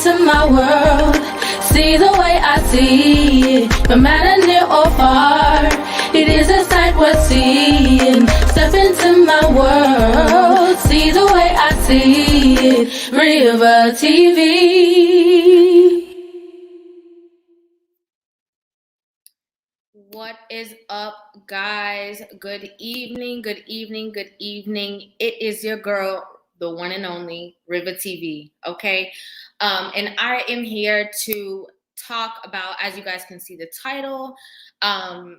To my world, see the way I see it, no matter near or far, it is a sight worth seeing. Step into my world, see the way I see it, Rivah TV. What is up, guys? Good evening, good evening, good evening. It is your girl, the one and only Rivah TV, okay? And I am here to talk about, as you guys can see the title,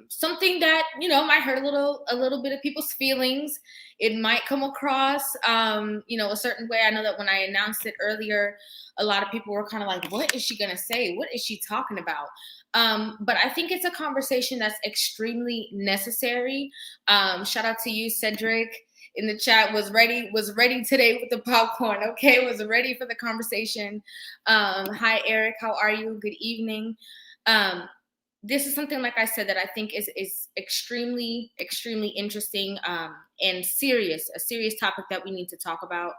something that, might hurt a little bit of people's feelings. It might come across, a certain way. I know that when I announced it earlier, a lot of people were kind of like, what is she going to say? What is she talking about? But I think it's a conversation that's extremely necessary. Shout out to you, Cedric, in the chat. Was ready today with the popcorn. Okay, was ready for the conversation. Hi, Eric. How are you? Good evening. This is something, like I said, that I think is extremely, extremely interesting and serious. A serious topic that we need to talk about.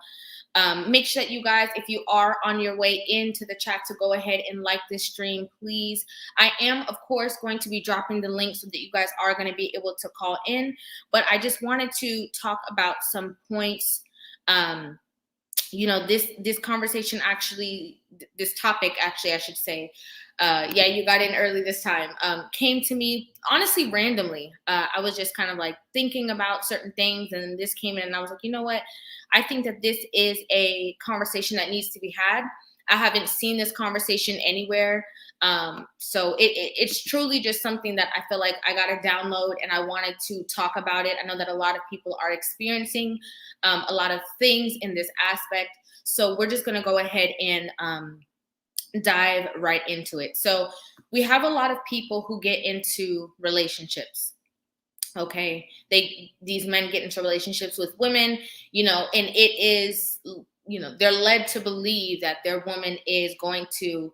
Make sure that you guys, if you are on your way into the chat, to go ahead and like this stream, please. I am, of course, going to be dropping the link so that you guys are going to be able to call in. But I just wanted to talk about some points. This conversation actually, this topic actually, I should say, yeah, you got in early this time, came to me honestly randomly. I was just kind of like thinking about certain things, and this came in, and I was like, you know what? I think that this is a conversation that needs to be had. I haven't seen this conversation anywhere. So it's truly just something that I feel like I got to download, and I wanted to talk about it. I know that a lot of people are experiencing a lot of things in this aspect. So we're just going to go ahead and dive right into it. So we have a lot of people who get into relationships. Okay, these men get into relationships with women, and it is, they're led to believe that their woman is going to,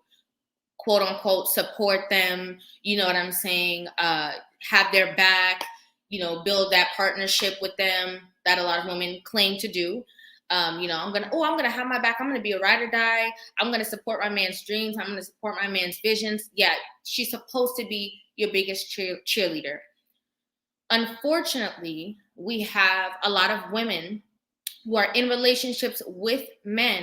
quote unquote, support them, you know what I'm saying, have their back, build that partnership with them that a lot of women claim to do. I'm gonna have my back. I'm gonna be a ride or die. I'm gonna support my man's dreams. I'm gonna support my man's visions. Yeah, she's supposed to be your biggest cheerleader. Unfortunately, we have a lot of women who are in relationships with men,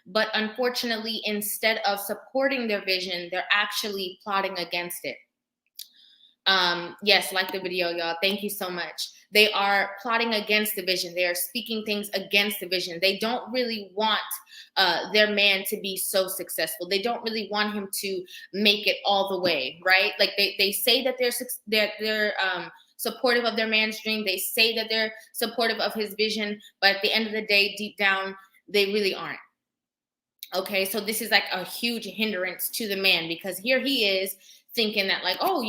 but unfortunately, instead of supporting their vision, they're actually plotting against it. Yes, like the video, y'all. Thank you so much. They are plotting against the vision. They are speaking things against the vision. They don't really want their man to be so successful. They don't really want him to make it all the way, right? Like they say that they're supportive of their man's dream. They say that they're supportive of his vision, but at the end of the day, deep down, they really aren't. Okay, so this is like a huge hindrance to the man, because here he is thinking that, like, oh,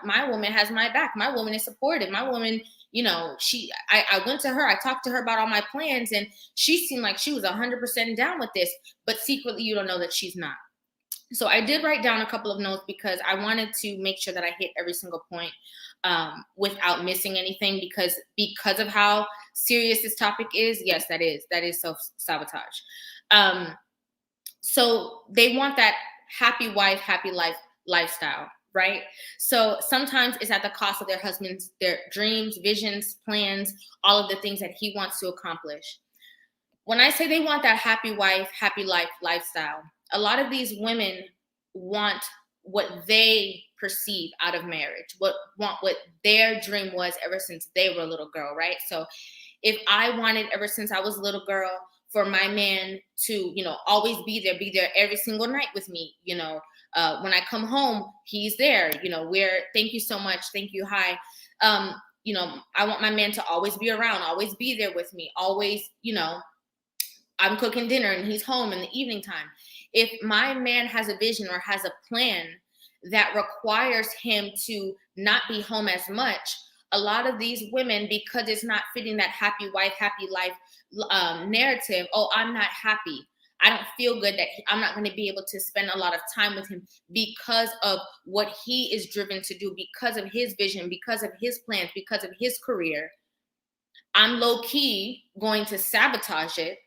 my woman has my back. My woman is supportive. My woman, I went to her. I talked to her about all my plans, and she seemed like she was 100% down with this. But secretly, you don't know that she's not. So I did write down a couple of notes because I wanted to make sure that I hit every single point without missing anything, because of how serious this topic is. Yes, that is self-sabotage. So they want that happy wife, happy life lifestyle, right? So sometimes it's at the cost of their husband's, their dreams, visions, plans, all of the things that he wants to accomplish. When I say they want that happy wife, happy life lifestyle, a lot of these women want what they perceive out of marriage, what their dream was ever since they were a little girl, right? So if I wanted, ever since I was a little girl, for my man to, always be there every single night with me, when I come home, he's there, thank you so much. Thank you. Hi. I want my man to always be around, always be there with me, always, I'm cooking dinner and he's home in the evening time. If my man has a vision or has a plan that requires him to not be home as much, a lot of these women, because it's not fitting that happy wife, happy life narrative, oh, I'm not happy. I don't feel good that I'm not going to be able to spend a lot of time with him because of what he is driven to do, because of his vision, because of his plans, because of his career. I'm low key going to sabotage it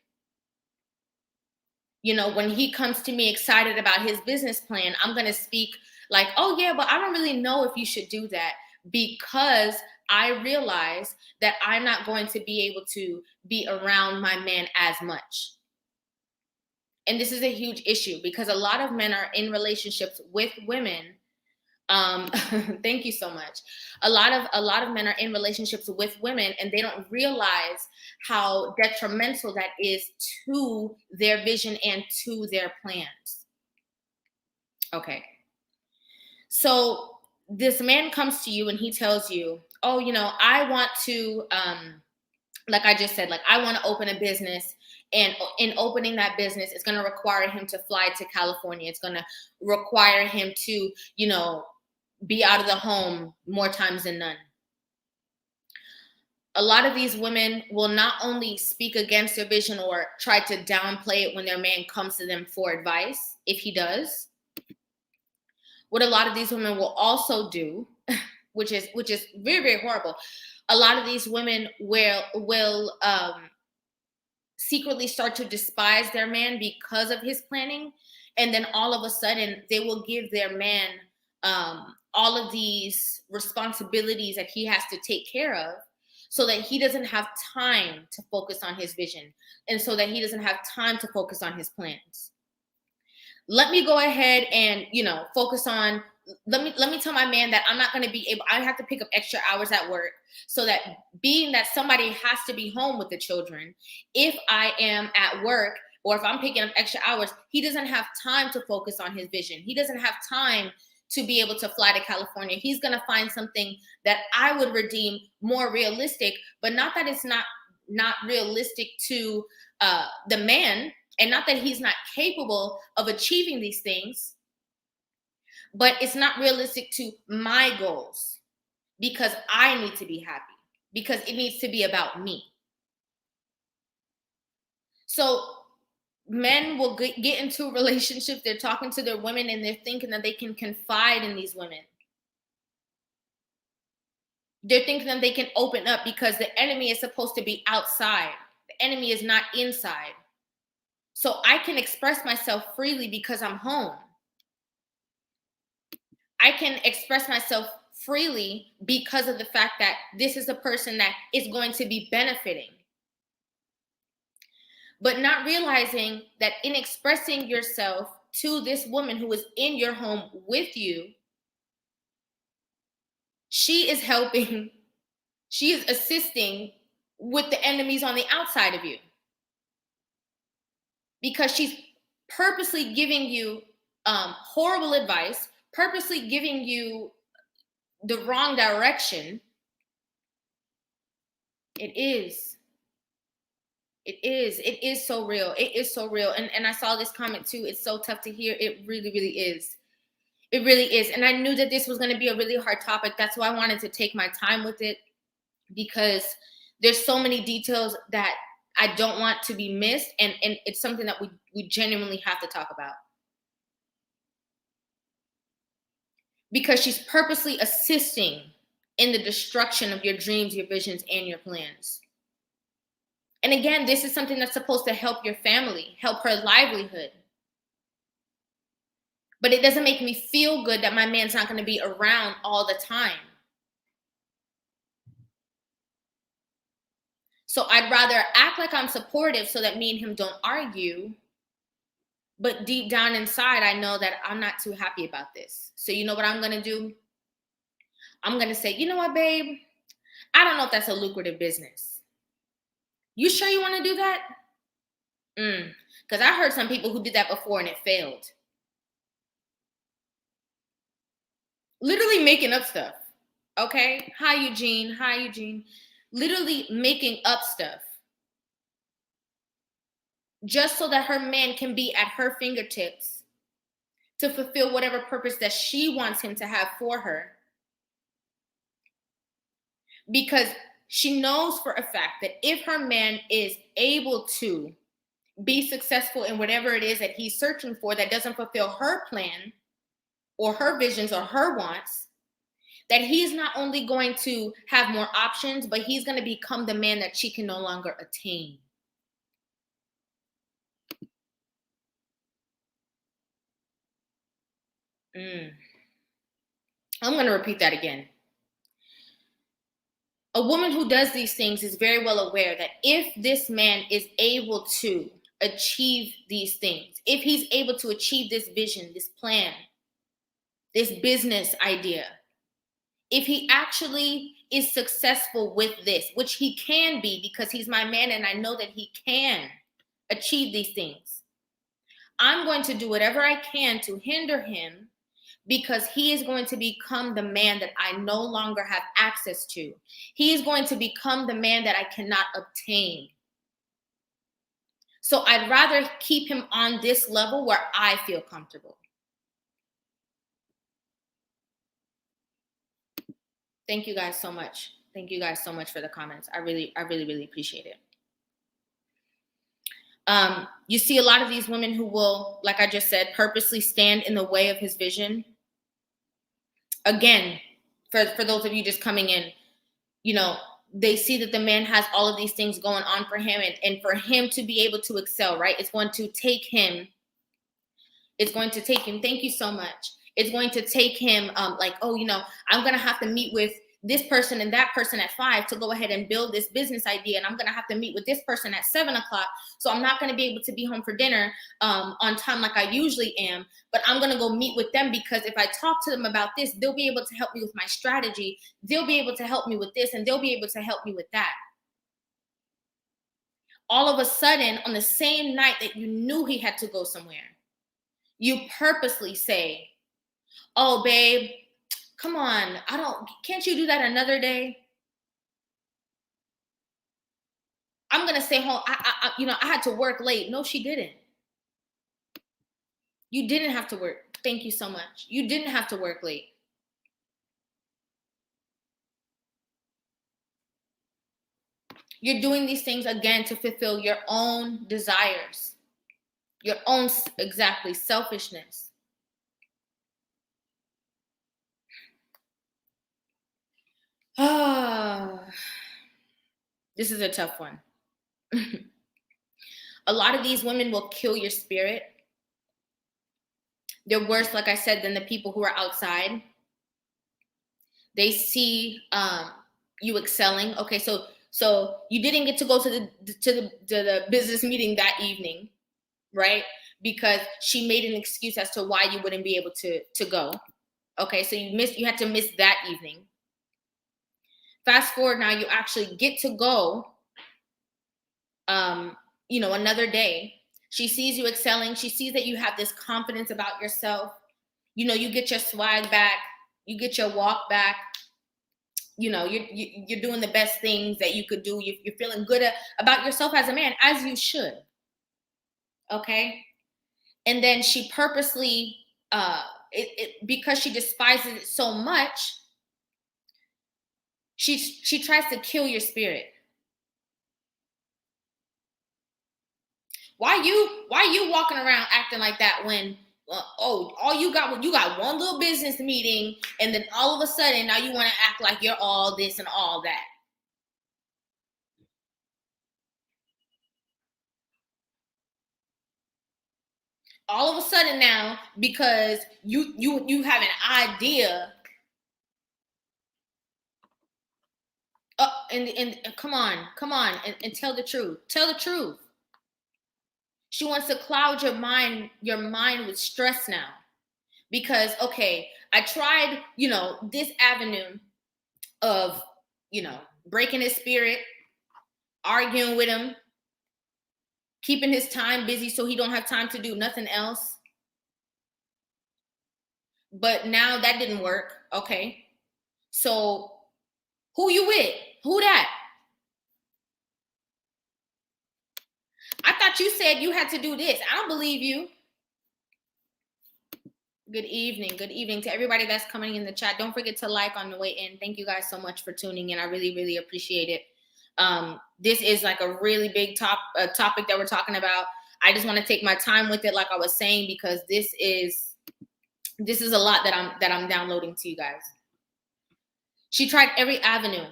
When he comes to me excited about his business plan, I'm going to speak like, oh, yeah, but I don't really know if you should do that, because I realize that I'm not going to be able to be around my man as much. And this is a huge issue because a lot of men are in relationships with women. Thank you so much. A lot of men are in relationships with women, and they don't realize how detrimental that is to their vision and to their plans. Okay. So this man comes to you and he tells you, oh, I want to, like I just said, like, I want to open a business. And in opening that business, it's going to require him to fly to California. It's going to require him to, be out of the home more times than none. A lot of these women will not only speak against their vision or try to downplay it when their man comes to them for advice, if he does. What a lot of these women will also do, which is very, very horrible. A lot of these women will secretly start to despise their man because of his planning, and then all of a sudden they will give their man all of these responsibilities that he has to take care of, so that he doesn't have time to focus on his vision, and so that he doesn't have time to focus on his plans. Let me go ahead and focus on, let me tell my man that I'm not going to be able, I have to pick up extra hours at work, so that being that somebody has to be home with the children, if I am at work or if I'm picking up extra hours, he doesn't have time to focus on his vision. He doesn't have time to be able to fly to California. He's going to find something that I would redeem more realistic, but not that it's not realistic to the man, and not that he's not capable of achieving these things, but it's not realistic to my goals, because I need to be happy, because it needs to be about me. So men will get into relationships, they're talking to their women, and they're thinking that they can confide in these women. They're thinking that they can open up because the enemy is supposed to be outside. The enemy is not inside. So I can express myself freely because I'm home. I can express myself freely because of the fact that this is a person that is going to be benefiting. But not realizing that in expressing yourself to this woman who is in your home with you, she is helping, she is assisting with the enemies on the outside of you. Because she's purposely giving you horrible advice, purposely giving you the wrong direction. It is so real. It is so real. And I saw this comment too. It's so tough to hear. It really, really is. It really is. And I knew that this was going to be a really hard topic. That's why I wanted to take my time with it, because there's so many details that I don't want to be missed. And it's something that we genuinely have to talk about. Because she's purposely assisting in the destruction of your dreams, your visions, and your plans. And again, this is something that's supposed to help your family, help her livelihood. But it doesn't make me feel good that my man's not going to be around all the time. So I'd rather act like I'm supportive so that me and him don't argue. But deep down inside, I know that I'm not too happy about this. So you know what I'm going to do? I'm going to say, you know what, babe? I don't know if that's a lucrative business. You sure you want to do that? Because I heard some people who did that before and it failed. Literally making up stuff. Okay? Hi, Eugene. Hi, Eugene. Literally making up stuff. Just so that her man can be at her fingertips to fulfill whatever purpose that she wants him to have for her. Because she knows for a fact that if her man is able to be successful in whatever it is that he's searching for that doesn't fulfill her plan or her visions or her wants, that he's not only going to have more options, but he's going to become the man that she can no longer attain. I'm going to repeat that again. A woman who does these things is very well aware that if this man is able to achieve these things, if he's able to achieve this vision, this plan, this business idea, if he actually is successful with this, which he can be because he's my man and I know that he can achieve these things, I'm going to do whatever I can to hinder him, because he is going to become the man that I no longer have access to. He is going to become the man that I cannot obtain. So I'd rather keep him on this level where I feel comfortable. Thank you guys so much. Thank you guys so much for the comments. I really appreciate it. You see a lot of these women who will, like I just said, purposely stand in the way of his vision. Again, for those of you just coming in, you know, they see that the man has all of these things going on for him, and for him to be able to excel, right? It's going to take him. Thank you so much. It's going to take him like, oh, you know, I'm going to have to meet with this person and that person at 5 to go ahead and build this business idea. And I'm going to have to meet with this person at 7 o'clock. So I'm not going to be able to be home for dinner on time like I usually am. But I'm going to go meet with them, because if I talk to them about this, they'll be able to help me with my strategy. They'll be able to help me with this, and they'll be able to help me with that. All of a sudden, on the same night that you knew he had to go somewhere, you purposely say, oh, babe, come on, can't you do that another day? I'm going to stay home. I had to work late. No, she didn't. You didn't have to work. Thank you so much. You didn't have to work late. You're doing these things again to fulfill your own desires, your own, exactly, selfishness. This is a tough one. A lot of these women will kill your spirit. They're worse, like I said, than the people who are outside. They see you excelling. Okay, so you didn't get to go to the business meeting that evening, right? Because she made an excuse as to why you wouldn't be able to go. Okay, so you had to miss that evening. Fast forward now, you actually get to go, another day. She sees you excelling. She sees that you have this confidence about yourself. You know, you get your swag back. You get your walk back. You know, you're doing the best things that you could do. You're feeling good about yourself as a man, as you should. Okay? And then she purposely, because she despises it so much, she tries to kill your spirit. Why you walking around acting like that when you got one little business meeting, and then all of a sudden now you want to act like you're all this and all that? All of a sudden now, because you have an idea. And come on and tell the truth. Tell the truth. She wants to cloud your mind with stress now. Because, okay, I tried, this avenue of, breaking his spirit, arguing with him, keeping his time busy so he don't have time to do nothing else. But now that didn't work. Okay. So who you with? Who that? I thought you said you had to do this. I don't believe you. Good evening. Good evening to everybody that's coming in the chat. Don't forget to like on the way in. Thank you guys so much for tuning in. I really appreciate it. This is like a really big topic that we're talking about. I just want to take my time with it, like I was saying, because this is a lot that I'm downloading to you guys. She tried every avenue.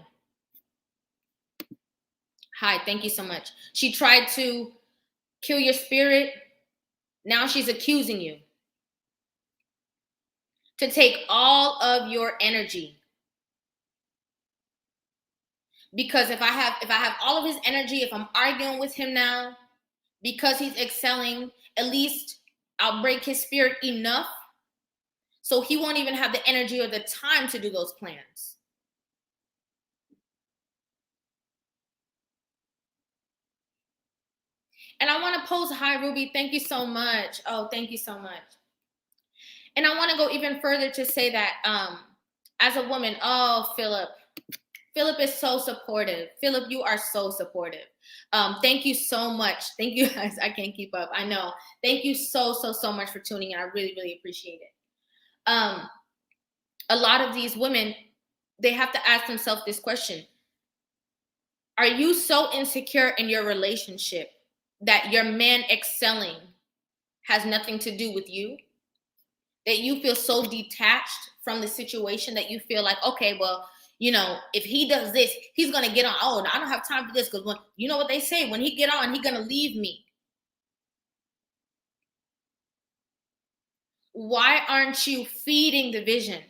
Hi, thank you so much. She tried to kill your spirit. Now she's accusing you. to take all of your energy. Because if I have all of his energy, if I'm arguing with him now because he's excelling, at least I'll break his spirit enough so he won't even have the energy or the time to do those plans. And I want to pose, hi Ruby, thank you so much. Oh, thank you so much. And I want to go even further to say that as a woman, oh, Philip is so supportive. Philip, you are so supportive. Thank you so much. Thank you guys. I can't keep up. I know. Thank you so much for tuning in. I really, really appreciate it. A lot of these women, they have to ask themselves this question. Are you so insecure in your relationship that your man excelling has nothing to do with you? That you feel so detached from the situation that you feel like, okay, well, you know, if he does this, he's going to get on. Oh, I don't have time for this because when, you know what they say, when he get on, he's going to leave me. Why aren't you feeding the vision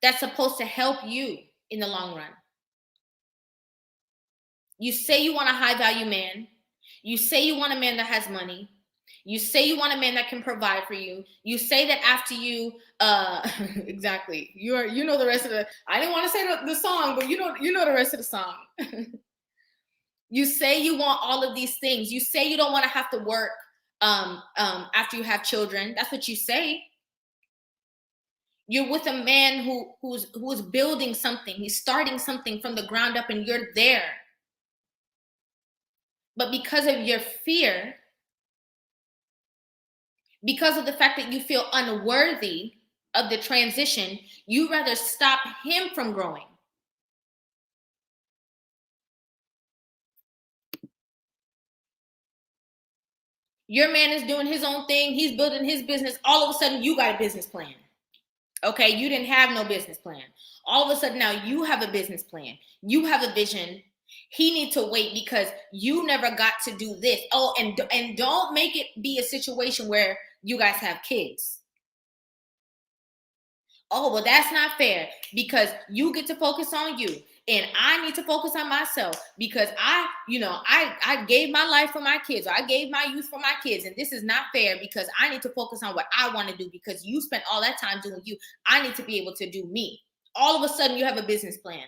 that's supposed to help you in the long run? You say you want a high value man. You say you want a man that has money. You say you want a man that can provide for you. You say that after you, exactly. You know the rest of the. I didn't want to say the song, but you know the rest of the song. You say you want all of these things. You say you don't want to have to work after you have children. That's what you say. You're with a man who's building something. He's starting something from the ground up, and you're there. But because of your fear, because of the fact that you feel unworthy of the transition, you rather stop him from growing. Your man is doing his own thing. He's building his business. All of a sudden, you got a business plan. Okay, you didn't have no business plan. All of a sudden, now you have a business plan. You have a vision. He needs to wait because you never got to do this. Oh, and don't make it be a situation where you guys have kids. Oh, well, that's not fair because you get to focus on you and I need to focus on myself because I gave my life for my kids. Or I gave my youth for my kids. And this is not fair because I need to focus on what I want to do because you spent all that time doing you. I need to be able to do me. All of a sudden you have a business plan.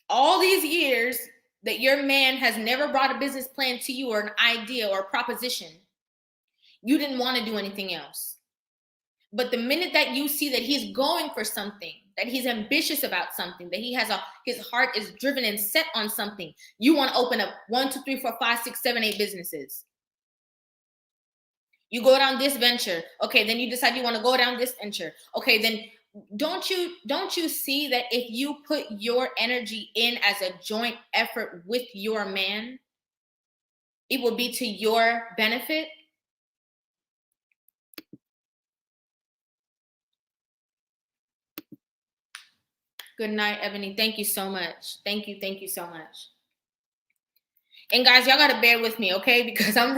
All these years that your man has never brought a business plan to you or an idea or a proposition, you didn't want to do anything else. But the minute that you see that he's going for something, that he's ambitious about something, that he has his heart is driven and set on something, you want to open up 1, 2, 3, 4, 5, 6, 7, 8 businesses. You go down this venture. Okay, then you decide you want to go down this venture. Okay, then don't you see that if you put your energy in as a joint effort with your man, it will be to your benefit? Good night, Ebony. Thank you so much. Thank you so much. And guys, y'all gotta bear with me, okay? Because I'm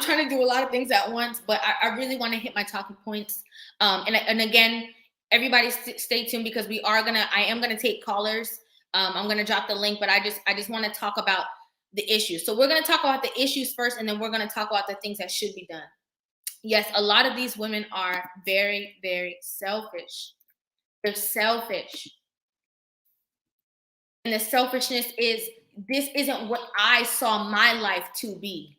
trying to do a lot of things at once, but I really want to hit my talking points. And again, everybody stay tuned because I am gonna take callers. I'm gonna drop the link, but I just want to talk about the issues. So we're gonna talk about the issues first, and then we're gonna talk about the things that should be done. Yes, a lot of these women are very, very selfish. They're selfish. And the selfishness is, this isn't what I saw my life to be.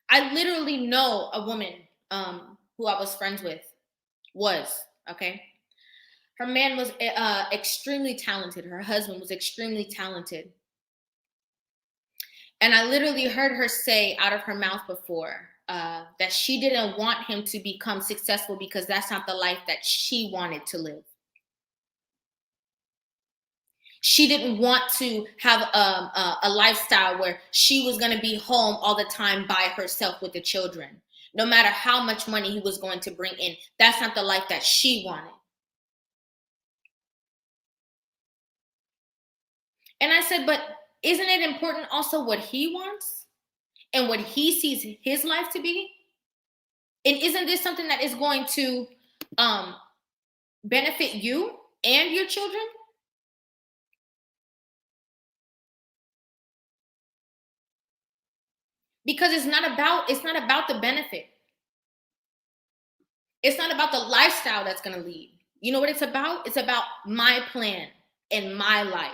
I literally know a woman who I was friends with, okay? Her man was extremely talented. Her husband was extremely talented. And I literally heard her say out of her mouth before that she didn't want him to become successful because that's not the life that she wanted to live. She didn't want to have a lifestyle where she was going to be home all the time by herself with the children. No matter how much money he was going to bring in, that's not the life that she wanted. And I said, but isn't it important also what he wants and what he sees his life to be? And isn't this something that is going to benefit you and your children? Because it's not about the benefit. It's not about the lifestyle that's going to lead. You know what it's about? It's about my plan and my life.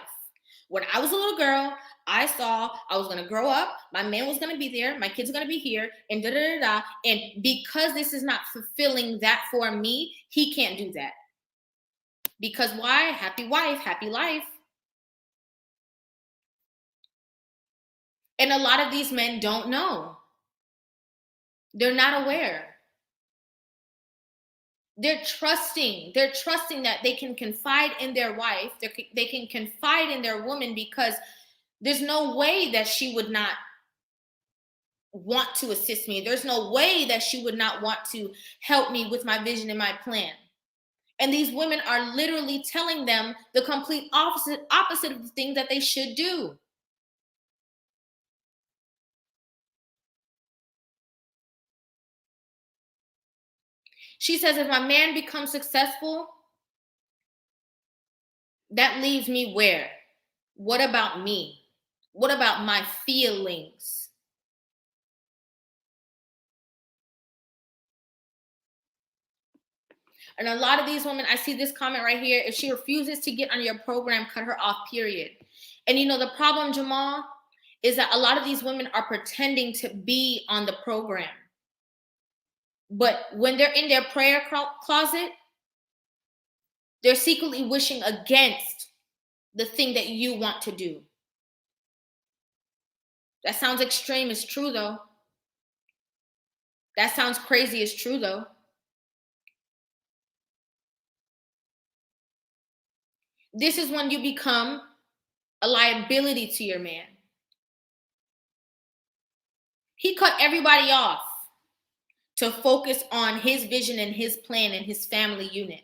When I was a little girl, I saw I was going to grow up, my man was going to be there, my kids are going to be here, and da da da da. And because this is not fulfilling that for me, he can't do that. Because why? Happy wife, happy life. And a lot of these men don't know. They're not aware. They're trusting that they can confide in their wife. They can confide in their woman, because there's no way that she would not want to assist me. There's no way that she would not want to help me with my vision and my plan. And these women are literally telling them the complete opposite of the thing that they should do. She says, if my man becomes successful, that leaves me where? What about me? What about my feelings? And a lot of these women, I see this comment right here: if she refuses to get on your program, cut her off, period. And you know, the problem, Jamal, is that a lot of these women are pretending to be on the program. But when they're in their prayer closet, they're secretly wishing against the thing that you want to do. That sounds extreme. It's true, though. That sounds crazy. It's true, though. This is when you become a liability to your man. He cut everybody off to focus on his vision and his plan and his family unit.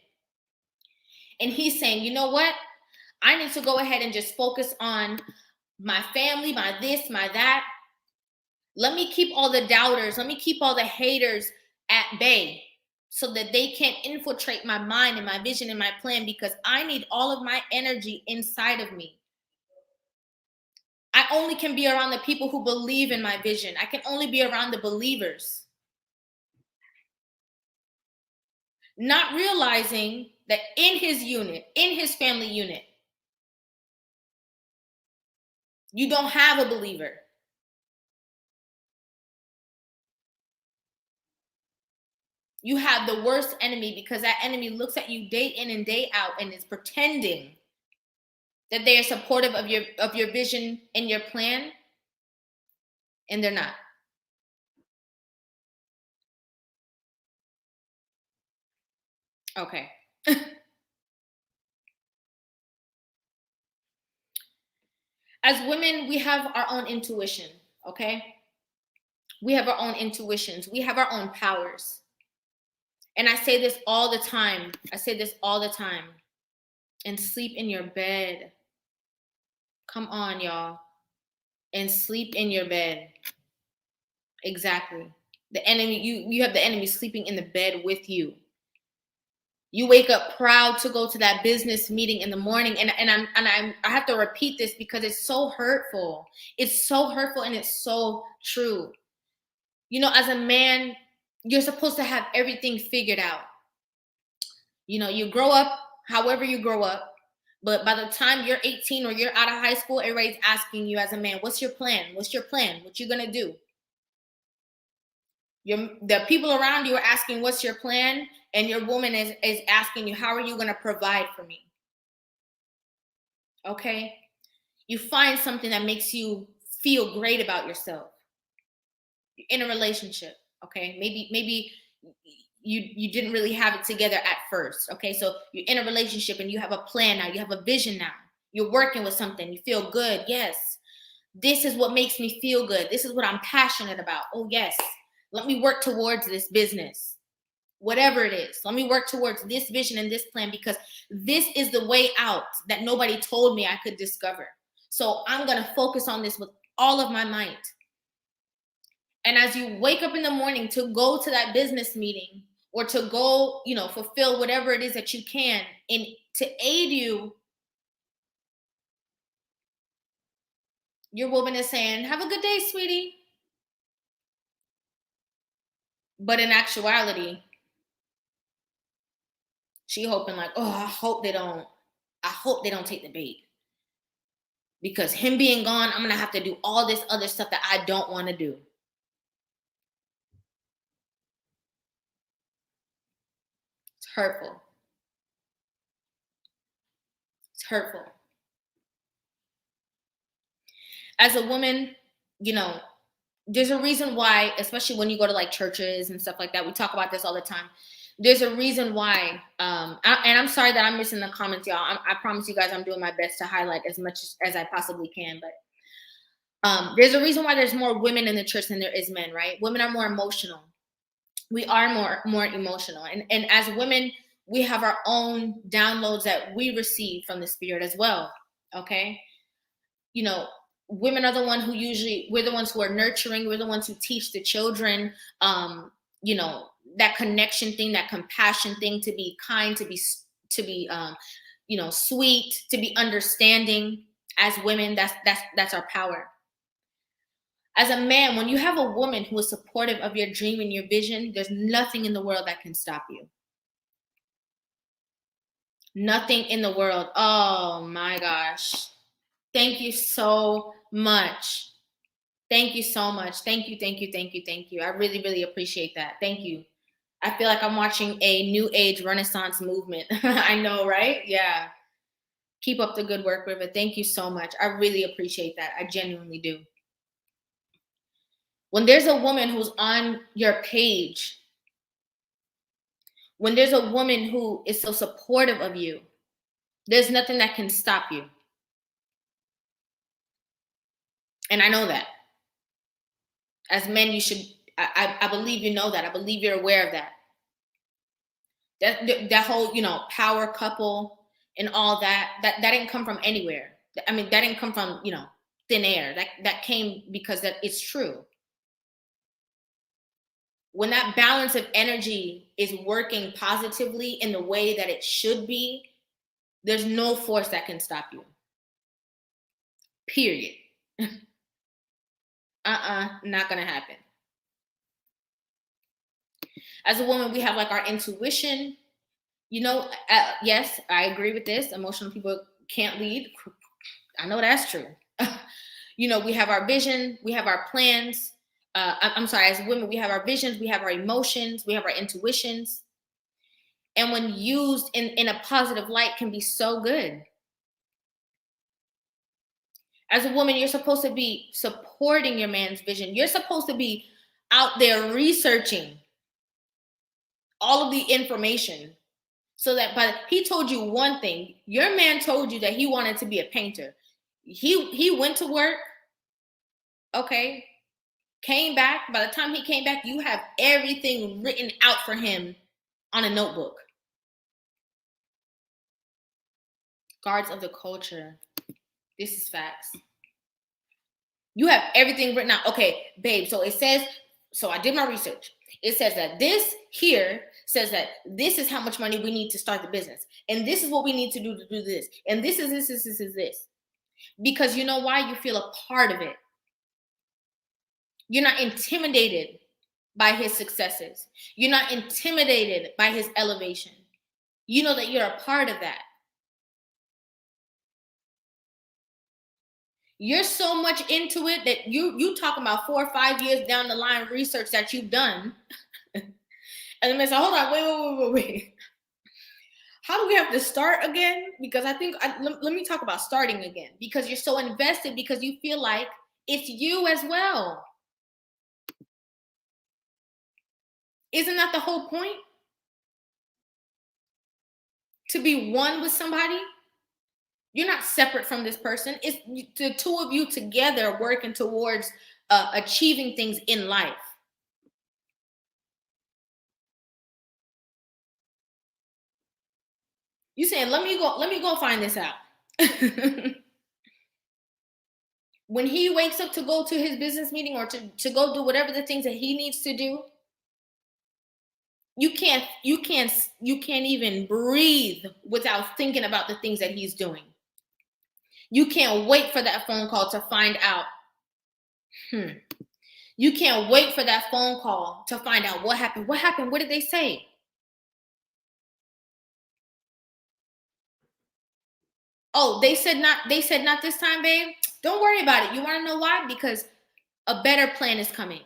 And he's saying, you know what? I need to go ahead and just focus on my family, my this, my that. Let me keep all the doubters. Let me keep all the haters at bay so that they can't infiltrate my mind and my vision and my plan, because I need all of my energy inside of me. I only can be around the people who believe in my vision. I can only be around the believers. Not realizing that in his unit, in his family unit, you don't have a believer. You have the worst enemy, because that enemy looks at you day in and day out and is pretending that they are supportive of your vision and your plan, and they're not. Okay. As women, we have our own intuition, okay? We have our own intuitions. We have our own powers. And I say this all the time. And sleep in your bed. Come on, y'all. And sleep in your bed. Exactly. The enemy, you have the enemy sleeping in the bed with you. You wake up proud to go to that business meeting in the morning, and I have to repeat this because it's so hurtful. It's so hurtful, and it's so true. You know, as a man, you're supposed to have everything figured out. You know, you grow up however you grow up, but by the time you're 18 or you're out of high school, everybody's asking you as a man, what's your plan? What's your plan? What you gonna do? The people around you are asking, what's your plan? And your woman is asking you, how are you going to provide for me? Okay? You find something that makes you feel great about yourself. You're in a relationship, okay? Maybe you didn't really have it together at first, okay? So you're in a relationship and you have a plan now. You have a vision now. You're working with something. You feel good. Yes. This is what makes me feel good. This is what I'm passionate about. Oh, yes. Let me work towards this business. Whatever it is, let me work towards this vision and this plan, because this is the way out that nobody told me I could discover. So I'm going to focus on this with all of my might. And as you wake up in the morning to go to that business meeting or to go, fulfill whatever it is that you can in to aid you, your woman is saying, "Have a good day, sweetie." But in actuality, she hoping like, "Oh, I hope they don't take the bait. Because him being gone, I'm gonna have to do all this other stuff that I don't want to do." It's hurtful. It's hurtful. As a woman, you know, there's a reason why, especially when you go to like churches and stuff like that, we talk about this all the time. There's a reason why, and I'm sorry that I'm missing the comments, y'all. I promise you guys I'm doing my best to highlight as much as I possibly can. But there's a reason why there's more women in the church than there is men, right? Women are more emotional. We are more emotional, and as women, we have our own downloads that we receive from the Spirit as well. Okay, you know, women are the one who usually, we're the ones who are nurturing, we're the ones who teach the children, you know, that connection thing, that compassion thing, to be kind, to be sweet, to be understanding. As women, that's our power. As a man, when you have a woman who is supportive of your dream and your vision, there's nothing in the world that can stop you. Nothing in the world. Oh my gosh. Thank you so much. Thank you so much. Thank you, thank you, thank you, thank you. I really, really appreciate that. Thank you. I feel like I'm watching a new age Renaissance movement. I know, right? Yeah. Keep up the good work, Rivah. Thank you so much. I really appreciate that. I genuinely do. When there's a woman who's on your page, when there's a woman who is so supportive of you, there's nothing that can stop you. And I know that. As men, you should, I believe you know that. I believe you're aware of that. That whole, power couple and all that didn't come from anywhere. I mean, that didn't come from, thin air. That came because that it's true. When that balance of energy is working positively in the way that it should be, there's no force that can stop you. Period. Not gonna happen. As a woman, we have like our intuition. Yes, I agree with this. Emotional people can't lead. I know that's true. We have our vision, we have our plans. I'm sorry, as women, we have our visions, we have our emotions, we have our intuitions. And when used in a positive light, can be so good. As a woman, you're supposed to be supporting your man's vision. You're supposed to be out there researching all of the information so that he told you one thing. Your man told you that he wanted to be a painter. He went to work, okay, came back. By the time he came back, you have everything written out for him on a notebook. Guards of the culture. This is facts. You have everything written out. Okay, babe, so it says, so I did my research. It says that this here says that this is how much money we need to start the business. And this is what we need to do this. And this is this. Because you know why? You feel a part of it. You're not intimidated by his successes. You're not intimidated by his elevation. You know that you're a part of that. You're so much into it that you talking about 4 or 5 years down the line research that you've done. And then they say, hold on, wait. How do we have to start again? Because I think, let me talk about starting again. Because you're so invested, because you feel like it's you as well. Isn't that the whole point? To be one with somebody? You're not separate from this person. It's the two of you together working towards achieving things in life. You saying, let me go find this out. when he wakes up to go to his business meeting or to go do whatever the things that he needs to do, you can't even breathe without thinking about the things that he's doing. You can't wait for that phone call to find out. You can't wait for that phone call to find out what happened. What happened? What did they say? Oh, they said not this time, babe. Don't worry about it. You want to know why? Because a better plan is coming.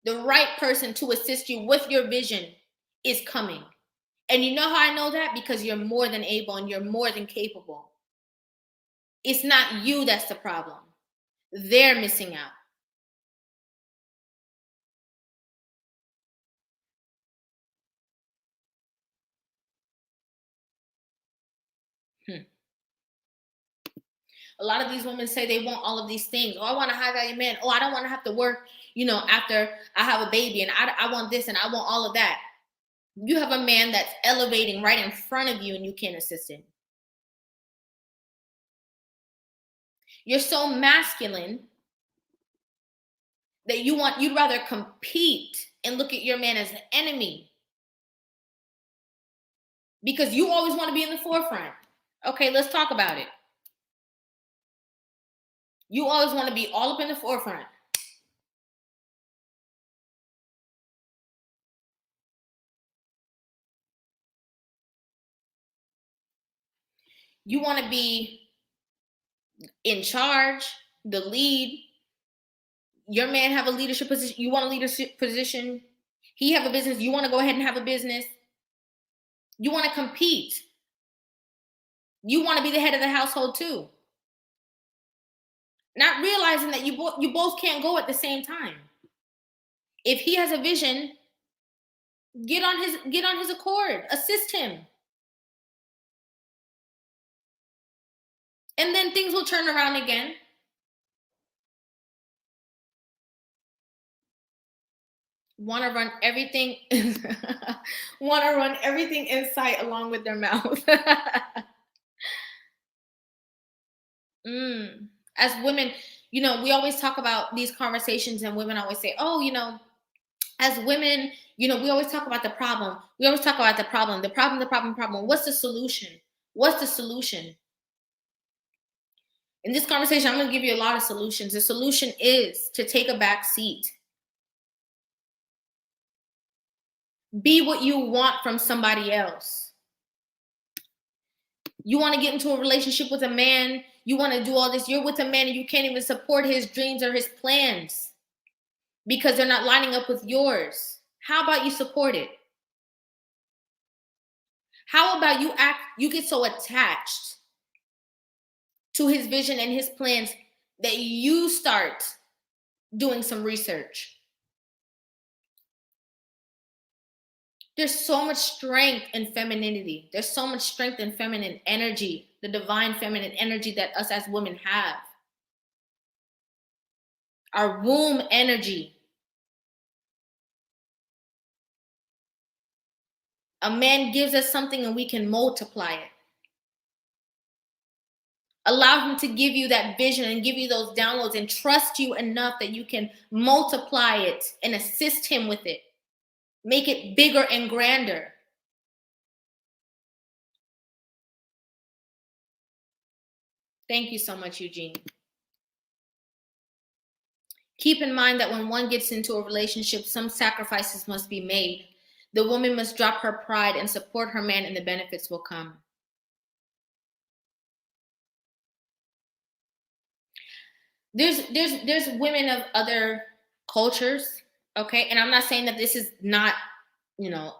The right person to assist you with your vision is coming. And you know how I know that? Because you're more than able and you're more than capable. It's not you that's the problem. They're missing out. A lot of these women say they want all of these things. Oh, I want a high value man. Oh, I don't want to have to work, after I have a baby, and I want this and I want all of that. You have a man that's elevating right in front of you and you can't assist him. You're so masculine that you'd rather compete and look at your man as an enemy because you always want to be in the forefront. Okay, let's talk about it. You always want to be all up in the forefront. You want to be in charge, the lead. Your man have a leadership position. You want a leadership position. He have a business. You want to go ahead and have a business. You want to compete. You want to be the head of the household too. Not realizing that you both can't go at the same time. If he has a vision, get on his accord. Assist him. And then things will turn around again. Want to run everything in sight along with their mouth. As women, we always talk about these conversations and women always say, oh, as women, we always talk about the problem. The problem. What's the solution? In this conversation, I'm going to give you a lot of solutions. The solution is to take a back seat. Be what you want from somebody else. You want to get into a relationship with a man, you want to do all this, you're with a man and you can't even support his dreams or his plans because they're not lining up with yours. How about you support it? How about you get so attached to his vision and his plans that you start doing some research? There's so much strength in femininity. There's so much strength in feminine energy, the divine feminine energy that us as women have. Our womb energy. A man gives us something and we can multiply it. Allow him to give you that vision and give you those downloads and trust you enough that you can multiply it and assist him with it. Make it bigger and grander. Thank you so much, Eugene. Keep in mind that when one gets into a relationship, some sacrifices must be made. The woman must drop her pride and support her man, and the benefits will come. There's women of other cultures, okay? And I'm not saying that this is not,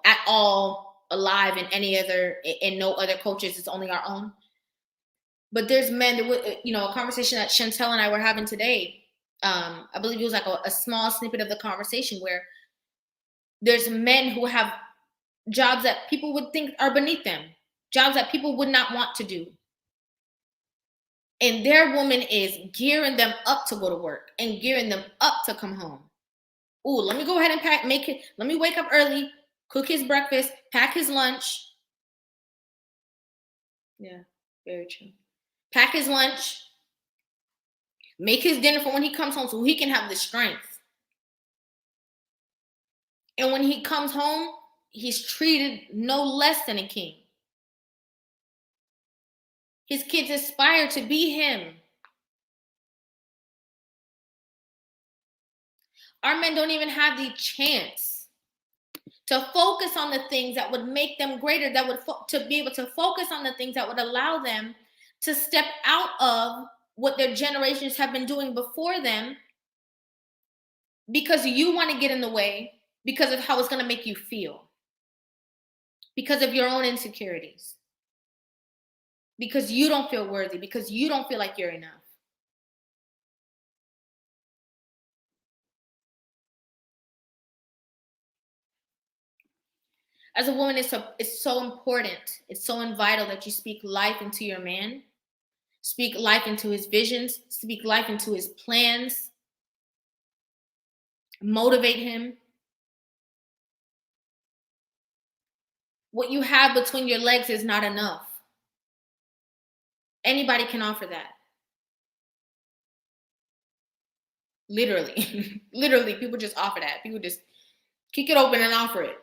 at all alive in no other cultures. It's only our own. But there's men that would, a conversation that Chantel and I were having today. I believe it was like a small snippet of the conversation where there's men who have jobs that people would think are beneath them, jobs that people would not want to do. And their woman is gearing them up to go to work and gearing them up to come home. Ooh, let me go ahead and let me wake up early, cook his breakfast, pack his lunch. Yeah, very true. Pack his lunch, Make his dinner for when he comes home so he can have the strength. And when he comes home, he's treated no less than a king. His kids aspire to be him. Our men don't even have the chance to focus on the things that would make them greater, that would to be able to focus on the things that would allow them to step out of what their generations have been doing before them, because you want to get in the way because of how it's going to make you feel, because of your own insecurities, because you don't feel worthy, because you don't feel like you're enough. As a woman, it's so important, it's so vital that you speak life into your man, speak life into his visions, speak life into his plans, motivate him. What you have between your legs is not enough. Anybody can offer that. Literally. Literally, people just offer that. People just kick it open and offer it.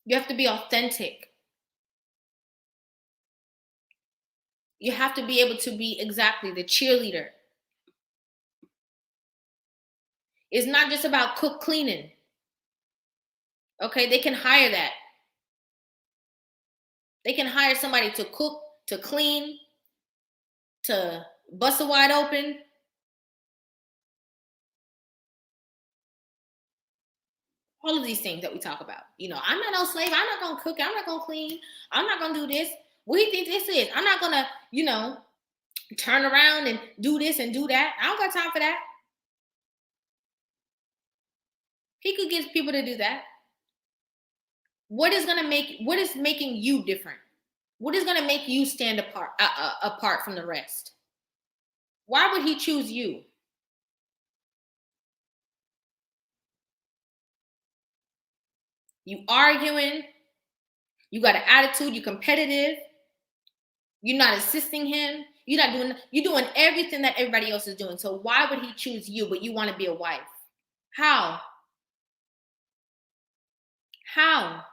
You have to be authentic. You have to be able to be exactly the cheerleader. It's not just about cook cleaning. Okay, they can hire that. They can hire somebody to cook, to clean, to bust it wide open. All of these things that we talk about. You know, I'm not no slave. I'm not going to cook. I'm not going to clean. I'm not going to do this. What do you think this is? I'm not going to, you know, turn around and do this and do that. I don't got time for that. He could get people to do that. What is making you different? What is going to make you stand apart from the rest? Why would he choose you? You arguing, you got an attitude, you're competitive, you're not assisting him, you're doing everything that everybody else is doing. So why would he choose you, but you want to be a wife? How? How?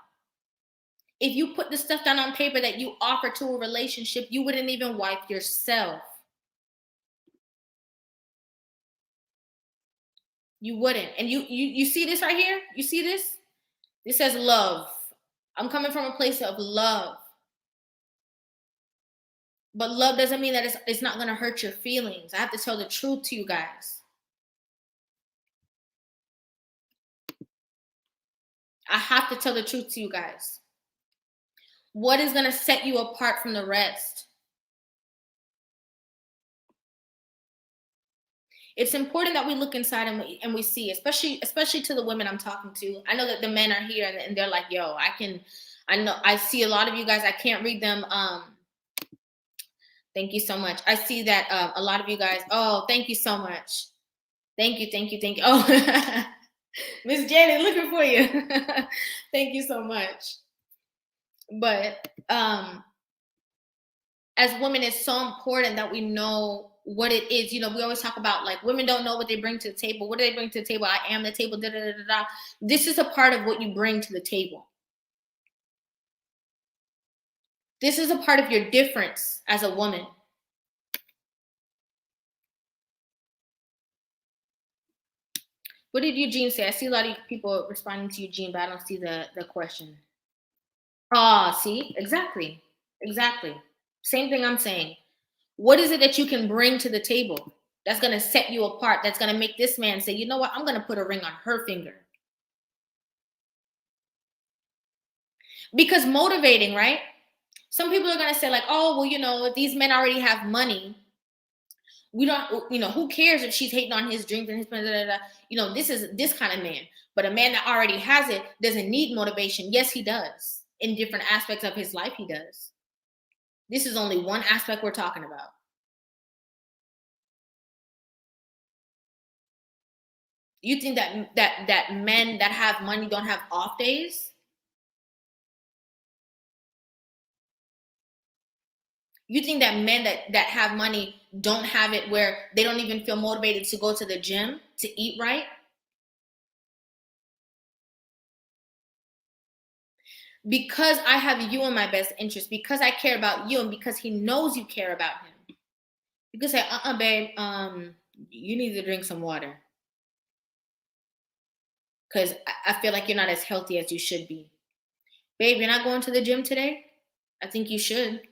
If you put the stuff down on paper that you offer to a relationship, you wouldn't even wife yourself. You wouldn't. And you see this right here? You see this? This says love. I'm coming from a place of love. But love doesn't mean that it's not going to hurt your feelings. I have to tell the truth to you guys. I have to tell the truth to you guys. What is going to set you apart from the rest? It's important that we look inside and we see, especially to the women I'm talking to. I know that the men are here and they're like, yo, I see a lot of you guys. I can't read them. Thank you so much. I see that a lot of you guys. Oh, thank you so much. Thank you. Oh, Miss Janet, looking for you. Thank you so much. But as women, it's so important that we know what it is. You know, we always talk about like women don't know what they bring to the table. What do they bring to the table? I am the table. Da, da, da, da, da. This is a part of what you bring to the table. This is a part of your difference as a woman. What did Eugene say? I see a lot of people responding to Eugene, but I don't see the question. See, exactly. Same thing I'm saying. What is it that you can bring to the table that's going to set you apart, that's going to make this man say, you know what, I'm going to put a ring on her finger? Because motivating, right? Some people are going to say like, oh, well, you know, if these men already have money, we don't, you know, who cares if she's hating on his dreams and his, blah, blah, blah. You know, this is this kind of man. But a man that already has it doesn't need motivation. Yes, he does. In different aspects of his life, he does. This is only one aspect we're talking about. You think that men that have money don't have off days? You think that men that have money don't have it where they don't even feel motivated to go to the gym to eat right? Because I have you in my best interest, because I care about you, and because he knows you care about him. You can say, babe, you need to drink some water. Because I feel like you're not as healthy as you should be. Babe, you're not going to the gym today? I think you should.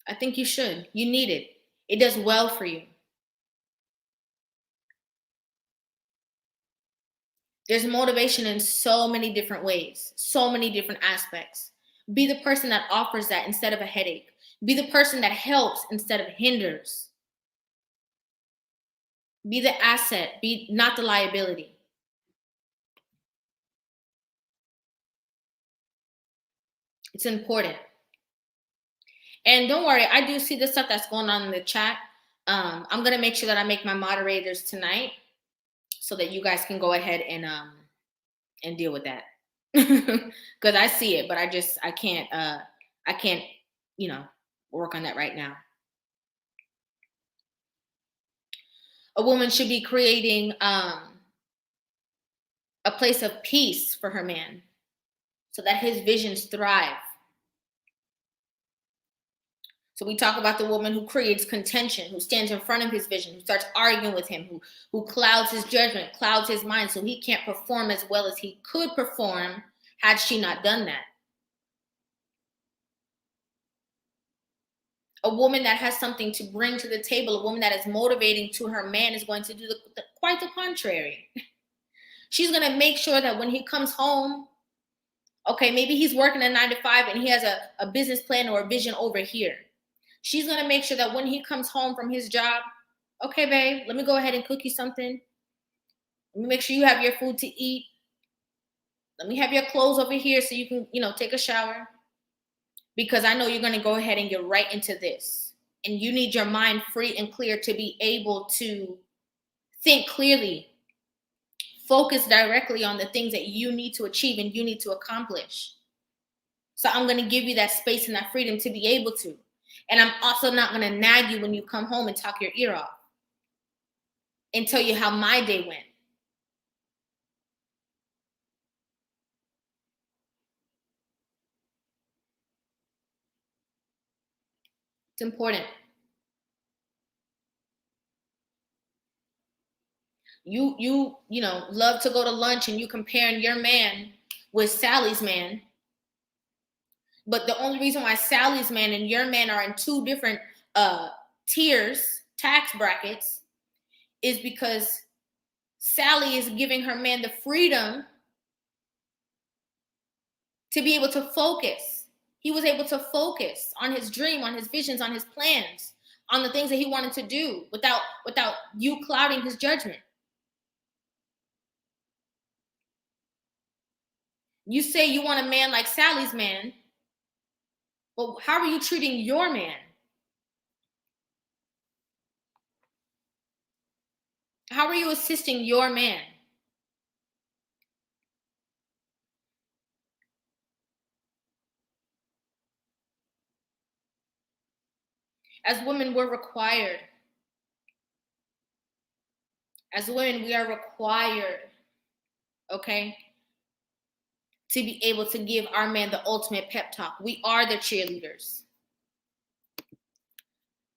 I think you should. You need it. It does well for you. There's motivation in so many different ways, so many different aspects. Be the person that offers that instead of a headache. Be the person that helps instead of hinders. Be the asset, be not the liability. It's important. And don't worry, I do see the stuff that's going on in the chat. I'm gonna make sure that I make my moderators tonight so that you guys can go ahead and deal with that. Because I see it, but I can't, work on that right now. A woman should be creating a place of peace for her man so that his visions thrive. So we talk about the woman who creates contention, who stands in front of his vision, who starts arguing with him, who clouds his judgment, clouds his mind, so he can't perform as well as he could perform had she not done that. A woman that has something to bring to the table, a woman that is motivating to her man is going to do quite the contrary. She's going to make sure that when he comes home, okay, maybe he's working a 9 to 5 and he has a business plan or a vision over here. She's going to make sure that when he comes home from his job, okay, babe, let me go ahead and cook you something. Let me make sure you have your food to eat. Let me have your clothes over here so you can, take a shower. Because I know you're going to go ahead and get right into this. And you need your mind free and clear to be able to think clearly, focus directly on the things that you need to achieve and you need to accomplish. So I'm going to give you that space and that freedom to be able to. And I'm also not going to nag you when you come home and talk your ear off and tell you how my day went. It's important. You love to go to lunch and you comparing your man with Sally's man. But the only reason why Sally's man and your man are in two different tiers, tax brackets, is because Sally is giving her man the freedom to be able to focus. He was able to focus on his dream, on his visions, on his plans, on the things that he wanted to do without you clouding his judgment. You say you want a man like Sally's man, but how are you treating your man? How are you assisting your man? As women, we're required. As women, we are required, okay, to be able to give our man the ultimate pep talk. We are the cheerleaders.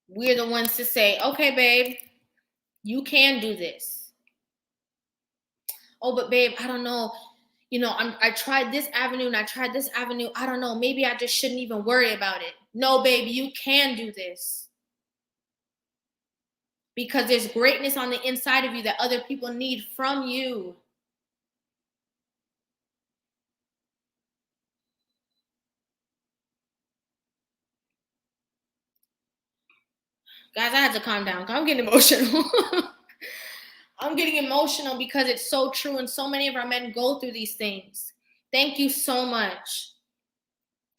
We're the ones to say, okay, babe, you can do this. Oh, but babe, I don't know. I tried this avenue and I tried this avenue. I don't know. Maybe I just shouldn't even worry about it. No, babe, you can do this. Because there's greatness on the inside of you that other people need from you. Guys, I had to calm down. I'm getting emotional. I'm getting emotional because it's so true and so many of our men go through these things. Thank you so much.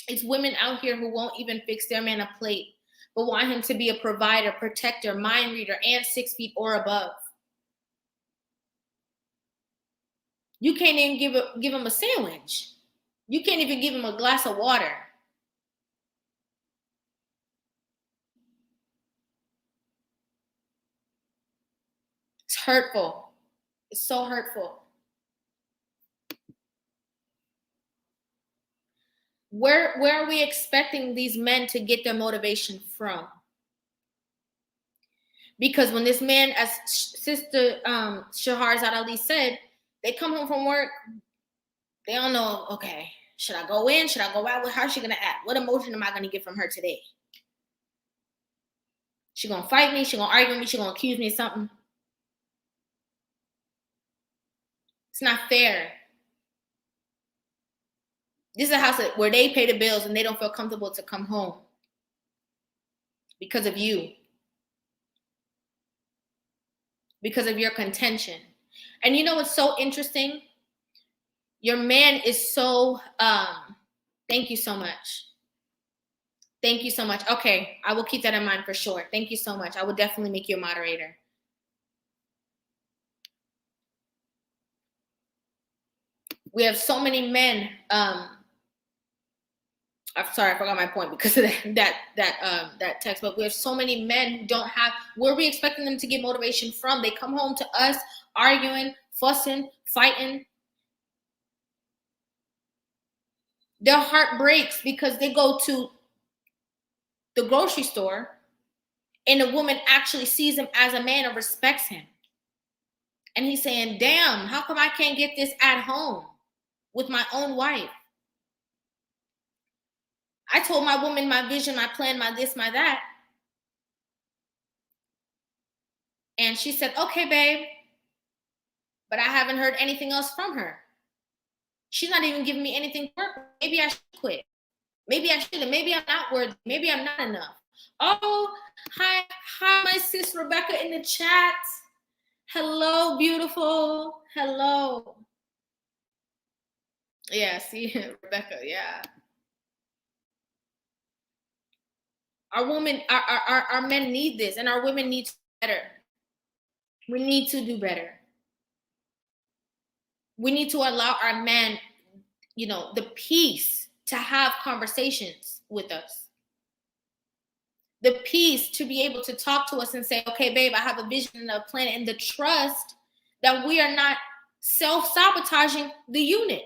It's women out here who won't even fix their man a plate, but want him to be a provider, protector, mind reader, and 6 feet or above. You can't even give him a sandwich. You can't even give him a glass of water. It's hurtful. It's so hurtful. Where are we expecting these men to get their motivation from? Because when this man, as Sister Shahrazad Ali said, they come home from work, they don't know, okay, should I go in? Should I go out? How's she going to act? What emotion am I going to get from her today? She going to fight me? She going to argue with me? She going to accuse me of something? It's not fair. This is a house where they pay the bills and they don't feel comfortable to come home because of you. Because of your contention. And you know what's so interesting? Your man is so, thank you so much. Thank you so much. Okay, I will keep that in mind for sure. Thank you so much. I will definitely make you a moderator. We have so many men, I'm sorry, I forgot my point because of that text, but we have so many men who don't have, where are we expecting them to get motivation from? They come home to us arguing, fussing, fighting. Their heart breaks because they go to the grocery store and the woman actually sees him as a man and respects him. And he's saying, damn, how come I can't get this at home with my own wife? I told my woman my vision, my plan, my this, my that. And she said, okay, babe. But I haven't heard anything else from her. She's not even giving me anything to work. Maybe I should quit. Maybe I shouldn't. Maybe I'm not worthy. Maybe I'm not enough. Oh, hi, my sis Rebecca in the chat. Hello, beautiful. Hello. Yeah, see, Rebecca, yeah. Our women, our men need this, and our women need to do better. We need to do better. We need to allow our men, the peace to have conversations with us. The peace to be able to talk to us and say, okay, babe, I have a vision and a plan, and the trust that we are not self-sabotaging the unit.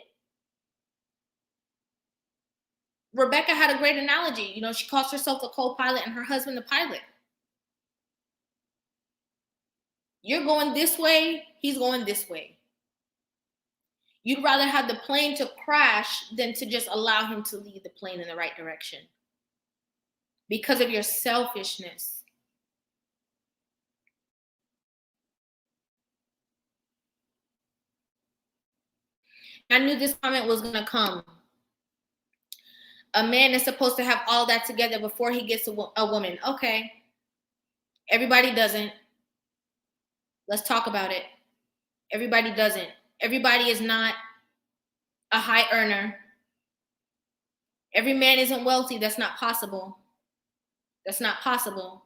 Rebecca had a great analogy. She calls herself the co-pilot and her husband the pilot. You're going this way, he's going this way. You'd rather have the plane to crash than to just allow him to lead the plane in the right direction because of your selfishness. I knew this comment was going to come. A man is supposed to have all that together before he gets a woman. Okay. Everybody doesn't. Let's talk about it. Everybody doesn't. Everybody is not a high earner. Every man isn't wealthy. That's not possible. That's not possible.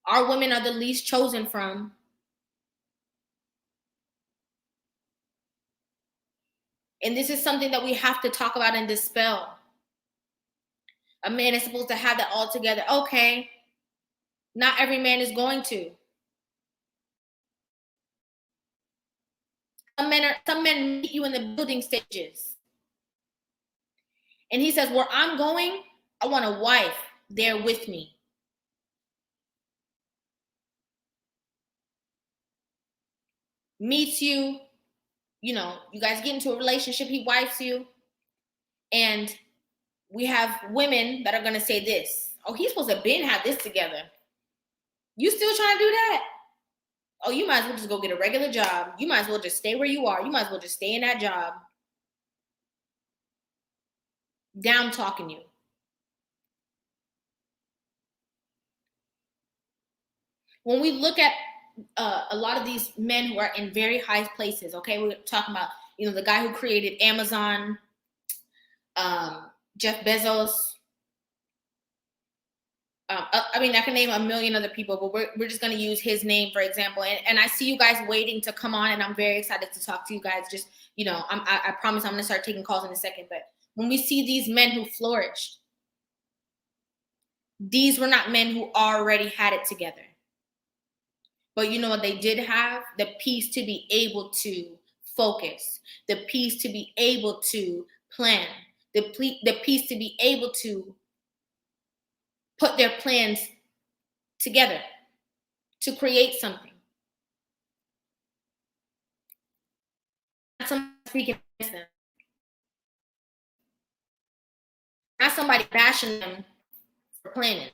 Our women are the least chosen from. And this is something that we have to talk about and dispel. A man is supposed to have that all together. Okay. Not every man is going to. Some men meet you in the building stages. And he says, where I'm going, I want a wife there with me. Meets you, you guys get into a relationship, he wifes you. And we have women that are going to say this. Oh, he's supposed to have this together. You still trying to do that? Oh, you might as well just go get a regular job. You might as well just stay where you are. You might as well just stay in that job. Down talking you. When we look at a lot of these men who are in very high places, okay, we're talking about, the guy who created Amazon, Jeff Bezos. I can name a million other people, but we're just going to use his name, for example. And I see you guys waiting to come on, and I'm very excited to talk to you guys. Just, I promise I'm going to start taking calls in a second. But when we see these men who flourished, these were not men who already had it together. But you know what they did have? The peace to be able to focus, the peace to be able to plan, the peace to be able to put their plans together to create something. Not somebody speaking against them. Not somebody bashing them for planning.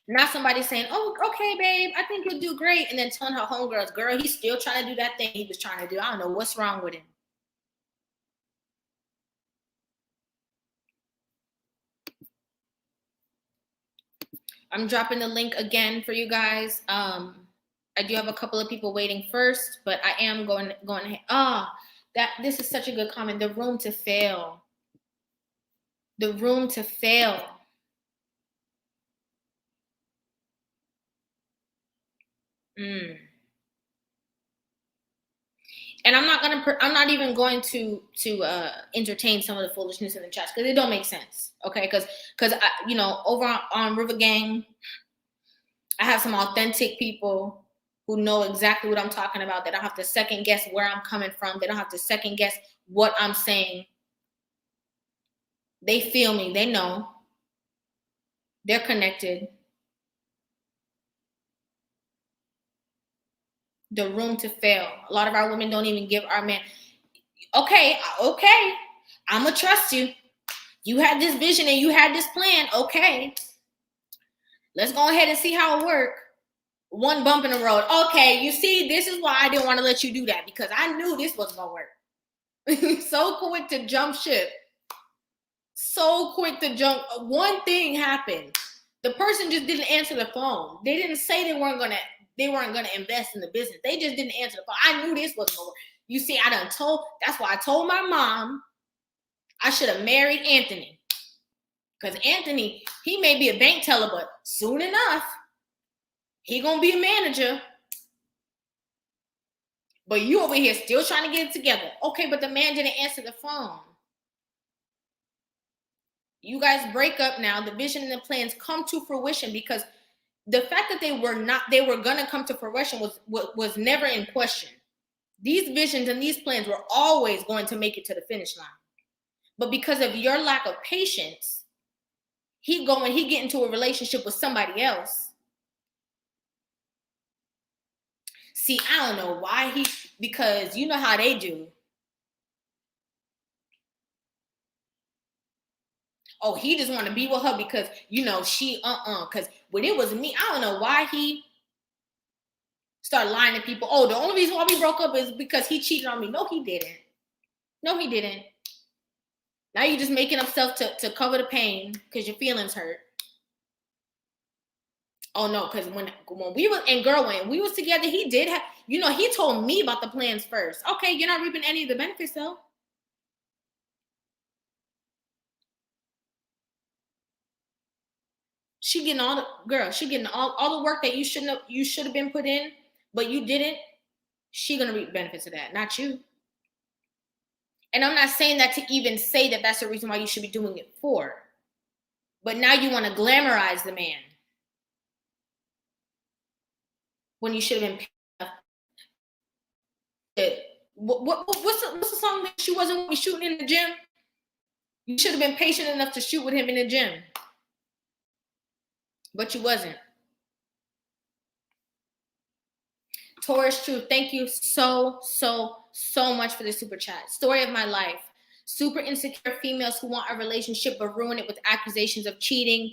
Not somebody saying, oh, okay, babe, I think you'll do great. And then telling her homegirls, girl, he's still trying to do that thing he was trying to do. I don't know what's wrong with him. I'm dropping the link again for you guys. I do have a couple of people waiting first, but I am going ahead. This is such a good comment. The room to fail. The room to fail. And I'm not even going to entertain some of the foolishness in the chats because it don't make sense. Okay, because over on Rivah Gang, I have some authentic people who know exactly what I'm talking about. They don't have to second guess where I'm coming from. They don't have to second guess what I'm saying. They feel me. They know. They're connected. The room to fail. A lot of our women don't even give our men, okay, I'm going to trust you. You had this vision and you had this plan. Okay. Let's go ahead and see how it works. One bump in the road. Okay, you see, this is why I didn't want to let you do that because I knew this wasn't going to work. So quick to jump ship. So quick to jump. One thing happened. The person just didn't answer the phone. They didn't say they weren't gonna invest in the business. They just didn't answer the phone. I knew this wasn't gonna work. You see, that's why I told my mom I should have married Anthony. Because Anthony, he may be a bank teller, but soon enough, he gonna be a manager. But you over here still trying to get it together. Okay, but the man didn't answer the phone. You guys break up now. The vision and the plans come to fruition because the fact that they were gonna come to fruition was never in question. These visions and these plans were always going to make it to the finish line. But because of your lack of patience, he get into a relationship with somebody else. See, I don't know why because you know how they do. Oh, he just want to be with her because, she, because when it was me, I don't know why he started lying to people. Oh, the only reason why we broke up is because he cheated on me. No, he didn't. No, he didn't. Now you're just making up stuff to cover the pain because your feelings hurt. Oh no, because when we was together, he did have, he told me about the plans first. Okay, you're not reaping any of the benefits though. She getting all the work that you should have been put in, but you didn't. She gonna reap the benefits of that, not you. And I'm not saying that to even say that that's the reason why you should be doing it for. But now you want to glamorize the man when you should have been. What's the song that she wasn't shooting in the gym? You should have been patient enough to shoot with him in the gym. But you wasn't. Taurus Truth, thank you so much for the super chat. Story of my life. Super insecure females who want a relationship but ruin it with accusations of cheating,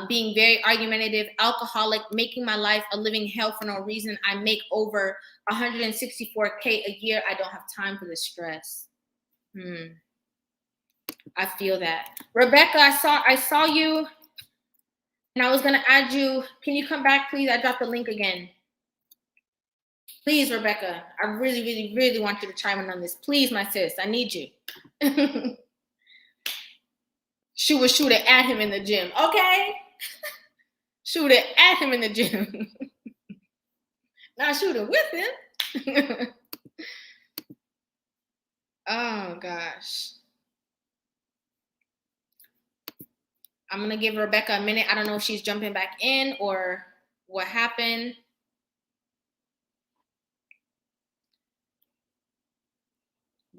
being very argumentative, alcoholic, making my life a living hell for no reason. I make over $164K a year. I don't have time for the stress. I feel that. Rebecca, I saw you and I was gonna add you. Can you come back, please? I dropped the link again. Please, Rebecca, I really, really, really want you to chime in on this. Please, my sis, I need you. She was shooting at him in the gym, okay? Shooting at him in the gym. Not shooting with him. Oh, gosh. I'm going to give Rebecca a minute. I don't know if she's jumping back in or what happened.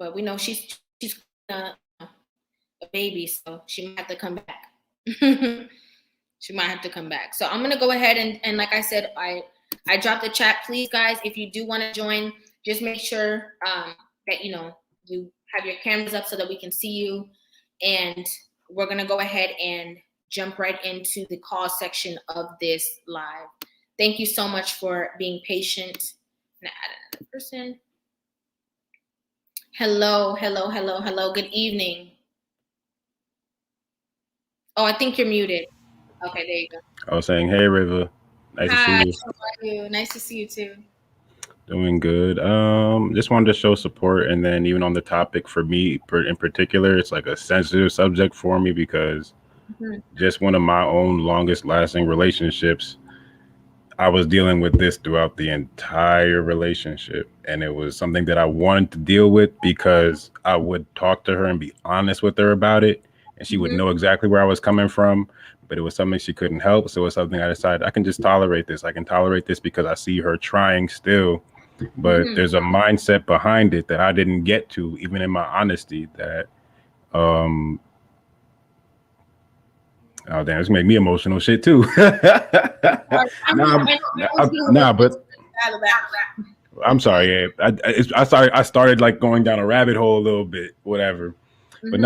but we know she's a baby, so she might have to come back. She might have to come back. So I'm gonna go ahead and like I said, I dropped the chat. Please, guys, if you do want to join, just make sure that you have your cameras up so that we can see you. And we're gonna go ahead and jump right into the call section of this live. Thank you so much for being patient. I'm gonna add another person. Hello. Good evening. Oh, I think you're muted. Okay, there you go. I was saying, hey, Rivah. Nice to see you. How are you? Nice to see you too. Doing good. Just wanted to show support, and then even on the topic for me in particular, it's like a sensitive subject for me because just one of my own longest lasting relationships, I was dealing with this throughout the entire relationship, and it was something that I wanted to deal with because I would talk to her and be honest with her about it, and she would know exactly where I was coming from, but it was something she couldn't help. So it's something I decided I can just tolerate this. I can tolerate this because I see her trying still, but there's a mindset behind it that I didn't get to, even in my honesty, that oh damn, it's make me emotional shit too. But I'm sorry. I started like going down a rabbit hole a little bit, whatever. But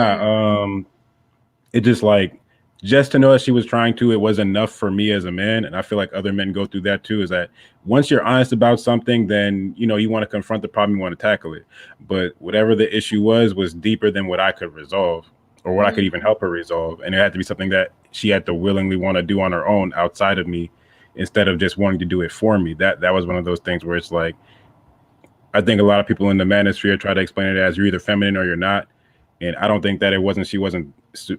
it just like just to know that she was trying to, it was enough for me as a man. And I feel like other men go through that too, is that once you're honest about something, then, you want to confront the problem, you want to tackle it. But whatever the issue was deeper than what I could resolve or what I could even help her resolve. And it had to be something that she had to willingly want to do on her own outside of me instead of just wanting to do it for me. That was one of those things where it's like, I think a lot of people in the manosphere try to explain it as you're either feminine or you're not. And I don't think that she wasn't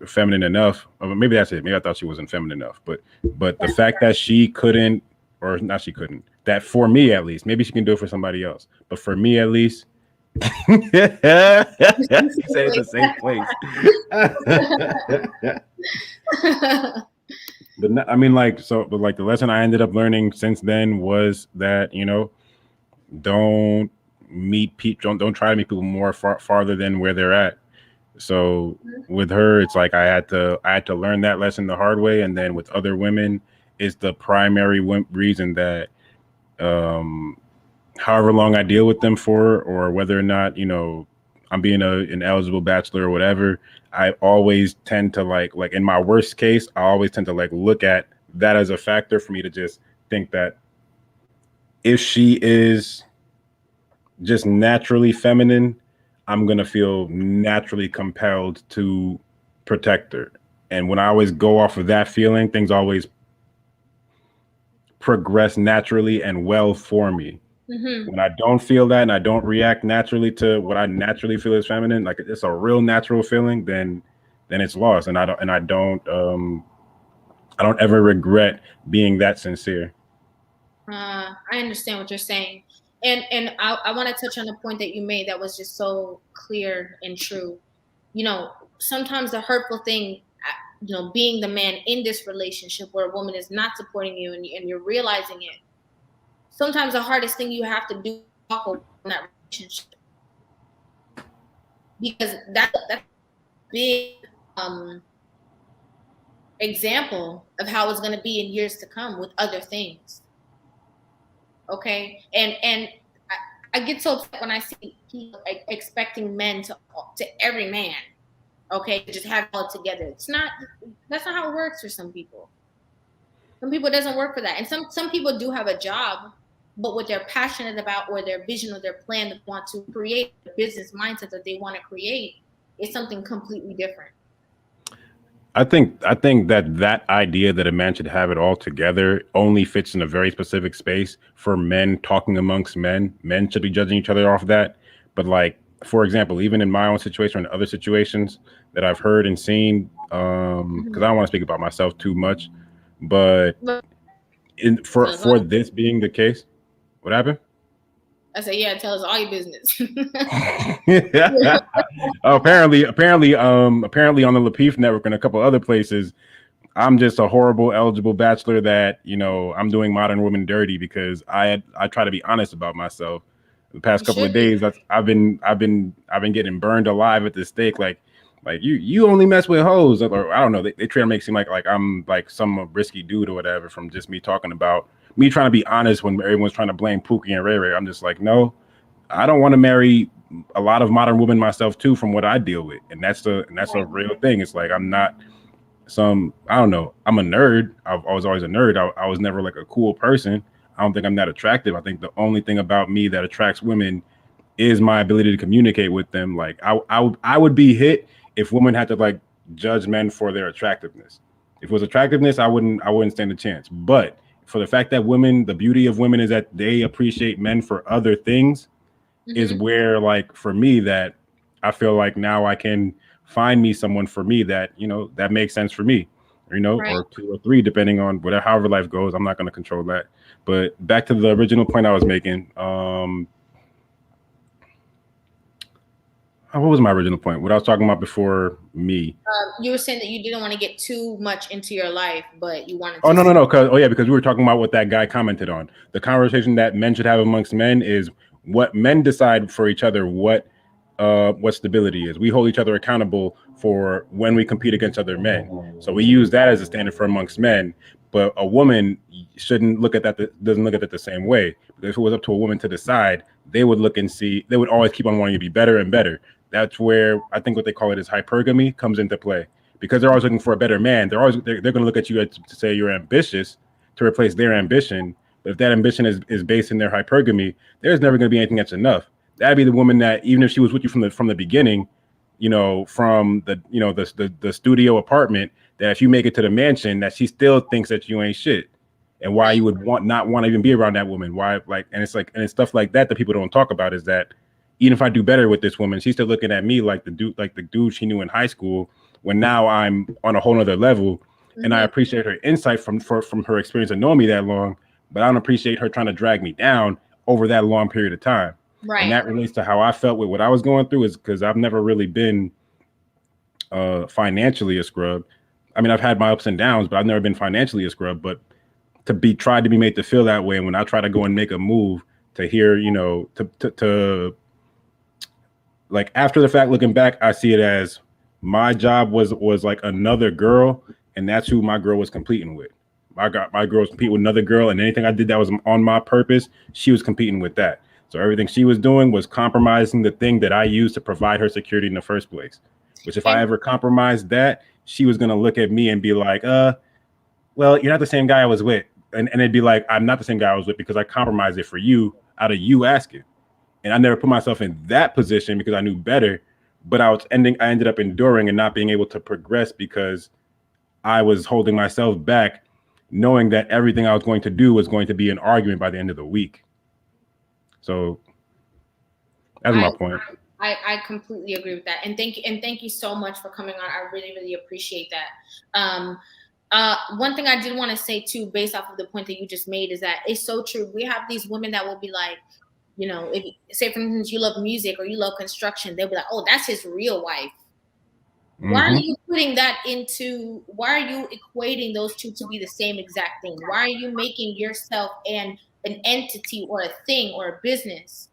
feminine enough. Or maybe that's it. Maybe I thought she wasn't feminine enough. But the fact that she couldn't, or not she couldn't, that for me at least, maybe she can do it for somebody else. But for me at least, you say it's a safe place. But I mean, but the lesson I ended up learning since then was that, don't try to meet people more farther than where they're at. So with her, it's like I had to learn that lesson the hard way. And then with other women, it's the primary reason that however long I deal with them for, or whether or not, I'm being an eligible bachelor or whatever, I always tend to like in my worst case, I always tend to look at that as a factor for me to just think that if she is just naturally feminine, I'm going to feel naturally compelled to protect her. And when I always go off of that feeling, things always progress naturally and well for me. When I don't feel that and I don't react naturally to what I naturally feel is feminine, like it's a real natural feeling, then it's lost. And I don't ever regret being that sincere. I understand what you're saying. And I want to touch on the point that you made that was just so clear and true. Sometimes the hurtful thing, being the man in this relationship where a woman is not supporting you and you're realizing it, sometimes the hardest thing you have to do is walk away from that relationship. Because that's a big example of how it's going to be in years to come with other things. Okay, and I get so upset when I see people expecting men to every man, okay, just have it all together. That's not how it works for some people. Some people it doesn't work for that, and some people do have a job, but what they're passionate about or their vision or their plan that want to create, the business mindset that they want to create, is something completely different. I think that idea that a man should have it all together only fits in a very specific space for men talking amongst men. Men should be judging each other off of that. But for example, even in my own situation and other situations that I've heard and seen, because I don't want to speak about myself too much, but for this being the case, what happened? I said, yeah, tell us all your business. Apparently on the Lapeef Network and a couple other places, I'm just a horrible eligible bachelor that, I'm doing modern women dirty because I try to be honest about myself. The past couple of days, I've been getting burned alive at the stake. Like you only mess with hoes, or I don't know. They try to make it seem like I'm like some risky dude or whatever from just me talking about me trying to be honest when everyone's trying to blame Pookie and Ray Ray. I'm just like, no, I don't want to marry a lot of modern women myself too, from what I deal with, and that's a real thing. It's like I'm not I don't know. I'm a nerd. I was always a nerd. I was never like a cool person. I don't think I'm that attractive. I think the only thing about me that attracts women is my ability to communicate with them. Like I would be hit if women had to like judge men for their attractiveness. If it was attractiveness, I wouldn't stand a chance. But for the fact that women, the beauty of women is that they appreciate men for other things, is where like for me that I feel like now I can find me someone for me that, you know, that makes sense for me, you know, or 2 or 3, depending on whatever, however life goes. I'm not going to control that. But back to the original point I was making. What was my original point? What I was talking about before me? You were saying that you didn't want to get too much into your life, but you wanted to. Oh, no. Because we were talking about what that guy commented on. The conversation that men should have amongst men is what men decide for each other, what stability is. We hold each other accountable for when we compete against other men. So we use that as a standard for amongst men. But a woman shouldn't look at that, doesn't look at it the same way. Because if it was up to a woman to decide, they would look and see, they would always keep on wanting to be better and better. That's where I think what they call it is hypergamy comes into play. Because they're always looking for a better man. They're going to look at you to say you're ambitious to replace their ambition. But if that ambition is based in their hypergamy, there's never going to be anything that's enough. That'd be the woman that even if she was with you from the beginning, you know, from the studio apartment, that if you make it to the mansion, that she still thinks that you ain't shit. And why you would not want to even be around that woman. Why, like, and it's stuff like that people don't talk about, is that even if I do better with this woman, she's still looking at me like the dude she knew in high school, when now I'm on a whole nother level. And I appreciate her insight from her experience of knowing me that long, but I don't appreciate her trying to drag me down over that long period of time. Right. And that relates to how I felt with what I was going through, is because I've never really been financially a scrub. I mean, I've had my ups and downs, but I've never been financially a scrub. But tried to be made to feel that way, and when I try to go and make a move, to hear, you know, to like after the fact, looking back, I see it as my job was like another girl, and that's who my girl was competing with. My girl was competing with another girl, and anything I did that was on my purpose, she was competing with that. So everything she was doing was compromising the thing that I used to provide her security in the first place. Which if I ever compromised that, she was gonna look at me and be like, well, you're not the same guy I was with. And it'd be like, I'm not the same guy I was with because I compromised it for you out of you asking. And I never put myself in that position because I knew better, but I ended up enduring and not being able to progress because I was holding myself back, knowing that everything I was going to do was going to be an argument by the end of the week. So that's my point. I completely agree with that. And thank you so much for coming on. I really, really appreciate that. One thing I did want to say too, based off of the point that you just made, is that it's so true. We have these women that will be like, you know, if say for instance you love music or you love construction, they'll be like, oh, that's his real wife. Why are you putting that into? Why are you equating those two to be the same exact thing? Why are you making yourself and an entity or a thing or a business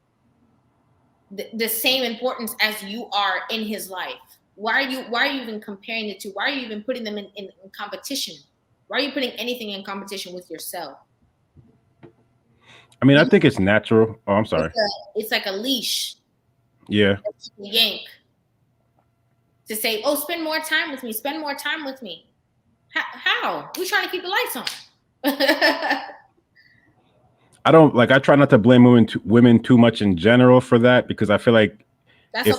the same importance as you are in his life? Why are you even comparing the two? Why are you even putting them in competition? Why are you putting anything in competition with yourself? I mean, I think it's natural. Oh, I'm sorry. It's like a leash. Yeah. Yank. To say, oh, spend more time with me. Spend more time with me. How? We're trying to keep the lights on. I try not to blame women too much in general for that, because I feel like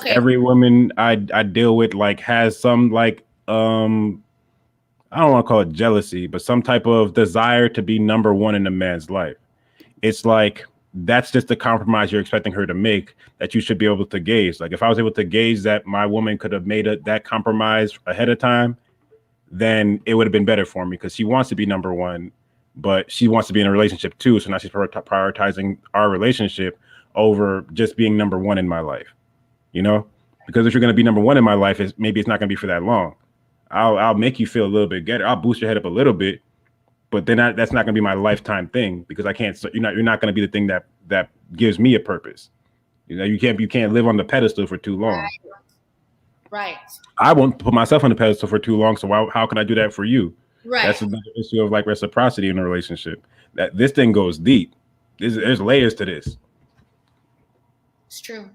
every woman I deal with like has some like I don't want to call it jealousy, but some type of desire to be number one in a man's life. It's like that's just the compromise you're expecting her to make, that you should be able to gauge. Like if I was able to gauge that my woman could have made that compromise ahead of time, then it would have been better for me, because she wants to be number one, but she wants to be in a relationship too. So now she's prioritizing our relationship over just being number one in my life, you know, because if you're going to be number one in my life, maybe it's not going to be for that long. I'll make you feel a little bit better. I'll boost your head up a little bit, but then that's not going to be my lifetime thing, because I can't. You're not going to be the thing that gives me a purpose. You know, you can't live on the pedestal for too long. Right. I won't put myself on the pedestal for too long. So how can I do that for you? Right. That's another issue of like reciprocity in a relationship. That this thing goes deep. There's layers to this. It's true.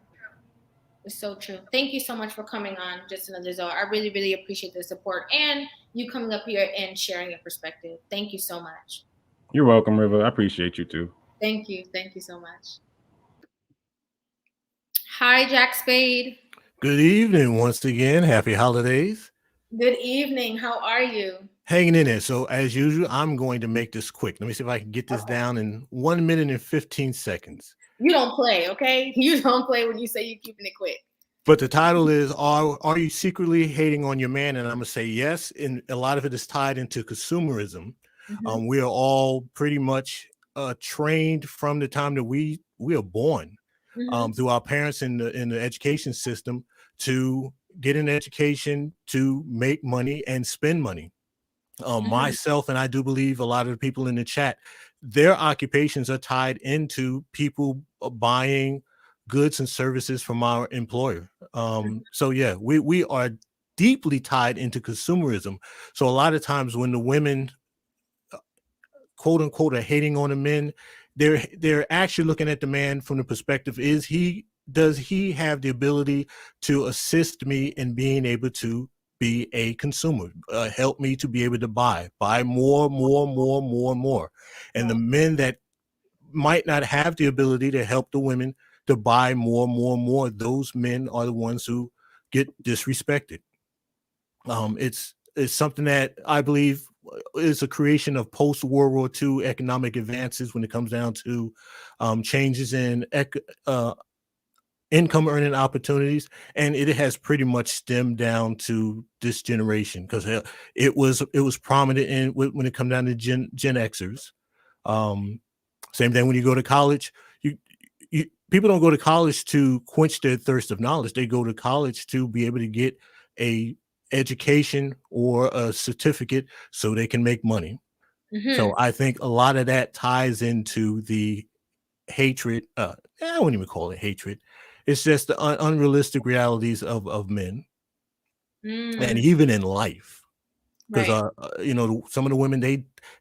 It's so true. Thank you so much for coming on Just Another Zoe. I really, really appreciate the support and you coming up here and sharing your perspective. Thank you so much. You're welcome, Rivah. I appreciate you too. Thank you. Thank you so much. Hi, Jack Spade. Good evening once again. Happy holidays. Good evening. How are you? Hanging in there. So as usual, I'm going to make this quick. Let me see if I can get this down in 1 minute and 15 seconds. You don't play, okay? You don't play when you say you're keeping it quick. But the title is, are you secretly hating on your man? And I'm going to say yes. And a lot of it is tied into consumerism. Mm-hmm. We are all pretty much trained from the time that we are born, through our parents in the education system to get an education, to make money and spend money. Myself, and I do believe a lot of the people in the chat, their occupations are tied into people buying goods and services from our employer. So yeah, we are deeply tied into consumerism. So a lot of times when the women, quote unquote, are hating on the men, they're actually looking at the man from the perspective, does he have the ability to assist me in being able to be a consumer, help me to be able to buy more. And the men that might not have the ability to help the women to buy more, those men are the ones who get disrespected. It's something that I believe is a creation of post-World War II economic advances when it comes down to changes in income earning opportunities, and it has pretty much stemmed down to this generation because it was prominent when it comes down to Gen Xers. Same thing when you go to college. People don't go to college to quench their thirst of knowledge. They go to college to be able to get a education or a certificate so they can make money. So I think a lot of that ties into the hatred. I wouldn't even call it hatred. It's just the unrealistic realities of men, and even in life. Because some of the women,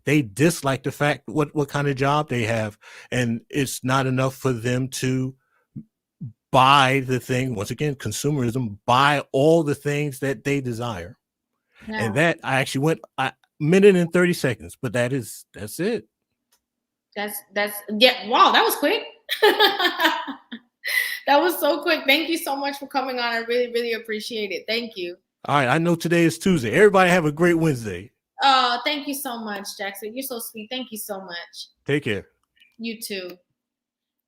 they dislike the fact what kind of job they have, and it's not enough for them to buy the thing. Once again, consumerism, buy all the things that they desire. Yeah. And that I actually went a minute and 30 seconds, but that's it. That's yeah. Wow, that was quick. That was so quick. Thank you so much for coming on. I really, really appreciate it. Thank you. All right. I know today is Tuesday. Everybody have a great Wednesday. Oh, thank you so much, Jackson. You're so sweet. Thank you so much. Take care. You too.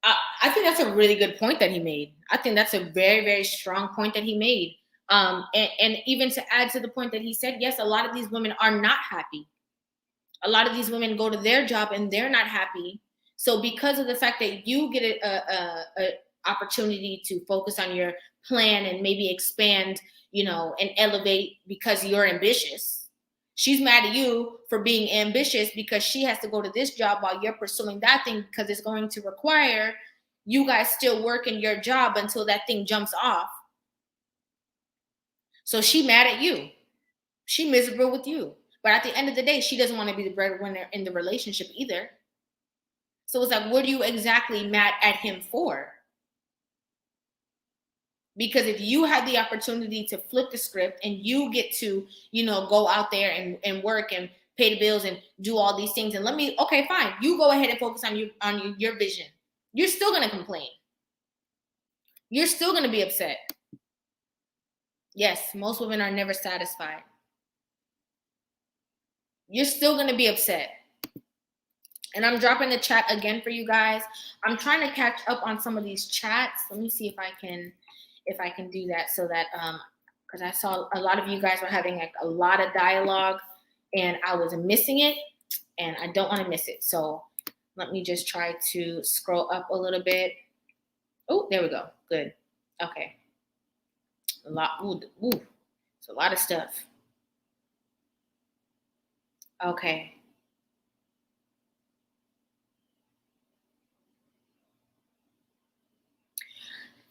I think that's a really good point that he made. I think that's a very, very strong point that he made. And even to add to the point that he said, yes, a lot of these women are not happy. A lot of these women go to their job and they're not happy. So because of the fact that you get a opportunity to focus on your plan and maybe expand, and elevate because you're ambitious, she's mad at you for being ambitious because she has to go to this job while you're pursuing that thing because it's going to require you guys still working your job until that thing jumps off. So she mad at you. She miserable with you. But at the end of the day, she doesn't want to be the breadwinner in the relationship either. So it's like, what are you exactly mad at him for? Because if you had the opportunity to flip the script and you get to, go out there and work and pay the bills and do all these things, and okay, fine. You go ahead and focus on your vision. You're still going to complain. You're still going to be upset. Yes, most women are never satisfied. You're still going to be upset. And I'm dropping the chat again for you guys. I'm trying to catch up on some of these chats. Let me see if I can do that so that because I saw a lot of you guys were having like a lot of dialogue and I was missing it and I don't want to miss it. So let me just try to scroll up a little bit. Oh, there we go. Good. Okay. A lot. Ooh, it's a lot of stuff. Okay.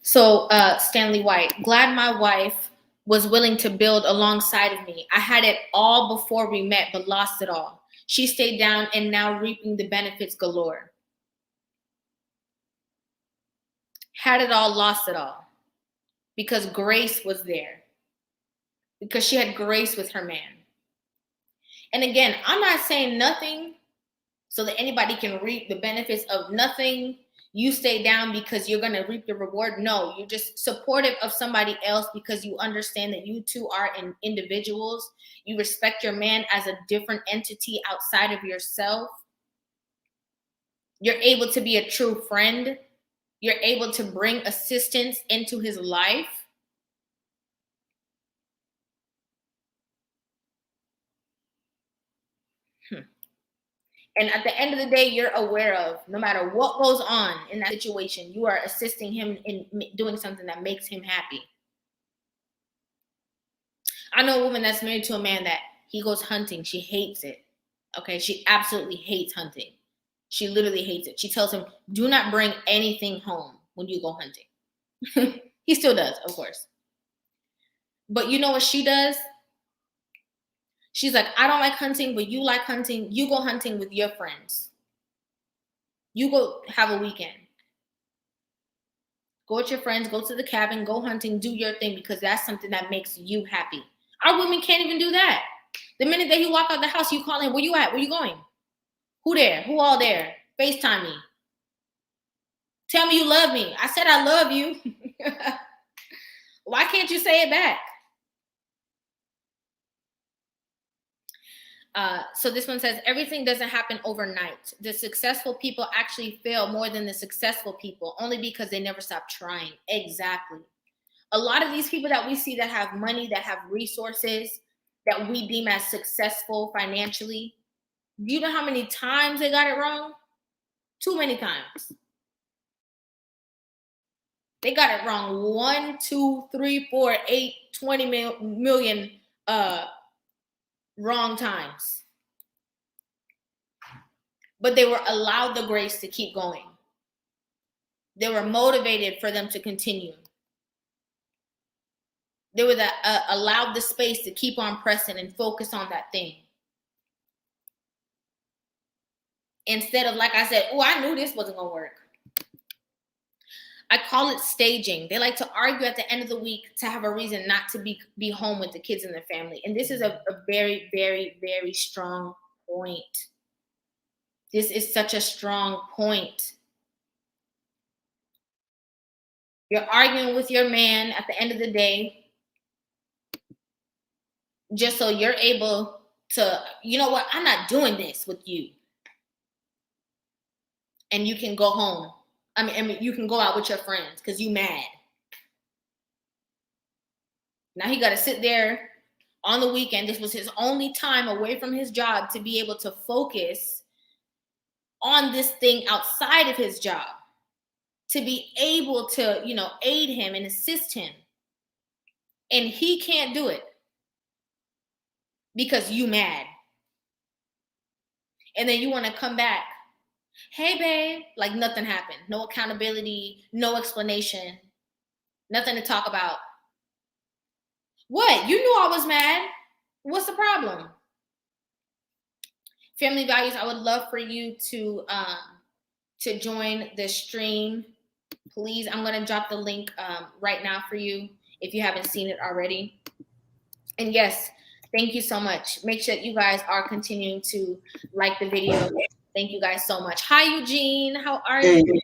So Stanley White, glad my wife was willing to build alongside of me. I had it all before we met, but lost it all. She stayed down and now reaping the benefits galore. Had it all, lost it all. Because grace was there. Because she had grace with her man. And again, I'm not saying nothing so that anybody can reap the benefits of nothing. You stay down because you're going to reap the reward. No, you're just supportive of somebody else because you understand that you two are individuals. You respect your man as a different entity outside of yourself. You're able to be a true friend. You're able to bring assistance into his life. And at the end of the day, you're aware of, no matter what goes on in that situation, you are assisting him in doing something that makes him happy. I know a woman that's married to a man that he goes hunting. She hates it. Okay, she absolutely hates hunting. She literally hates it. She tells him, do not bring anything home when you go hunting. He still does, of course. But you know what she does? She's like, I don't like hunting, but you like hunting. You go hunting with your friends. You go have a weekend. Go with your friends, go to the cabin, go hunting, do your thing because that's something that makes you happy. Our women can't even do that. The minute that you walk out the house, you call him, where you at? Where you going? Who there? Who all there? FaceTime me. Tell me you love me. I said I love you. Why can't you say it back? So this one says, everything doesn't happen overnight. The successful people actually fail more than the successful people, only because they never stop trying. Exactly. A lot of these people that we see that have money, that have resources, that we deem as successful financially, do you know how many times they got it wrong? Too many times. They got it wrong 1, 2, 3, 4, 8, 20 million wrong times. But they were allowed the grace to keep going. They were motivated for them to continue. They were allowed the space to keep on pressing and focus on that thing. Instead of, like I said, oh, I knew this wasn't going to work. I call it staging. They like to argue at the end of the week to have a reason not to be home with the kids and the family. And this is a very, very, very strong point. This is such a strong point. You're arguing with your man at the end of the day just so you're able to, you know what, I'm not doing this with you. And you can go home. I mean, you can go out with your friends because you mad. Now he got to sit there on the weekend. This was his only time away from his job to be able to focus on this thing outside of his job, to be able to, aid him and assist him. And he can't do it because you mad. And then you want to come back. Hey, babe, like nothing happened. No accountability, no explanation, nothing to talk about. What? You knew I was mad. What's the problem? Family values, I would love for you to join the stream. Please, I'm going to drop the link right now for you if you haven't seen it already. And yes, thank you so much. Make sure that you guys are continuing to like the video. Thank you guys so much. Hi, Eugene. How are you?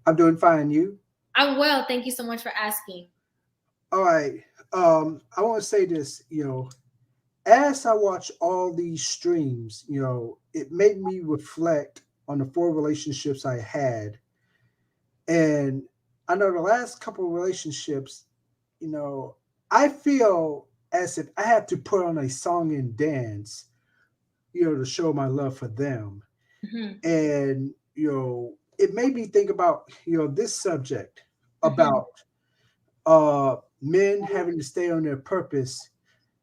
I'm doing fine. You? I'm well. Thank you so much for asking. All right. I want to say this, as I watch all these streams, it made me reflect on the 4 relationships I had. And I know the last couple of relationships, I feel as if I had to put on a song and dance, to show my love for them. Mm-hmm. And, it made me think about, this subject about men having to stay on their purpose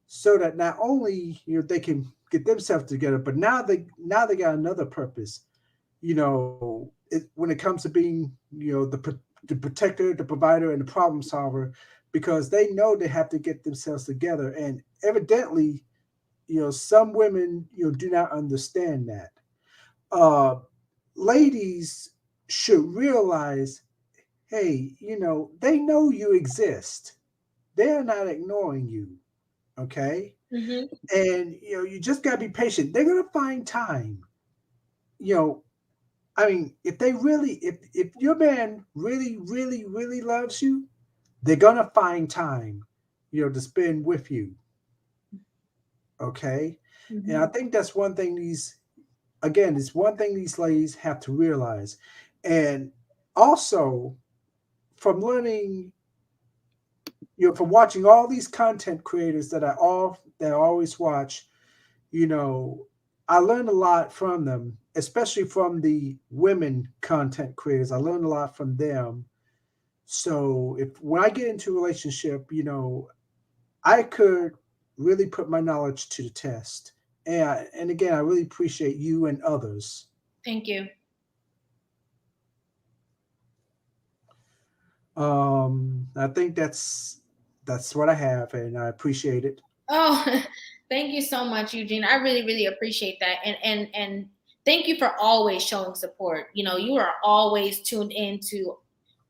so that not only, they can get themselves together, but now they got another purpose, when it comes to being, the protector, the provider, and the problem solver, because they know they have to get themselves together. And evidently, some women, do not understand that. Uh, Ladies should realize, hey, they know you exist. They're not ignoring you. Okay. Mm-hmm. And, you just got to be patient. They're going to find time. You know, I mean, if your man really, really, really loves you, they're going to find time, to spend with you. Okay. And I Mm-hmm. think that's one thing it's one thing these ladies have to realize. And also, from learning, from watching all these content creators that I always watch, you know, I learned a lot from them, especially from the women content creators. I learned a lot from them. So if when I get into a relationship, I could really put my knowledge to the test. And again, I really appreciate you and others. Thank you. I think that's what I have, and I appreciate it. Oh, thank you so much, Eugene. I really, really appreciate that. And thank you for always showing support. You are always tuned into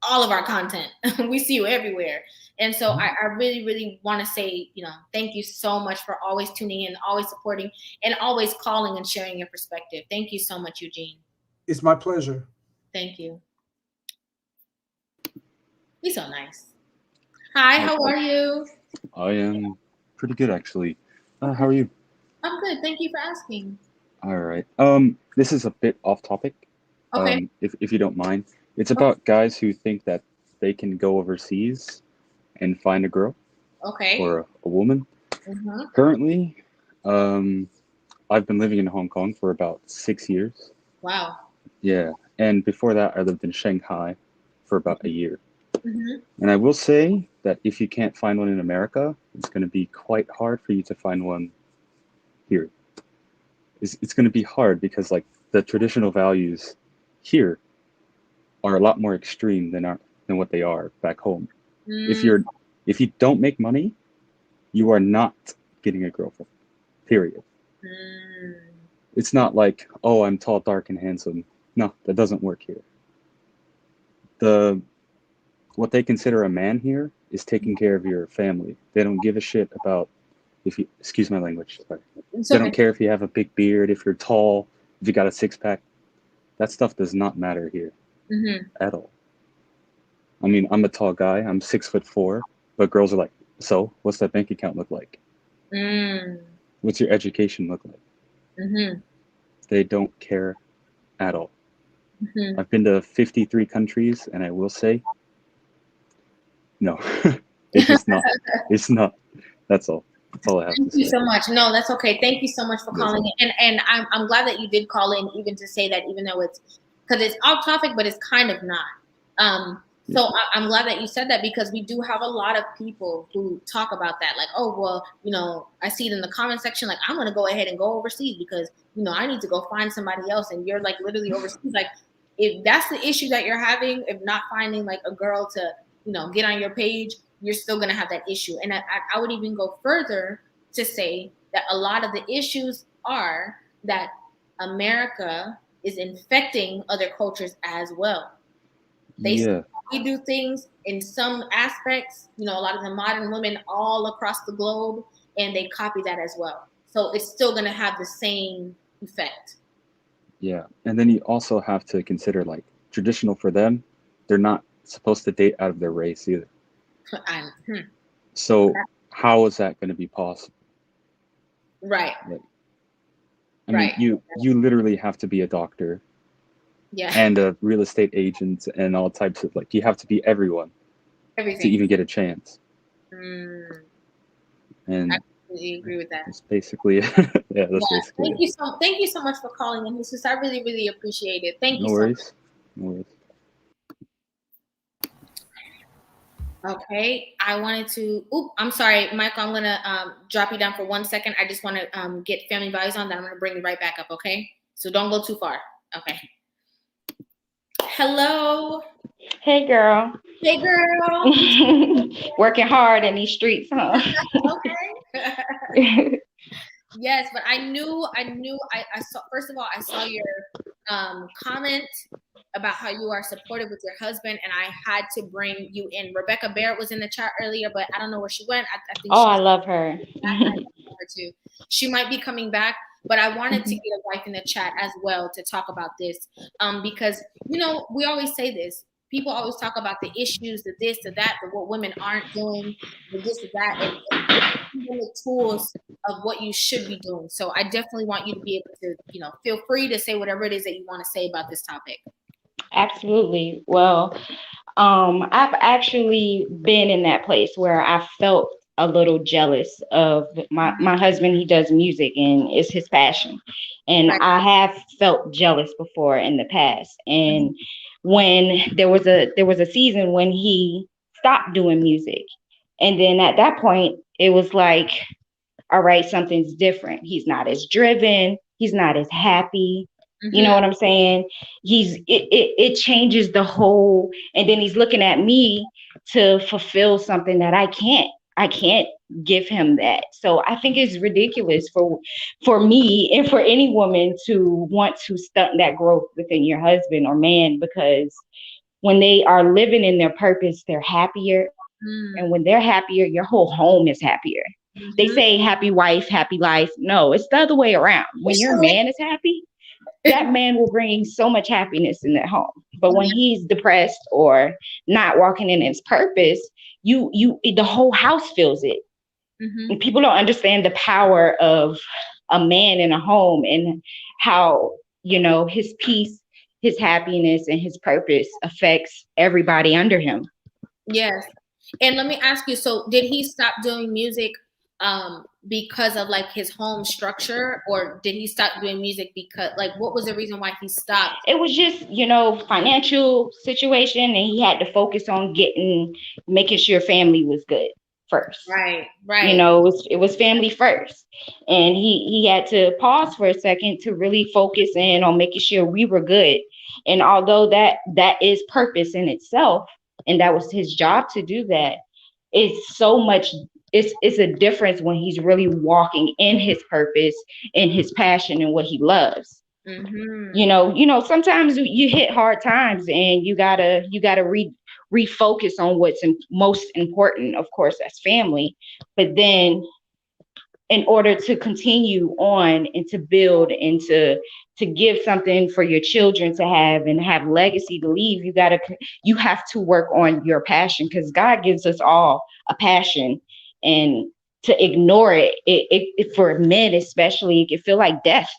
all of our content. We see you everywhere. And so I really, really want to say, thank you so much for always tuning in, always supporting, and always calling and sharing your perspective. Thank you so much, Eugene. It's my pleasure. Thank you. He's so nice. Hi, how are you? I am pretty good, actually. How are you? I'm good. Thank you for asking. All right. This is a bit off topic. Okay. If you don't mind, it's about guys who think that they can go overseas and find a girl Okay. or a woman. Mm-hmm. Currently, I've been living in Hong Kong for about 6 years. Wow. Yeah, and before that, I lived in Shanghai for about a year. Mm-hmm. And I will say that if you can't find one in America, it's going to be quite hard for you to find one here. It's going to be hard because like the traditional values here are a lot more extreme than what they are back home. Mm. If you don't make money, you are not getting a girlfriend. Period. Mm. It's not like, oh, I'm tall, dark, and handsome. No, that doesn't work here. What they consider a man here is taking care of your family. They don't give a shit about if you, excuse my language, sorry. It's They okay. don't care if you have a big beard, if you're tall, if you got a six pack. That stuff does not matter here at all. I mean, I'm a tall guy. I'm 6'4", but girls are like, so what's that bank account look like? Mm. What's your education look like? Mm-hmm. They don't care at all. Mm-hmm. I've been to 53 countries, and I will say, no, it's just not. It's not. That's all. That's all I have Thank to you say. so much. No, that's okay. Thank you so much for That's calling all. in. And I'm glad that you did call in, even to say that, even though it's because it's off topic, but it's kind of not. So I'm glad that you said that, because we do have a lot of people who talk about that. Like, oh, well, I see it in the comment section. Like, I'm going to go ahead and go overseas because, I need to go find somebody else. And you're like literally overseas. Like, if that's the issue that you're having, if not finding like a girl to, get on your page, you're still going to have that issue. And I would even go further to say that a lot of the issues are that America is infecting other cultures as well. Yeah. We do things in some aspects, a lot of the modern women all across the globe, and they copy that as well. So it's still going to have the same effect. Yeah. And then you also have to consider, like, traditional for them, they're not supposed to date out of their race either. So how is that going to be possible? Right. Like, I mean, you literally have to be a doctor. Yeah. And a real estate agent and all types of, like, you have to be everyone to even get a chance. And I completely agree with that. that's basically basically Thank you so much for calling in, Jesus. I really, really appreciate it. Thank you no so worries. much. No worries. Okay, I wanted to. I'm sorry, Michael. I'm gonna drop you down for 1 second. I just want to get family values on. Then I'm gonna bring you right back up. Okay, so don't go too far. Okay. Hello. Hey, girl. Hey, girl. Working hard in these streets, huh? Okay. Yes, but I saw, first of all, I saw your comment about how you are supportive with your husband, and I had to bring you in. Rebecca Barrett was in the chat earlier, but I don't know where she went. I think I love her. I love her too. She might be coming back, but I wanted to get a wife in the chat as well to talk about this, because we always say this. People always talk about the issues, the this, the that, the what women aren't doing, the this, the that, and the tools of what you should be doing. So I definitely want you to be able to, feel free to say whatever it is that you want to say about this topic. Absolutely. Well, I've actually been in that place where I felt a little jealous of my husband. He does music and it's his passion. And Right. I have felt jealous before in the past. And when there was a season when he stopped doing music. And then at that point, it was like, all right, something's different. He's not as driven. He's not as happy. You know what I'm saying? It changes the whole, and then he's looking at me to fulfill something that I can't give him that. So I think it's ridiculous for me and for any woman to want to stunt that growth within your husband or man, because when they are living in their purpose, they're happier. And when they're happier, your whole home is happier. They say happy wife, happy life. No, it's the other way around. When your man is happy, that man will bring so much happiness in that home. But when he's depressed or not walking in his purpose, the whole house feels it. And people don't understand the power of a man in a home and how, his peace, his happiness, and his purpose affects everybody under him. Yes. And let me ask you, so did he stop doing music because of like his home structure, or did he stop doing music because what was the reason why he stopped? It was just, financial situation, and he had to focus on making sure family was good first. Right. It was family first, and he had to pause for a second to really focus in on making sure we were good. And although that is purpose in itself, and that was his job to do that, it's so much. It's a difference when he's really walking in his purpose, in his passion, and what he loves. Sometimes you hit hard times, and you gotta refocus on what's most important. Of course, that's family, but then in order to continue on and to build and to give something for your children to have and have legacy to leave, you have to work on your passion, because God gives us all a passion, and to ignore it for men especially, it can feel like death.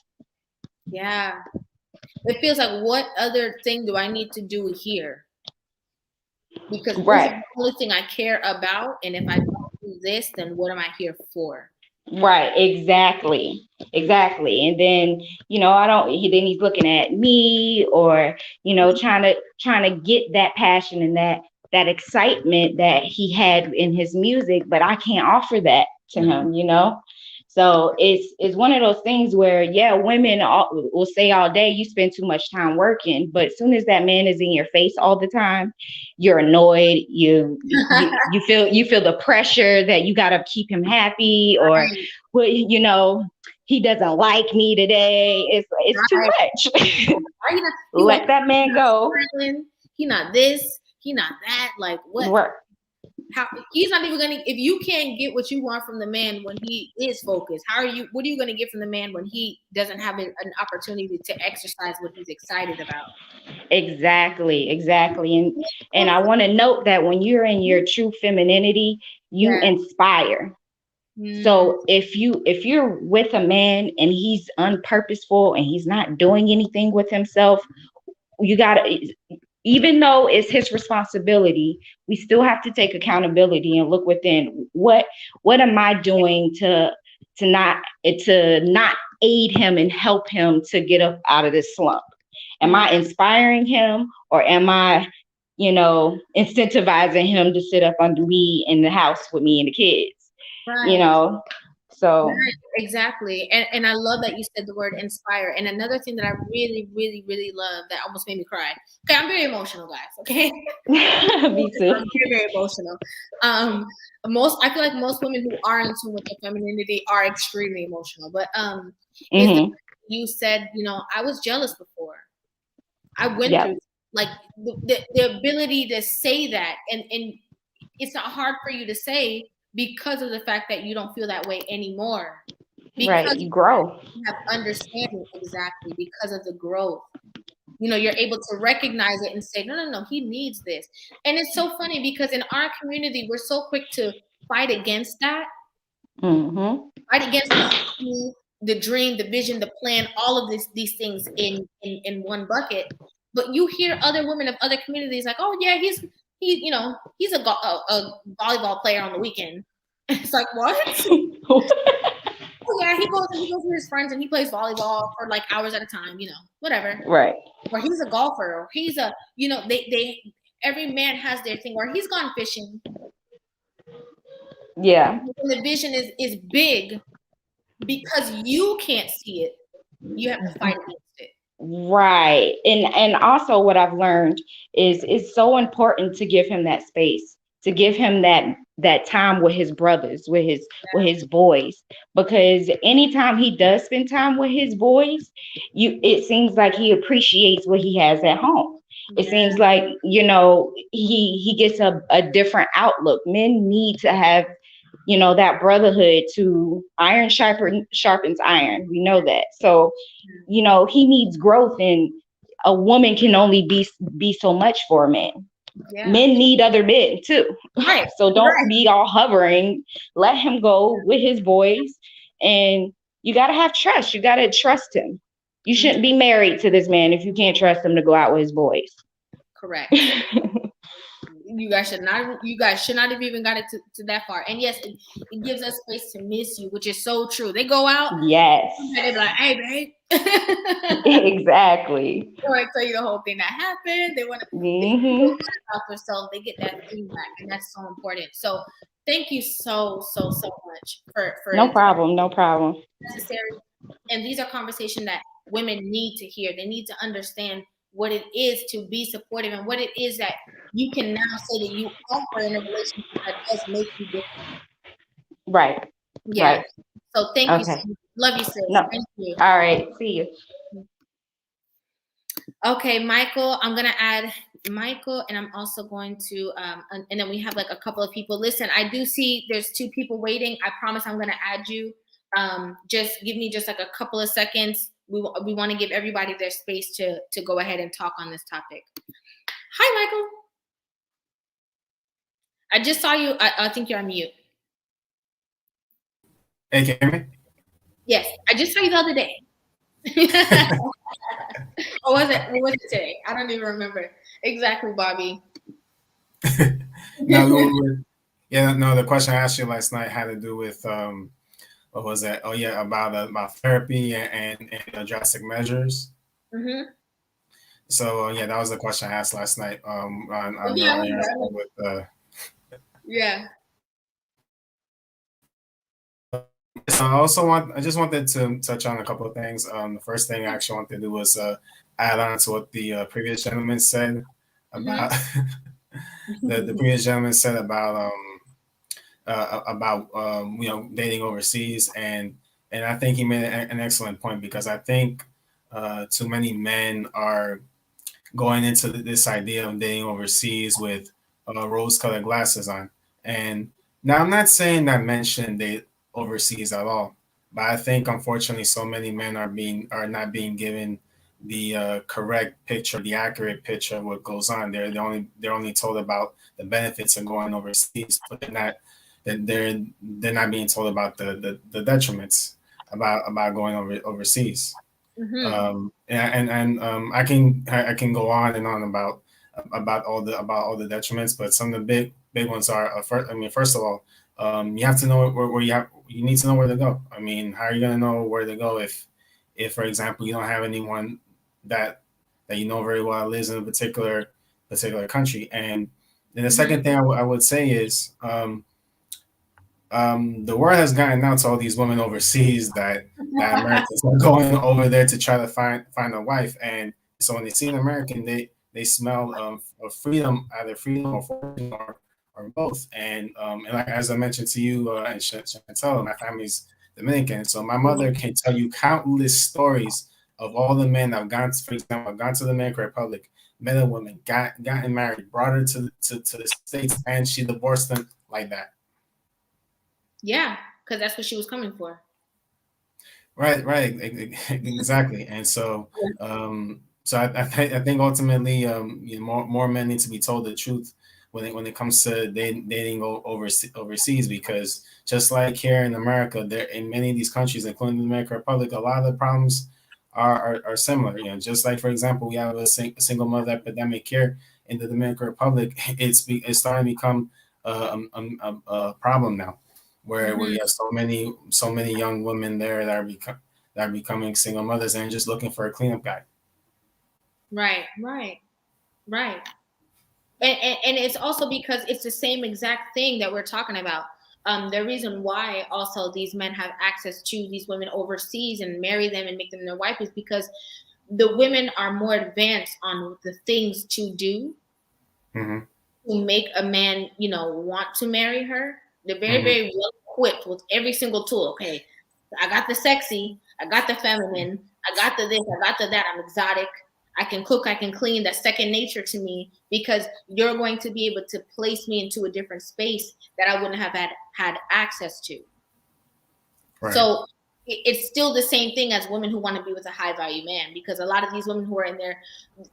Yeah, it feels like, what other thing do I need to do here? Because this is the only thing I care about, and if I don't do this, then what am I here for? Right, exactly. And then, then he's looking at me, or, trying to get that passion and that excitement that he had in his music, but I can't offer that to him, So it's one of those things where, women will say all day, you spend too much time working, but as soon as that man is in your face all the time, you're annoyed. You feel the pressure that you got to keep him happy, or he doesn't like me today. It's too much. Let that man go. He not this, he not that. Like what? Right. How he's not even gonna, if you can't get what you want from the man when he is focused, what are you gonna get from the man when he doesn't have an opportunity to exercise what he's excited about? Exactly. And I want to note that when you're in your true femininity, you inspire. So if you're with a man and he's unpurposeful and he's not doing anything with himself, you gotta, even though it's his responsibility, we still have to take accountability and look within. What am I doing to not aid him and help him to get up out of this slump? Am I inspiring him, or am I, incentivizing him to sit up under me in the house with me and the kids? Right. So Right, exactly. And I love that you said the word inspire. And another thing that I really, really, really love that almost made me cry. Okay, I'm very emotional, guys. Okay. me too. I'm very, very emotional. I feel like most women who are in tune with their femininity are extremely emotional. But is that Hmm. you said, I was jealous before. I went Yep. through like the ability to say that, and it's not hard for you to say because of the fact that you don't feel that way anymore. Right. Because You grow. you have understanding exactly because of the growth. You're able to recognize it and say, no, he needs this. And it's so funny because in our community, we're so quick to fight against that, Hmm. fight against the dream, the vision, the plan, all of these things in one bucket. But you hear other women of other communities like, oh yeah, he's a volleyball player on the weekend. It's like, what? Oh yeah, he goes with his friends and he plays volleyball for like hours at a time, whatever. Right. Or he's a golfer, or he's a, they every man has their thing, or he's gone fishing. Yeah. When the vision is big, because you can't see it, you have to fight against it. Right. And also what I've learned is it's so important to give him that space, to give him that time with his brothers, with his boys. Because anytime he does spend time with his boys, it seems like he appreciates what he has at home. It seems like, he gets a different outlook. Men need to have that brotherhood, to iron sharpens iron. We know that. So, he needs growth, and a woman can only be so much for a man. Yeah. Men need other men too. Right. So don't be all hovering. Let him go with his boys, and you got to have trust. You got to trust him. You shouldn't be married to this man if you can't trust him to go out with his boys. Correct. You guys should not have even got it to that far. And yes, it gives us space to miss you, which is so true. They go out, yes, and they be like, hey babe. Exactly. They want to tell you the whole thing that happened. They want to feel good about themselves. They get that feedback, and that's so important. So thank you so much for no problem necessary. And these are conversations that women need to hear. They need to understand what it is to be supportive, and what it is that you can now say that you offer in a relationship that does make you different. Right. Yeah. Right. So thank you so much. Love you, sis. No. Thank you. All right. See you. Okay, Michael, I'm gonna add Michael, and I'm also going to and then we have like a couple of people. Listen, I do see there's 2 people waiting. I promise I'm gonna add you. Just give me just like a couple of seconds. We want to give everybody their space to go ahead and talk on this topic. Hi, Michael. I just saw you. I think you're on mute. Hey, can you hear me? Yes, I just saw you the other day. Or was it today? I don't even remember exactly, Bobby. No, the question I asked you last night had to do with what was that? Oh yeah, about therapy and drastic measures. Mm-hmm. So yeah, that was the question I asked last night. Yeah. So I just wanted to touch on a couple of things. The first thing I actually wanted to do was add on to what the previous gentleman said about the previous gentleman said about dating overseas, and I think he made an excellent point, because I think too many men are going into this idea of dating overseas with rose-colored glasses on. And now I'm not saying that men shouldn't date overseas at all, but I think unfortunately so many men are not being given the correct picture, the accurate picture of what goes on. They're only told about the benefits of going overseas, but they're not being told about the detriments about going overseas. Mm-hmm. I can go on and on about all the detriments, but some of the big ones are first of all, you have to know where you need to know where to go. I mean, how are you gonna know where to go if for example you don't have anyone that you know very well lives in a particular country? And then the second thing I would say is the word has gotten out to all these women overseas that Americans are going over there to try to find a wife, and so when they see an American, they smell of freedom, either freedom or fortune or both. And like, as I mentioned to you and Chantel, my family's Dominican, so my mother can tell you countless stories of all the men that have gone, for example, gone to the Dominican Republic, met a woman, gotten married, brought her to the States, and she divorced them like that. Yeah, because that's what she was coming for. Right, exactly. And so, I think ultimately, more men need to be told the truth when it comes to dating overseas, because just like here in America, there in many of these countries, including the Dominican Republic, a lot of the problems are similar. Just like, for example, we have a single mother epidemic here in the Dominican Republic. It's starting to become a problem now, where you have so many young women there that are becoming single mothers and just looking for a cleanup guy. Right. And it's also because it's the same exact thing that we're talking about. The reason why also these men have access to these women overseas and marry them and make them their wife is because the women are more advanced on the things to do Mm-hmm. to make a man, want to marry her. They're very, Mm-hmm. very well equipped with every single tool. Okay, I got the sexy, I got the feminine, I got the this, I got the that. I'm exotic. I can cook, I can clean. That's second nature to me because you're going to be able to place me into a different space that I wouldn't have had access to. Right. So it's still the same thing as women who want to be with a high value man, because a lot of these women who are in there,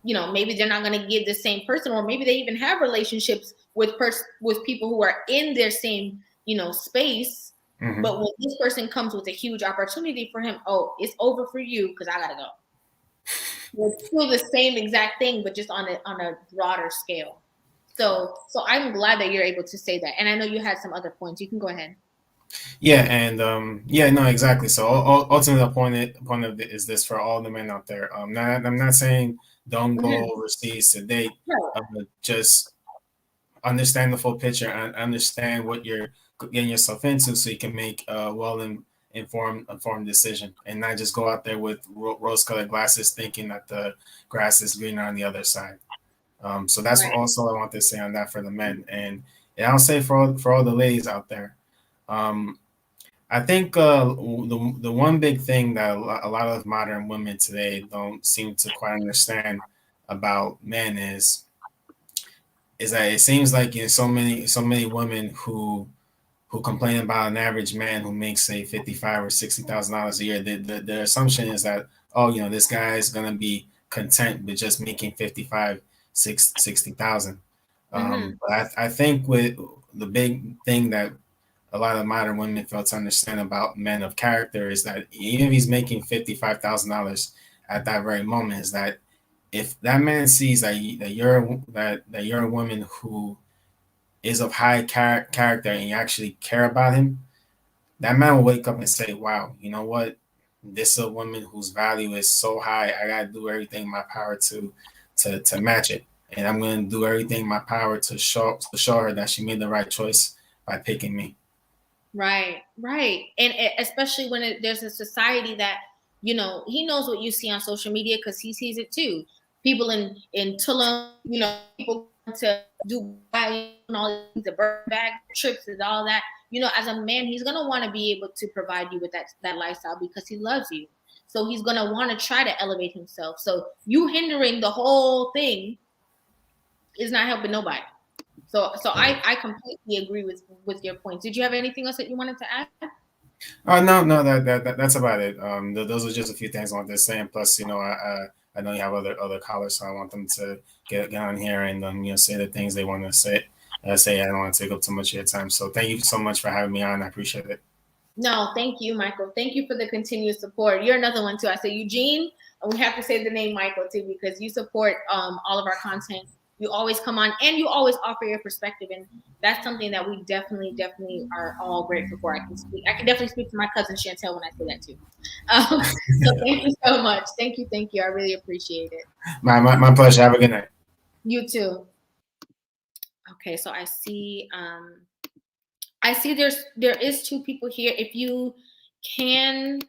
maybe they're not going to give the same person, or maybe they even have relationships with people who are in their same, space. Mm-hmm. But when this person comes with a huge opportunity for him, oh, it's over for you because I gotta go. It's still the same exact thing, but just on a broader scale. So I'm glad that you're able to say that. And I know you had some other points. You can go ahead. Yeah, and no, exactly. So ultimately, the point of it is this for all the men out there. I'm not saying don't go overseas to date. Just understand the full picture and understand what you're getting yourself into, so you can make a informed decision, and not just go out there with rose-colored glasses, thinking that the grass is greener on the other side. So that's Right. also I want to say on that for the men, and I'll say for all the ladies out there. I think the one big thing that a lot of modern women today don't seem to quite understand about men is that it seems like so many women who complain about an average man who makes, say, $55,000 or $60,000 a year. The assumption is that, this guy is gonna be content with just making 55, 60,000. But I think with the big thing that a lot of modern women fail to understand about men of character is that even if he's making $55,000 at that very moment, is that if that man sees that you're a woman who is of high character and you actually care about him, that man will wake up and say, "Wow, you know what? This is a woman whose value is so high. I gotta do everything in my power to match it, and I'm gonna do everything in my power to show her that she made the right choice by picking me." Right. And especially when there's a society that, he knows what you see on social media because he sees it too. People in Tulum, people to Dubai and all the bird bag trips and all that. As a man, he's gonna want to be able to provide you with that lifestyle because he loves you. So he's gonna want to try to elevate himself. So you hindering the whole thing is not helping nobody. So I completely agree with your points. Did you have anything else that you wanted to add? No, that's about it. Those are just a few things I wanted to say, and plus, I know you have other callers, so I want them to get on here and say the things they want to say. I don't want to take up too much of your time. So thank you so much for having me on. I appreciate it. No, thank you, Michael. Thank you for the continuous support. You're another one too. I say Eugene, and we have to say the name Michael too because you support all of our content. You always come on and you always offer your perspective, and that's something that we definitely are all grateful for. I can definitely speak to my cousin Chantel when I say that too. So thank you so much. Thank you. I really appreciate it. My pleasure. Have a good night. You too. Okay, so I see. I see there is 2 people here. If you can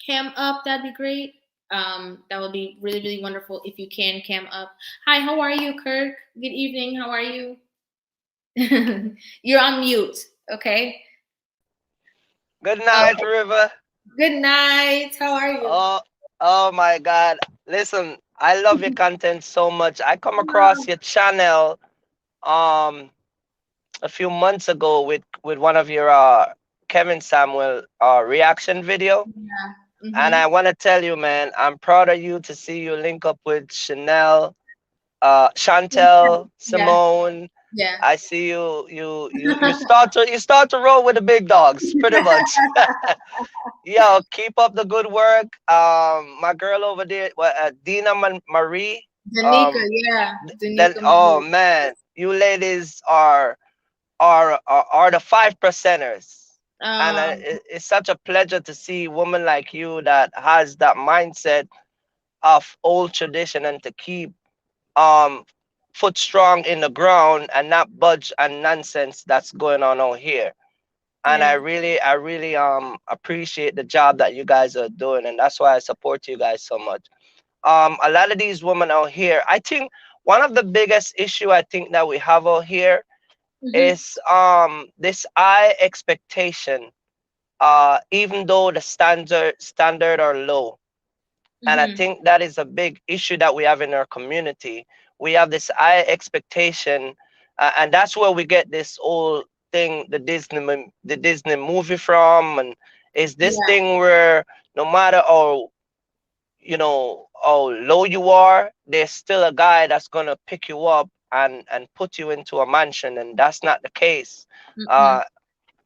cam up, that'd be great. That would be really, really wonderful if you can cam up. Hi, how are you, Kirk? Good evening. How are you? You're on mute. Okay. Good night, Rivah. Good night. How are you? Oh my God. Listen, I love your content so much. I come across your channel a few months ago with one of your Kevin Samuel reaction video. Yeah. And I want to tell you, man, I'm proud of you to see you link up with Chanel, Chantel, Simone. Yeah. I see you start to roll with the big dogs, pretty much. Yo, keep up the good work. My girl over there, Dina Marie. Danica, yeah. That, oh man, you ladies are the 5%ers. And it's such a pleasure to see a woman like you that has that mindset of old tradition and to keep foot strong in the ground and not budge and nonsense that's going on out here. And I really appreciate the job that you guys are doing, and that's why I support you guys so much. A lot of these women out here, I think one of the biggest issue I think that we have out here is this high expectation, even though the standard are low. And I think that is a big issue that we have in our community. We have this high expectation, and that's where we get this whole thing, the Disney movie from, and is this thing where no matter how how low you are, there's still a guy that's gonna pick you up and put you into a mansion, and that's not the case.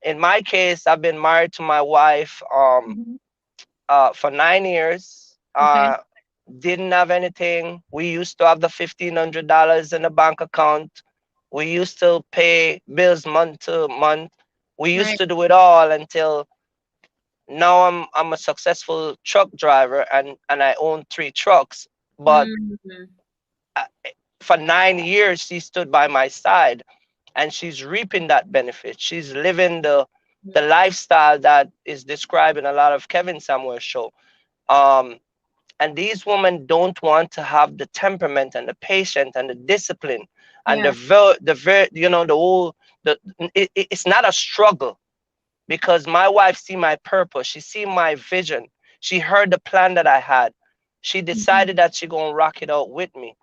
In my case, I've been married to my wife for 9 years. Didn't have anything. We used to have the $1,500 in the bank account. We used to pay bills month to month. We used to do it all until now. I'm a successful truck driver and I own 3 trucks. But for 9 years, she stood by my side, and she's reaping that benefit. She's living the lifestyle that is described in a lot of Kevin Samuel's show. And these women don't want to have the temperament and the patience and the discipline and it's not a struggle, because my wife see my purpose. She see my vision. She heard the plan that I had. She decided that she gonna rock it out with me.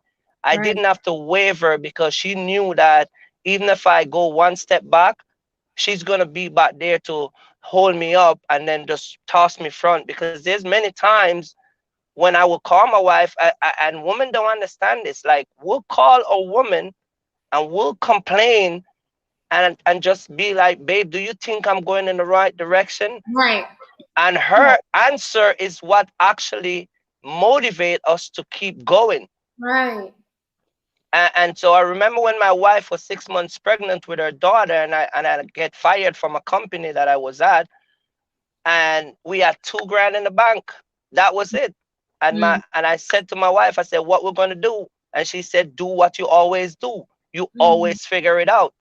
I didn't have to waver, because she knew that even if I go one step back, she's gonna be back there to hold me up and then just toss me front. Because there's many times when I will call my wife, and women don't understand this. Like, we'll call a woman and we'll complain and just be like, babe, do you think I'm going in the right direction? Right. And her answer is what actually motivate us to keep going. Right. And so I remember when my wife was 6 months pregnant with her daughter, and I get fired from a company that I was at, and we had $2,000 in the bank. That was it. And I said to my wife, I said, what we're gonna do? And she said, do what you always do. You always figure it out.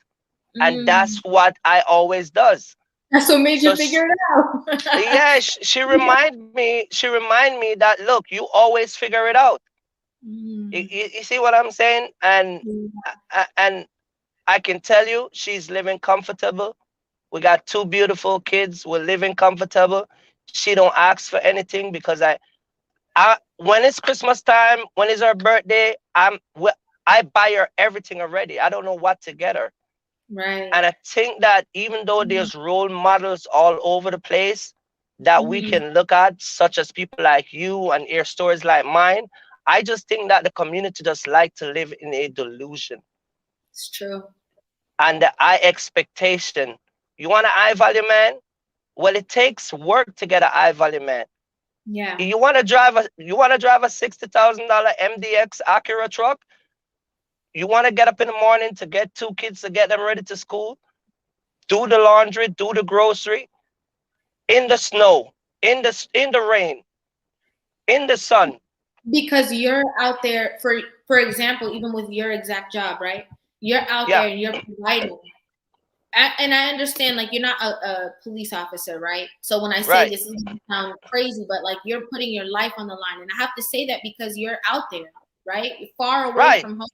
And that's what I always does. That's what made you figure it out. Yeah, she remind me that, look, you always figure it out. You see what I'm saying? And I can tell you, she's living comfortable. We got 2 beautiful kids. We're living comfortable. She don't ask for anything, because when it's Christmas time, when it's her birthday, I buy her everything already. I don't know what to get her. Right. And I think that even though there's role models all over the place that we can look at, such as people like you and hear stories like mine, I just think that the community just like to live in a delusion. It's true. And the high expectation. You want a high value man? Well, it takes work to get a high value man. Yeah. You want to drive a $60,000 MDX Acura truck? You want to get up in the morning to get 2 kids to get them ready to school, do the laundry, do the grocery, in the snow, in the rain, in the sun. Because you're out there, for example, even with your exact job, right? You're out there and you're providing. And I understand, like, you're not a police officer, right? So when I say Right. this, it sounds crazy, but like you're putting your life on the line, and I have to say that because you're out there, right? You're far away Right. from home,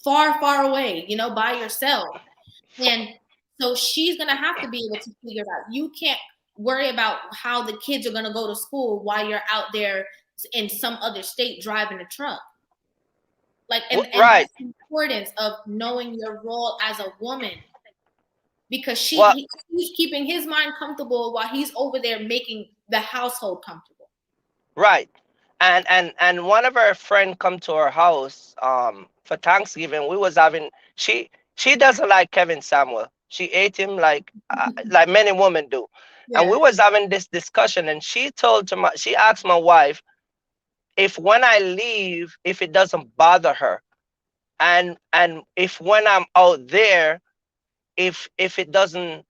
far away, you know, by yourself, and so she's gonna have to be able to figure it out. You can't worry about how the kids are gonna go to school while you're out there in some other state driving a truck. Like, and Right. that's the importance of knowing your role as a woman, because Well, he's keeping his mind comfortable while he's over there making the household comfortable. right. And one of our friend come to our house for Thanksgiving. We was having she doesn't like Kevin Samuel. She ate him like many women do. And we Yeah. was having this discussion, and she asked my wife if when I leave, if it doesn't bother her, and if when I'm out there, if it doesn't,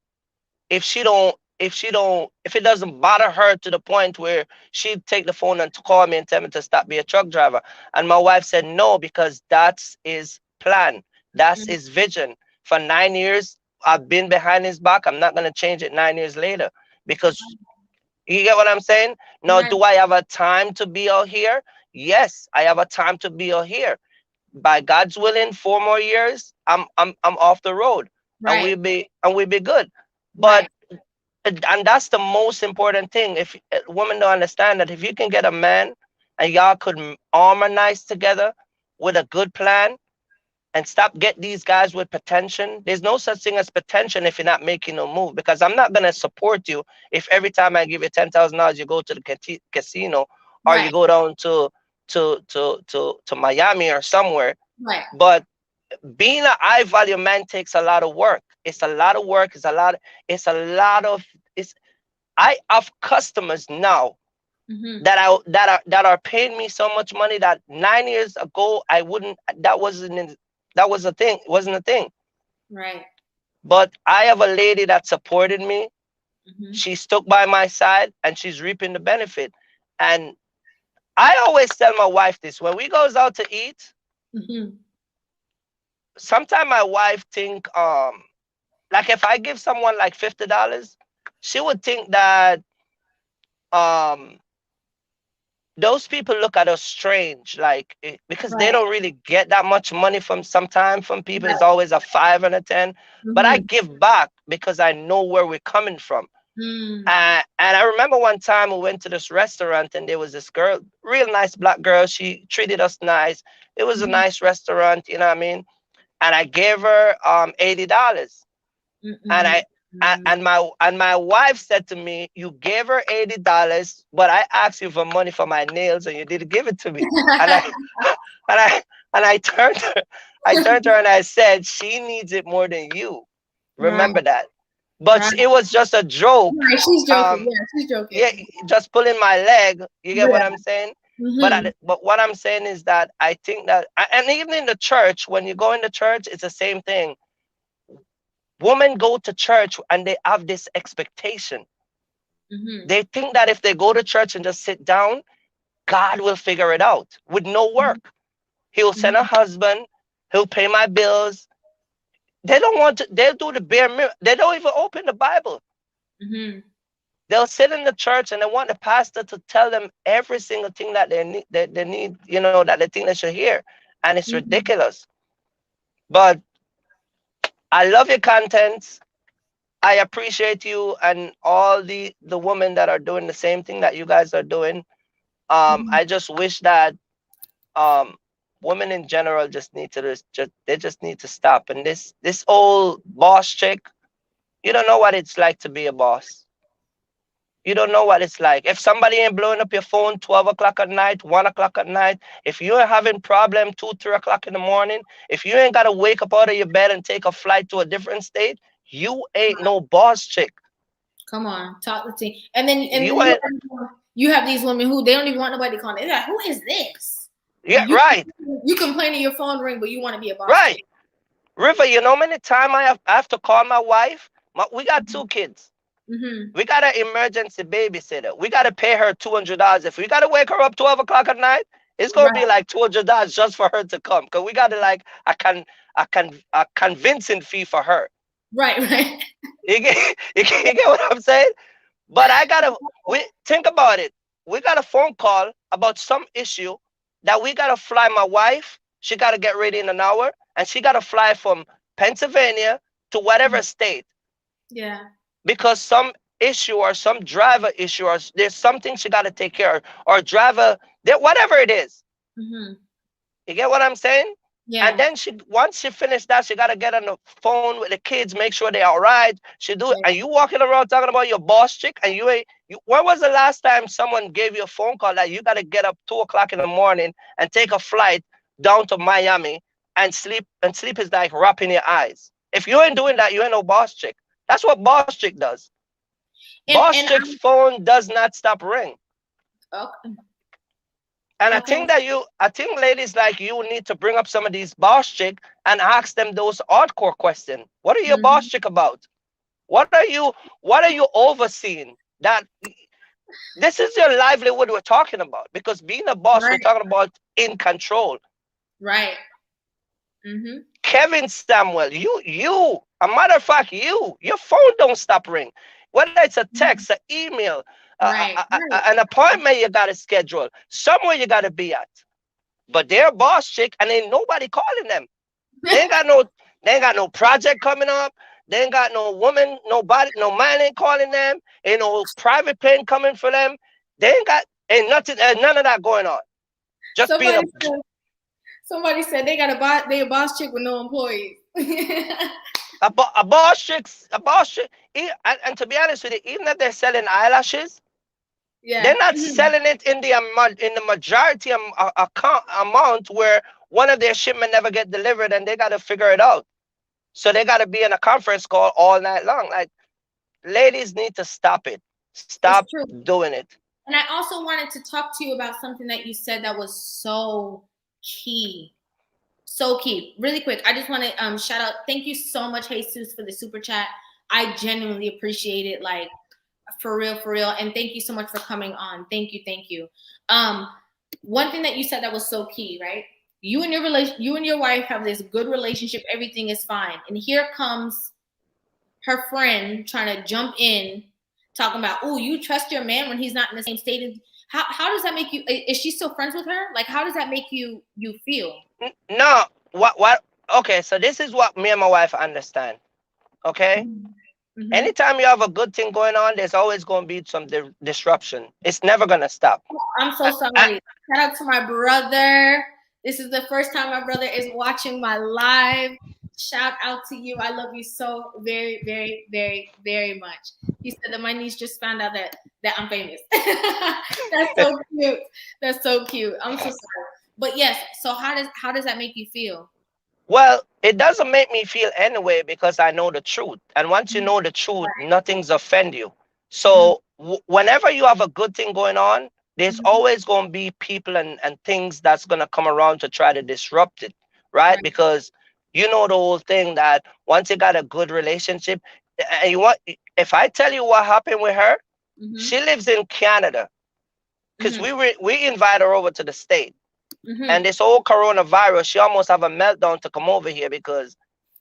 if it doesn't bother her to the point where she'd take the phone and to call me and tell me to stop being a truck driver. And my wife said no, because that's his plan, that's his vision. For 9 years I've been behind his back. I'm not going to change it 9 years later, because you get what I'm saying. Now, Right. do I have a time to be out here? Yes, I have a time to be out here. By God's willing, 4 more years, I'm off the road, and Right. we'll be good. Right. But and that's the most important thing. If women don't understand that, if you can get a man and y'all could harmonize together with a good plan, and stop get these guys with pretension. There's no such thing as pretension if you're not making no move, because I'm not gonna support you if every time I give you $10,000 you go to the casino, or you Right. go down to Miami or somewhere. Right. But being a high value man takes a lot of work. It's a lot of work. It's I have customers now that are paying me so much money that 9 years ago I wouldn't. That was a thing. It wasn't a thing. Right. But I have a lady that supported me. Mm-hmm. She stuck by my side, and she's reaping the benefit. And I always tell my wife this: when we goes out to eat, Mm-hmm. sometimes my wife think like if I give someone like $50, she would think that um those people look at us strange, like because they Right. don't really get that much money from sometimes from people. It's Right. always a 5 and a 10. But I Mm-hmm. give back because I know where we're coming from. Mm. And I remember one time we went to this restaurant, and there was this girl, real nice black girl. She treated us nice. It was a nice restaurant, you know what I mean? And I gave her $80. And Mm-mm. I and my wife said to me, "You gave her $80, but I asked you for money for my nails, and you didn't give it to me." And I and I and I turned to her and I said, "She needs it more than you. Right. Remember that." But Right. it was just a joke. Right. She's joking. Yeah, she's joking. Yeah, just pulling my leg. You get what Yeah. I'm saying? Mm-hmm. But what I'm saying is that I think that, and even in the church, when you go in the church, it's the same thing. Women go to church and they have this expectation. Mm-hmm. They think that if they go to church and just sit down, God will figure it out with no work. He'll send a husband, he'll pay my bills. They don't want to, they'll do the bare minimum. They don't even open the Bible. Mm-hmm. They'll sit in the church and they want the pastor to tell them every single thing that they need, that they think they should hear. And it's Mm-hmm. ridiculous. But I love your content. I appreciate you and all the women that are doing the same thing that you guys are doing. Mm-hmm. I just wish that um, women in general just need to just need to stop. And this old boss chick, you don't know what it's like to be a boss. You don't know what it's like. If somebody ain't blowing up your phone 12 o'clock at night, 1 o'clock at night, if you ain't having problem 2, 3 o'clock in the morning, if you ain't got to wake up out of your bed and take a flight to a different state, you ain't no boss chick. Come on, talk the team. And then You ain't, you have these women who they don't even want nobody to call. They're like, who is this? yeah, You right, you complain in your phone ring, but you want to be a boss right. chick. River, you know how many time I have to call my wife? We got 2 kids. Mm-hmm. We got an emergency babysitter. We got to pay her $200. If we got to wake her up 12 o'clock at night, it's gonna Right. be like $200 just for her to come. Cause we got to like a convincing fee for her. Right, right. You get what I'm saying? But we think about it. We got a phone call about some issue that we gotta fly my wife. She gotta get ready in an hour, and she gotta fly from Pennsylvania to whatever state Yeah. because some issue or some driver issue or there's something she gotta take care of or driver whatever it is. Mm-hmm. You get what I'm saying? And Yeah. then once she finished that, she gotta get on the phone with the kids, make sure they're all right. She do it, Right. and you walking around talking about your boss chick, and you ain't. When was the last time someone gave you a phone call that you gotta get up 2 o'clock in the morning and take a flight down to Miami and sleep? And sleep is like wrapping your eyes. If you ain't doing that, you ain't no boss chick. That's what boss chick does. Boss And chick's phone does not stop ring. okay. And Okay. I think ladies like you need to bring up some of these boss chick and ask them those hardcore questions. What are your boss Mm-hmm. chick about? What are you overseeing? That this is your livelihood we're talking about. Because being a boss, we're Right. talking about in control. Right. Mm-hmm. Kevin Samuel, a matter of fact, your phone don't stop ring. Whether it's a text, an email, Right. Right. an appointment you got to schedule, somewhere you got to be at. But they're a boss chick and ain't nobody calling them. They ain't got no they ain't got no project coming up. They ain't got no woman, nobody, no man ain't calling them. Ain't no private plane coming for them. Ain't nothing, none of that going on. Just being Somebody said they a boss chick with no employees. a boss chick, and to be honest with you, even if they're selling eyelashes, Yeah. they're not selling it in the majority amount where one of their shipment never get delivered and they got to figure it out. So they got to be in a conference call all night long. Like, ladies need to stop it. Stop It's true. doing it. And I also wanted to talk to you about something that you said that was so key. So key. Really quick, I just want to shout out. Thank you so much, Jesus, for the super chat. I genuinely appreciate it. Like, for real, for real. And thank you so much for coming on. Thank you, thank you. One thing that you said that was so key, right? You and your wife have this good relationship. Everything is fine. And here comes her friend trying to jump in, talking about, oh, you trust your man when he's not in the same state. How does that make you? Is she still friends with her? Like, how does that make you feel? No, what? Okay, so this is what me and my wife understand. Okay, Mm-hmm. anytime you have a good thing going on, there's always going to be some disruption. It's never going to stop. I'm so sorry. Shout out to my brother. This is the first time my brother is watching my live. Shout out to you. I love you so very, very, very, very much. He said that my niece just found out that I'm famous. That's so cute. That's so cute. I'm so sorry. But yes, so how does that make you feel? Well, it doesn't make me feel anyway because I know the truth. And once you know the truth, nothing's offend you. So whenever you have a good thing going on, there's always going to be people and things that's going to come around to try to disrupt it, right? Because you know the whole thing that once you got a good relationship, and if I tell you what happened with her, she lives in Canada because we invite her over to the state. And this whole coronavirus, she almost have a meltdown to come over here because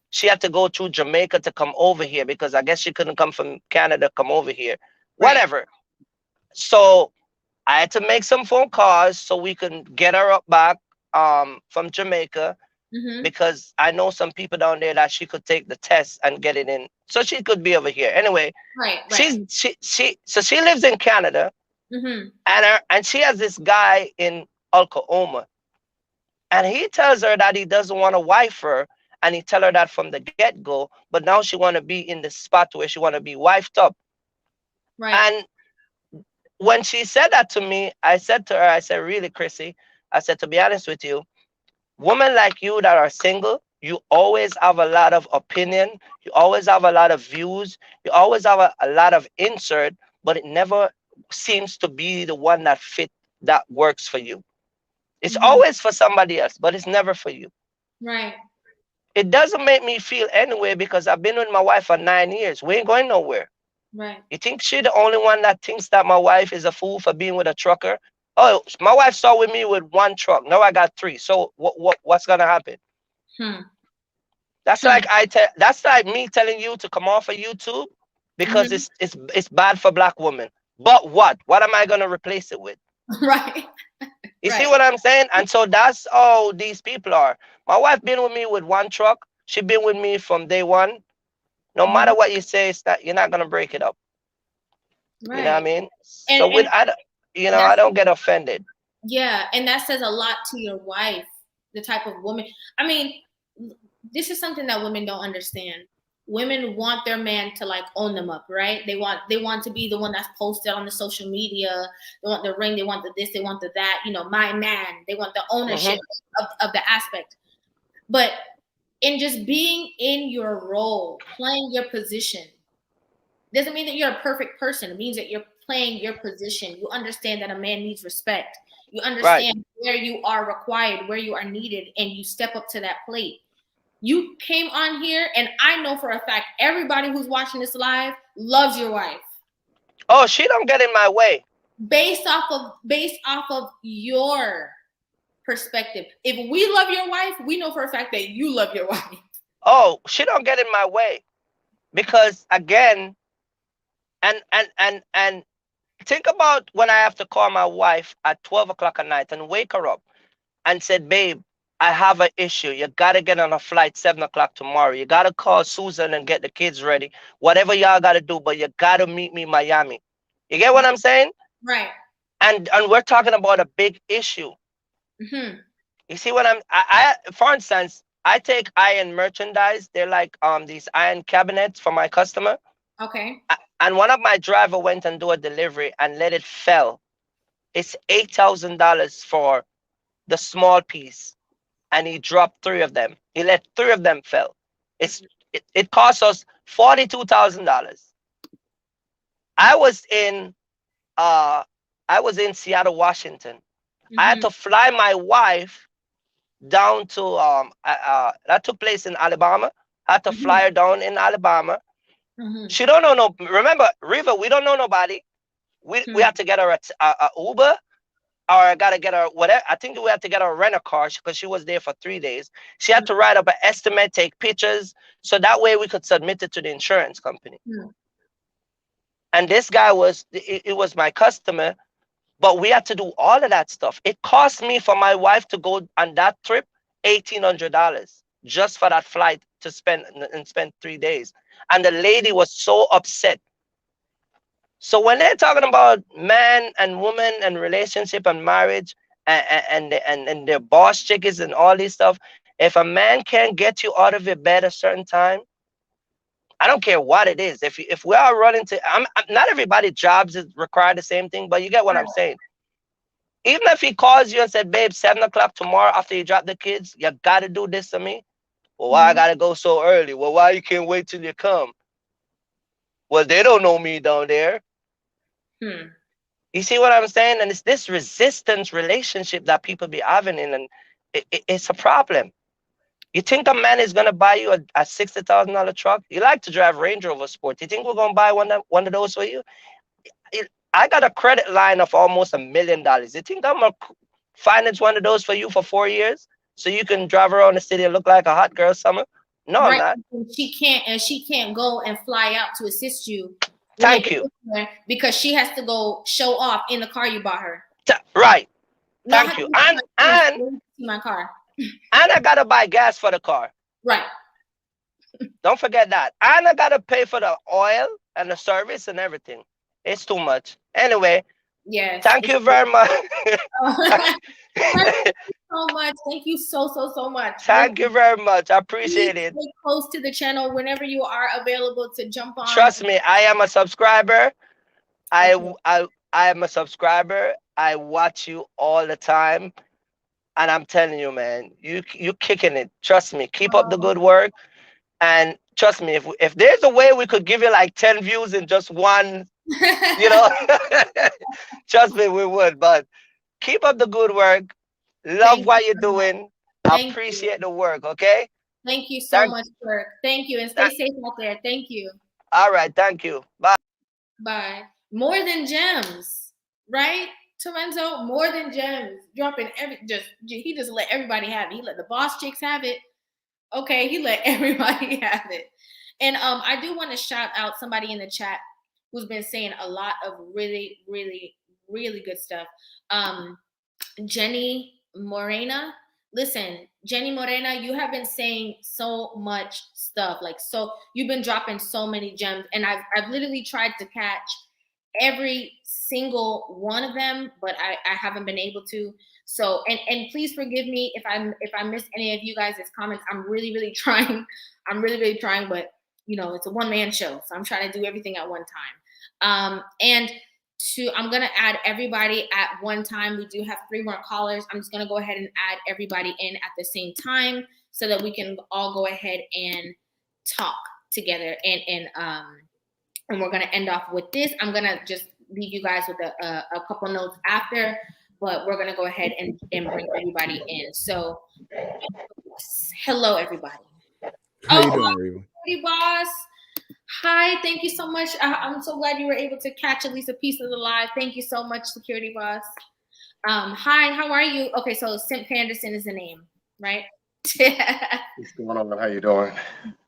she had to go through Jamaica to come over here because I guess she couldn't come from Canada, come over here, whatever. So I had to make some phone calls so we can get her up back from Jamaica because I know some people down there that she could take the test and get it in, so she could be over here. Anyway, so she lives in Canada, and she has this guy in Oklahoma. And he tells her that he doesn't want to wife her, and he tell her that from the get-go, but now she want to be in the spot where she want to be wifed up. And when she said that to me, I said to her, I said, really, Chrissy, I said, to be honest with you, women like you that are single, you always have a lot of opinion, you always have a lot of views, you always have a lot of insert, but it never seems to be the one that works for you. It's always for somebody else, but it's never for you. Right. It doesn't make me feel anyway because I've been with my wife for 9 years. We ain't going nowhere. Right. You think she the only one that thinks that my wife is a fool for being with a trucker? Oh, my wife saw with me with one truck. Now I got 3. So what's gonna happen? That's like that's like me telling you to come off of YouTube because it's bad for black women. But what? What am I gonna replace it with? Right. You see what I'm saying? And so that's all these people are. My wife been with me with one truck. She been with me from day one. No matter what you say, it's that you're not gonna break it up. Right. You know what I mean? And, So with I don't get offended. Yeah, and that says a lot to your wife, the type of woman. I mean, this is something that women don't understand. Women want their man to like own them up, right? They want to be the one that's posted on the social media. They want the ring, they want the this, they want the that, you know, my man. They want the ownership of the aspect. But in just being in your role, playing your position, doesn't mean that you're a perfect person. It means that you're playing your position. You understand that a man needs respect. You understand where you are required, where you are needed, and you step up to that plate. You came on here, and I know for a fact everybody who's watching this live loves your wife. Oh, she don't get in my way. Based off of your perspective. If we love your wife, we know for a fact that you love your wife. Oh, she don't get in my way. Because again, and think about when I have to call my wife at 12 o'clock at night and wake her up and said, babe, I have an issue. You got to get on a flight 7 o'clock tomorrow. You got to call Susan and get the kids ready. Whatever y'all got to do, but you got to meet me in Miami. You get what I'm saying? Right. And we're talking about a big issue. You see what I for instance, I take iron merchandise. They're like these iron cabinets for my customer. Okay. And one of my driver went and do a delivery and let it fell. It's $8,000 for the small piece. And he dropped 3 of them. He let 3 of them fell. It cost us $42,000. I was in Seattle, Washington. I had to fly my wife down to that took place in Alabama. I had to fly her down in Alabama. She don't know no. Remember, Rivah, we don't know nobody. We had to get her a Uber, or I gotta get her whatever. I think we had to get her a rent a car because she was there for 3 days. She had to write up an estimate, take pictures, so that way we could submit it to the insurance company. And this guy was my customer, but we had to do all of that stuff. It cost me for my wife to go on that trip $1,800 just for that flight to spend 3 days. And the lady was so upset. So when they're talking about man and woman and relationship and marriage and their boss chickies and all this stuff, if a man can't get you out of your bed a certain time, I don't care what it is. If we are running to, not everybody jobs require the same thing, but you get what I'm saying. Even if he calls you and said, babe, 7 o'clock tomorrow after you drop the kids, you got to do this to me. Well, why I got to go so early? Well, why you can't wait till you come? Well, they don't know me down there. You see what I'm saying? And it's this resistance relationship that people be having in, and it's a problem. You think a man is going to buy you a $60,000 truck? You like to drive Range Rover Sport. You think we're going to buy one of those for you? I got a credit line of almost $1 million. You think I'm going to finance one of those for you for 4 years so you can drive around the city and look like a hot girl summer? No, I'm not. She can't go and fly out to assist you. Thank you. Because she has to go show off in the car you bought her. Right. Thank you. And my car. And I gotta buy gas for the car. Right. Don't forget that. And I gotta pay for the oil and the service and everything. It's too much. Anyway. Yes. Thank you very much. Thank you so much. Thank you so much. Thank you very much. I appreciate it. Stay close to the channel whenever you are available to jump on. Trust me, I am a subscriber. I am a subscriber. I watch you all the time. And I'm telling you, man, you kicking it. Trust me. Keep up the good work. And trust me, if there's a way we could give you like 10 views in just one, you know, trust me, we would. But keep up the good work. Love what you're doing. I appreciate the work, okay? Thank you so much, Kirk. Thank you. And stay safe out there. Thank you. All right. Thank you. Bye. Bye. More than gems, right? Torenzo, more than gems. Dropping he just let everybody have it. He let the boss chicks have it. Okay, he let everybody have it. And I do want to shout out somebody in the chat who's been saying a lot of really, really, really good stuff. Jenny Morena. Listen, Jenny Morena, you have been saying so much stuff. Like, so you've been dropping so many gems, and I've literally tried to catch every single one of them, but I haven't been able to. So, and please forgive me if I missed any of you guys' comments. I'm really, really trying. I'm really, really trying, but you know, it's a one-man show, so I'm trying to do everything at one time. I'm gonna add everybody at one time. We do have 3 more callers. I'm just gonna go ahead and add everybody in at the same time so that we can all go ahead and talk together. And we're gonna end off with this. I'm gonna just leave you guys with a couple notes after, but we're gonna go ahead and bring everybody in. So, hello everybody. How you doing, Rivah? Boss. Hi, thank you so much. I'm so glad you were able to catch at least a piece of the live. Thank you so much, security boss. Hi, how are you? Okay, so Simp Anderson is the name, right? What's going on? How you doing?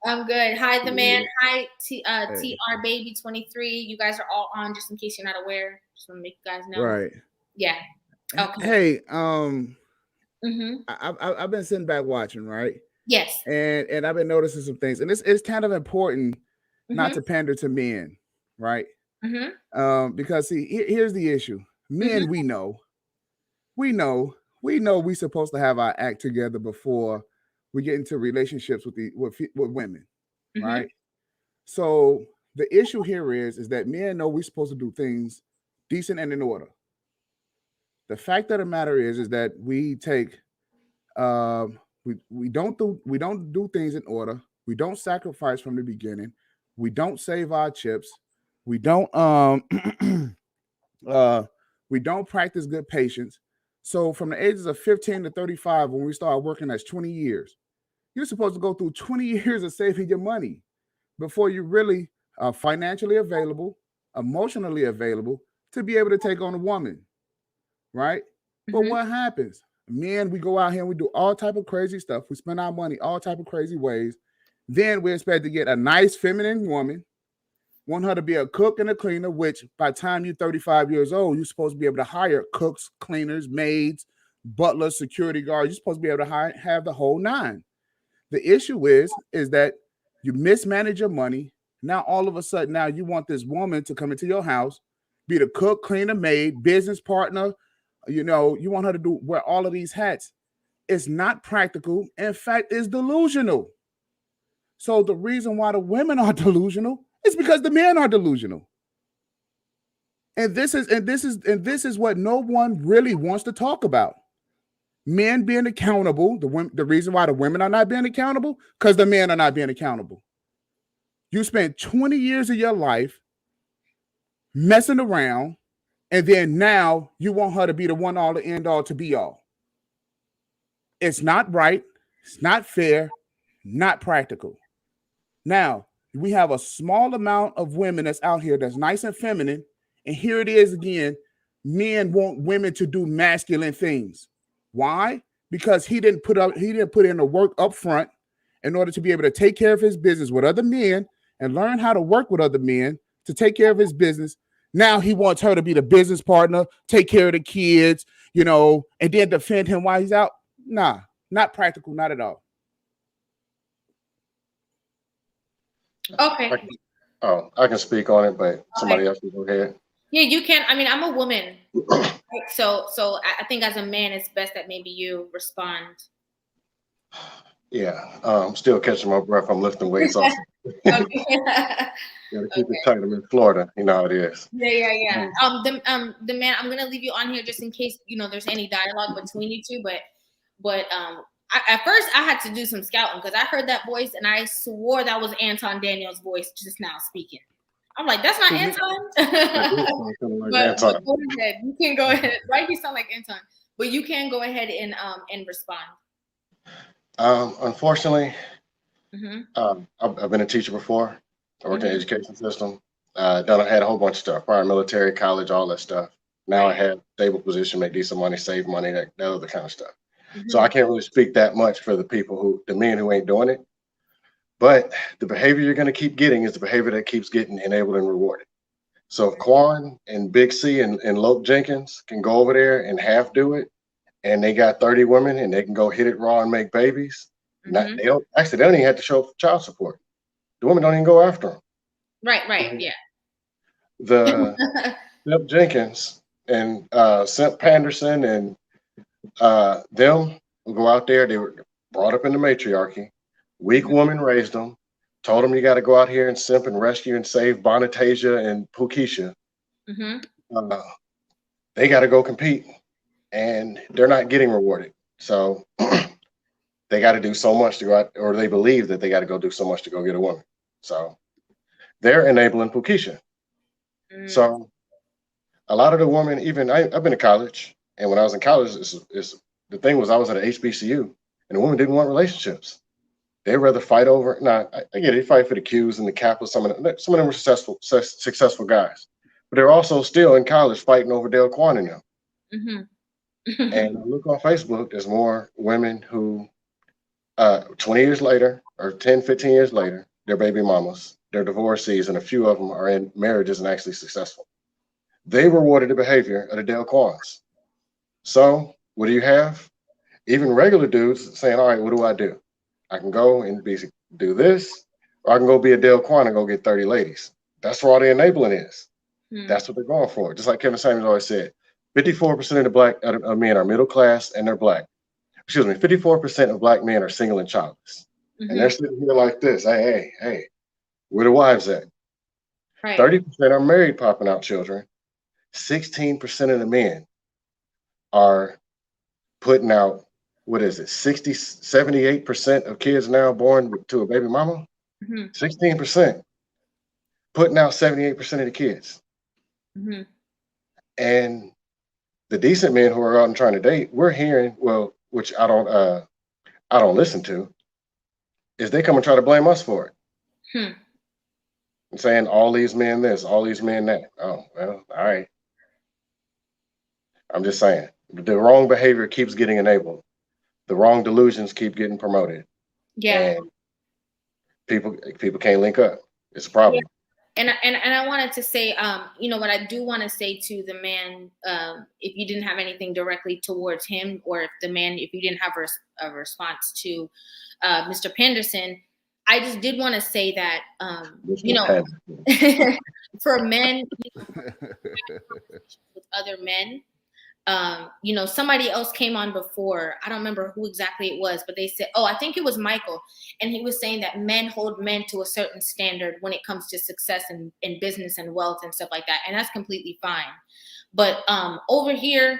I'm good. Hi, the man. Hi, TR Baby 23. You guys are all on, just in case you're not aware. Just want to make you guys know. Right. Yeah. Okay. Hey, I've been sitting back watching, right? Yes. And I've been noticing some things, and it's kind of important not to pander to men, right? Because see, here's the issue. Men, we know we're supposed to have our act together before we get into relationships with women, right? So the issue here is that men know we're supposed to do things decent and in order. The fact of the matter is that we take we don't do things in order. We don't sacrifice from the beginning. We don't save our chips. We don't we don't practice good patience. So from the ages of 15 to 35, when we start working, that's 20 years. You're supposed to go through 20 years of saving your money before you really are financially available, emotionally available to be able to take on a woman, right? But what happens? Men, we go out here and we do all type of crazy stuff. We spend our money all type of crazy ways. Then we expect to get a nice feminine woman, want her to be a cook and a cleaner, which by the time you're 35 years old, you're supposed to be able to hire cooks, cleaners, maids, butlers, security guards. You're supposed to be able to have the whole 9. The issue is that you mismanage your money. Now, all of a sudden, now you want this woman to come into your house, be the cook, cleaner, maid, business partner. You know, you want her to wear all of these hats. It's not practical. In fact, it's delusional. So the reason why the women are delusional is because the men are delusional. And this is what no one really wants to talk about. Men being accountable. The reason why the women are not being accountable, because the men are not being accountable. You spent 20 years of your life messing around, and then now you want her to be the one all, the end all, to be all. It's not right. It's not fair. Not practical. Now, we have a small amount of women that's out here that's nice and feminine. And here it is again. Men want women to do masculine things. Why? Because he didn't put in the work up front in order to be able to take care of his business with other men and learn how to work with other men to take care of his business. Now he wants her to be the business partner, take care of the kids, you know, and then defend him while he's out. Nah, not practical, not at all. Okay. I can speak on it, but somebody else can go ahead. Yeah, you can. I mean, I'm a woman. Right? So I think as a man, it's best that maybe you respond. Yeah, I'm still catching my breath. I'm lifting weights off. Gotta keep it tight. I'm in Florida. You know how it is. Yeah. The man, I'm gonna leave you on here just in case there's any dialogue between you two. But at first I had to do some scouting because I heard that voice and I swore that was Anton Daniel's voice just now speaking. I'm like, that's not Anton. But go ahead. You can go ahead. Right? You sound like Anton, but you can go ahead and respond. Unfortunately, I've been a teacher before. I worked in the education system. I had a whole bunch of stuff, prior military, college, all that stuff. Now I have a stable position, make decent money, save money, that other kind of stuff. So I can't really speak that much for the men who ain't doing it. But the behavior you're going to keep getting is the behavior that keeps getting enabled and rewarded. So if Quan and Big C and Lope Jenkins can go over there and half do it, and they got 30 women and they can go hit it raw and make babies, they don't even have to show child support. The women don't even go after them. Right, yeah. The Simp Jenkins and Simp Panderson and them will go out there. They were brought up in the matriarchy. Weak woman raised them, told them you got to go out here and simp and rescue and save Bonitasia and Pukisha. They got to go compete, and they're not getting rewarded. So they got to do so much to go out, or they believe that they got to go do so much to go get a woman. So they're enabling Pukisha. So a lot of the women, even I've been to college, and when I was in college, the thing was I was at an HBCU, and the women didn't want relationships. They'd rather fight over. Now I get it, they fight for the Qs and the Kappas. Some of them were successful guys, but they're also still in college fighting over Dale Quan and them. And I look on Facebook, there's more women who 20 years later or 10, 15 years later, they're baby mamas, they're divorcees, and a few of them are in marriages and actually successful. They rewarded the behavior of the Dale Quans. So what do you have? Even regular dudes saying, all right, what do I do? I can go and do this, or I can go be a Dale Quan and go get 30 ladies. That's where all the enabling is. That's what they're going for. Just like Kevin Samuels always said, 54% of the black men are middle class and they're black. 54% of black men are single and childless. And they're sitting here like this. Hey, where the wives at? 30% are married, popping out children. 16% of the men are putting out, 78% of kids now born to a baby mama? 16% putting out 78% of the kids. And the decent men who are out and trying to date, we're hearing, which I don't listen to, is they come and try to blame us for it. And saying all these men this, all these men that. Oh, well, all right. I'm just saying, the wrong behavior keeps getting enabled. The wrong delusions keep getting promoted. Yeah. And people can't link up. It's a problem. Yeah. And I wanted to say, what I do want to say to the man, if you didn't have anything directly towards him, or if you didn't have a response to Mr. Penderson, I just did want to say that, for men, with other men, somebody else came on before. I don't remember who exactly it was, but they said, I think it was Michael. And he was saying that men hold men to a certain standard when it comes to success in business and wealth and stuff like that. And that's completely fine. But over here,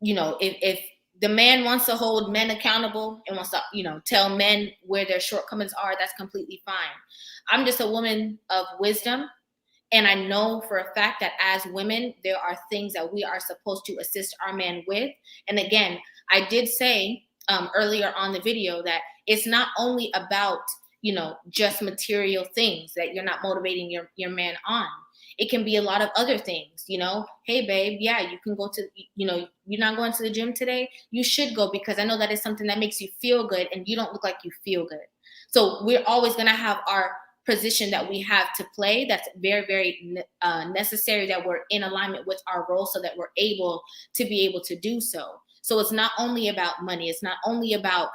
if the man wants to hold men accountable and wants to, tell men where their shortcomings are, that's completely fine. I'm just a woman of wisdom. And I know for a fact that as women, there are things that we are supposed to assist our men with. And again, I did say earlier on the video that it's not only about, just material things that you're not motivating your man on. It can be a lot of other things, Hey, babe, yeah, you can go to, you're not going to the gym today. You should go, because I know that is something that makes you feel good and you don't look like you feel good. So we're always going to have our position that we have to play. That's very, very necessary, that we're in alignment with our role so that we're able to do so. So it's not only about money. It's not only about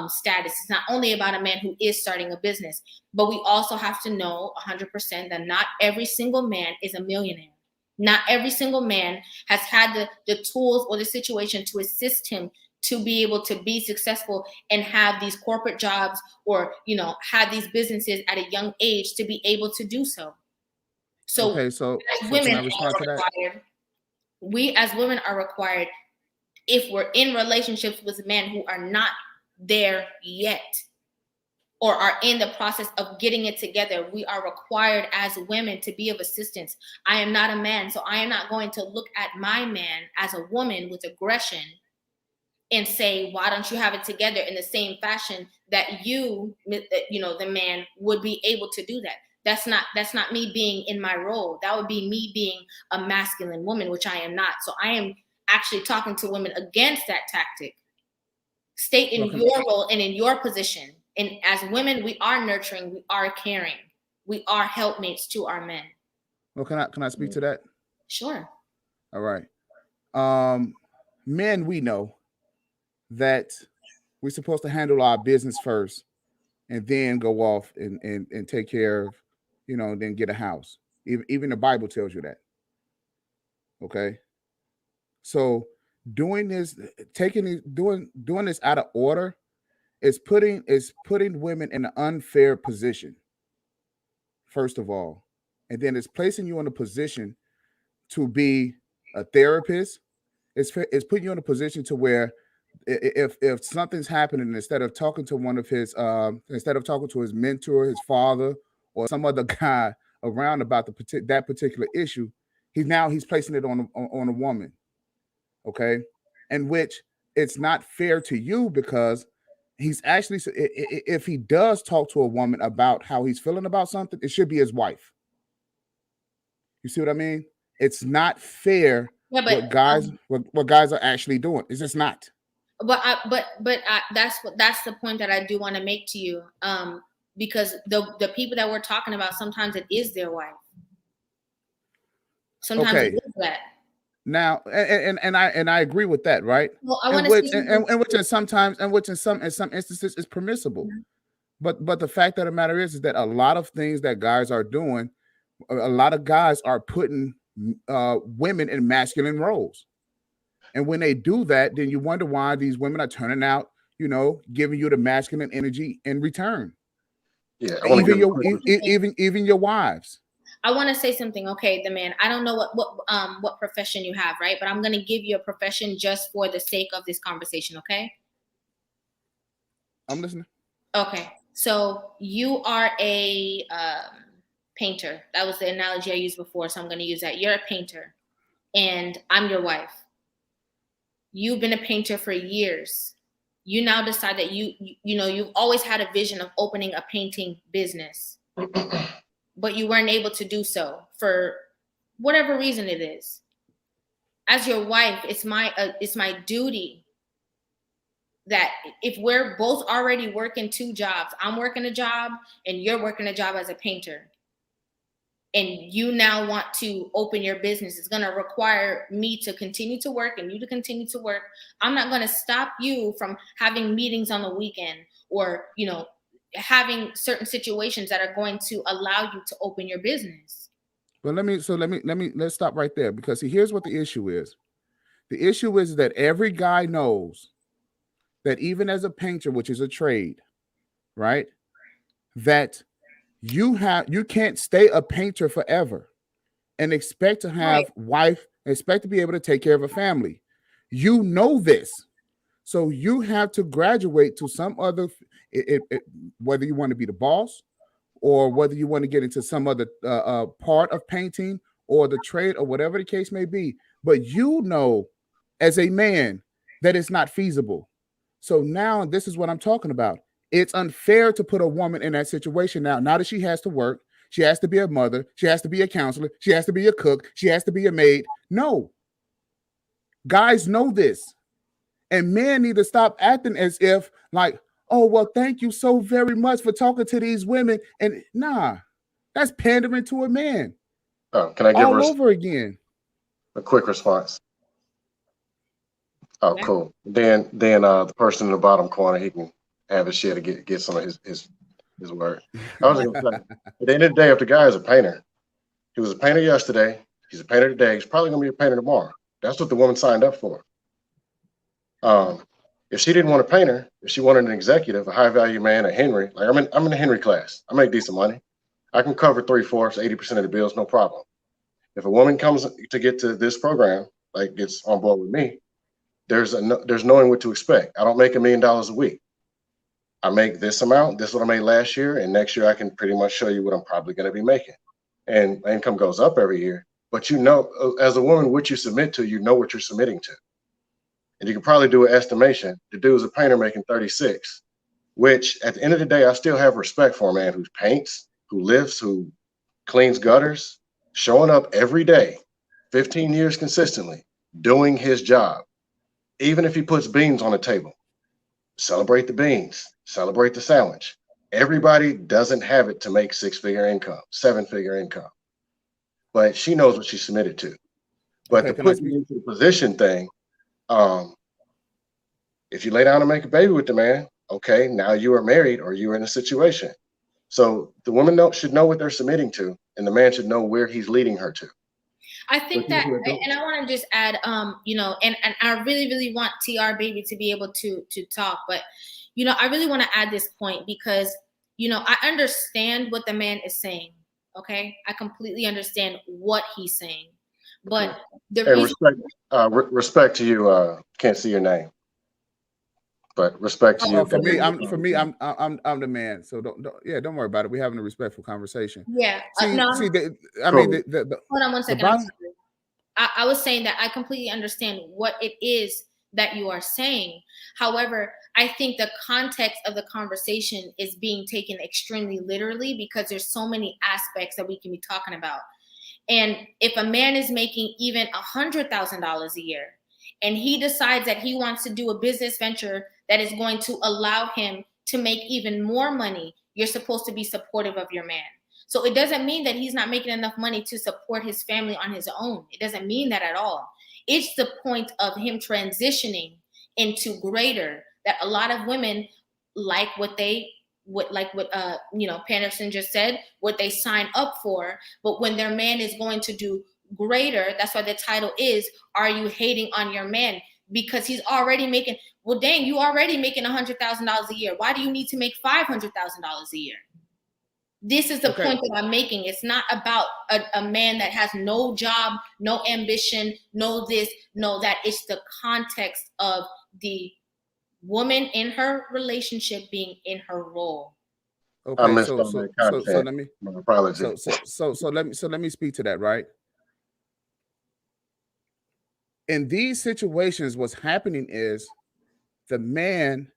status. It's not only about a man who is starting a business, but we also have to know 100% that not every single man is a millionaire. Not every single man has had the tools or the situation to assist him to be able to be successful and have these corporate jobs, or, have these businesses at a young age to be able to do so. So, okay, as women we as women are required, if we're in relationships with men who are not there yet, or are in the process of getting it together, we are required as women to be of assistance. I am not a man, so I am not going to look at my man as a woman with aggression and say, why don't you have it together, in the same fashion that the man would be able to do that. That's not me being in my role. That would be me being a masculine woman, which I am not. So I am actually talking to women against that tactic. Stay in your role and in your position. And as women, we are nurturing, we are caring, we are helpmates to our men. Well, can I speak to that? Sure. All right. Men, we know that we're supposed to handle our business first and then go off and take care of, then get a house. Even the Bible tells you that. Okay. So doing this out of order is putting women in an unfair position, first of all. And then it's placing you in a position to be a therapist. It's putting you in a position to where if something's happening, instead of talking to his mentor, his father, or some other guy around about that particular issue, he's placing it on a woman. Okay. And which it's not fair to you, because he's actually, if he does talk to a woman about how he's feeling about something, it should be his wife. You see what I mean? It's not fair. Yeah, but what guys are actually doing. It's just not. But that's the point that I do want to make to you. Because the people that we're talking about, sometimes it is their wife. Sometimes it is that. Now, and I agree with that, right? Well, I want to which in some instances is permissible. Mm-hmm. But the fact of the matter is that a lot of things that guys are doing, a lot of guys are putting women in masculine roles. And when they do that, then you wonder why these women are turning out, giving you the masculine energy in return. Yeah, even your wives. I want to say something. Okay, the man. I don't know what profession you have, right? But I'm going to give you a profession just for the sake of this conversation. Okay. I'm listening. Okay, so you are a painter. That was the analogy I used before, so I'm going to use that. You're a painter, and I'm your wife. You've been a painter for years. You now decide that you've always had a vision of opening a painting business, but you weren't able to do so for whatever reason it is. As your wife, it's my duty that if we're both already working two jobs, I'm working a job and you're working a job as a painter, and you now want to open your business, it's going to require me to continue to work and you to continue to work. I'm not going to stop you from having meetings on the weekend or, having certain situations that are going to allow you to open your business. Well, let's stop right there, because here's what the issue is. The issue is that every guy knows that even as a painter, which is a trade, right, that you can't stay a painter forever and expect to have wife, expect to be able to take care of a family. You know this. So you have to graduate to some other, whether you want to be the boss or whether you want to get into some other part of painting or the trade or whatever the case may be. But as a man, that it's not feasible. So now this is what I'm talking about. It's unfair to put a woman in that situation now that she has to work, she has to be a mother, she has to be a counselor, she has to be a cook, she has to be a maid. No. Guys know this. And men need to stop acting as if like, oh, well, thank you so very much for talking to these women. And that's pandering to a man. Oh, can I give all over again? A quick response. Oh, cool. Then the person in the bottom corner, he can have his share to get some of his word. I was gonna say, at the end of the day, if the guy is a painter, he was a painter yesterday, he's a painter today, he's probably gonna be a painter tomorrow. That's what the woman signed up for. If she didn't want a painter, if she wanted an executive, a high value man, a Henry, like I'm in the Henry class, I make decent money. I can cover 3/4, 80% of the bills, no problem. If a woman comes to get to this program, like gets on board with me, there's knowing what to expect. I don't make $1 million a week. I make this amount. This is what I made last year, and next year I can pretty much show you what I'm probably going to be making. And my income goes up every year. But as a woman, what you submit to, you know what you're submitting to. And you can probably do an estimation. The dude's a painter making 36, which at the end of the day, I still have respect for a man who paints, who lifts, who cleans gutters, showing up every day, 15 years consistently, doing his job, even if he puts beans on the table. celebrate the beans, celebrate the sandwich. Everybody doesn't have it to make 6-figure income, 7-figure income, but she knows what she submitted to. But Okay, the putting into the position thing, if you lay down and make a baby with the man, okay, now you are married or you are in a situation. So the woman should know what they're submitting to, and the man should know where he's leading her to. I think that, and I want to just add, you know, and I really, really want TR Baby to be able to talk, but, you know, I really want to add this point because, you know, I understand what the man is saying. Okay, I completely understand what he's saying, but the reason respect to you. Can't see your name, but respect to you. For me, I'm the man. So don't worry about it. We're having a respectful conversation. Yeah. Hold on 1 second. I was saying that I completely understand what it is that you are saying. However, I think the context of the conversation is being taken extremely literally because there's so many aspects that we can be talking about. And if a man is making even $100,000 a year and he decides that he wants to do a business venture that is going to allow him to make even more money, you're supposed to be supportive of your man. So it doesn't mean that he's not making enough money to support his family on his own. It doesn't mean that at all. It's the point of him transitioning into greater, that a lot of women like what you know, Panderson just said, what they sign up for. But when their man is going to do greater, that's why the title is, Are You Hating on Your Man? Because he's already making, well, dang, you already making $100,000 a year. Why do you need to make $500,000 a year? This is the point that I'm making. It's not about a man that has no job, no ambition, no this, no that. It's the context of the woman in her relationship being in her role. Okay, so let me. My apologies. So let me speak to that, right? In these situations, what's happening is the man,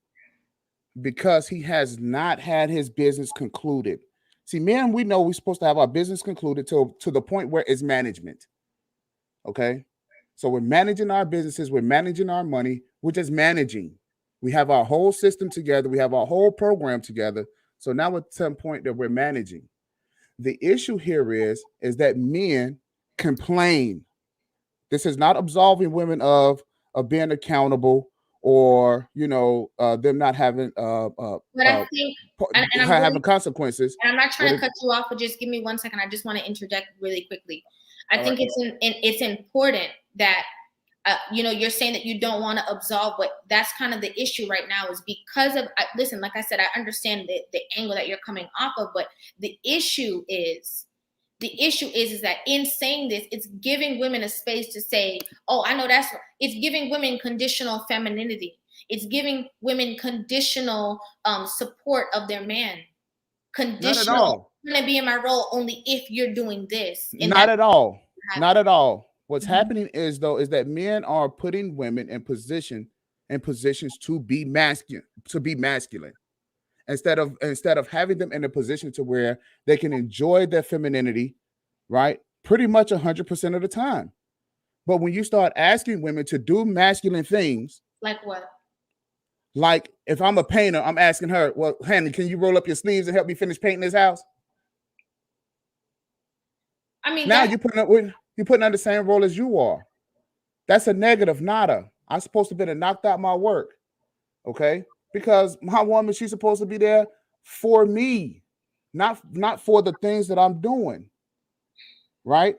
because he has not had his business concluded. See, men, we know we're supposed to have our business concluded to the point where it's management. Okay. So we're managing our businesses, we're managing our money, we're just managing. We have our whole system together, we have our whole program together. So now at some point that we're managing. The issue here is that men complain. This is not absolving women of being accountable or, you know, them not having but I think having consequences. And I'm not trying to cut you off, but just give me 1 second. I just want to interject really quickly. I think it's important that you know, you're saying that you don't want to absolve, but that's kind of the issue right now is because of, listen, like I said, I understand the angle that you're coming off of, but the issue is that in saying this, it's giving women a space to say, oh, I know it's giving women conditional femininity. It's giving women conditional support of their man. Conditional. Not at all. I'm going to be in my role only if you're doing this. Not at all. Not at all. What's happening is that men are putting women in positions to be masculine, instead of having them in a position to where they can enjoy their femininity, right? Pretty much 100% of the time. But when you start asking women to do masculine things, like what? Like if I'm a painter, I'm asking her, well, honey, can you roll up your sleeves and help me finish painting this house? I mean, now you're putting on the same role as you are. That's a negative, nada. I'm supposed to be knocked out my work, okay? Because my woman, she's supposed to be there for me, not for the things that I'm doing, right?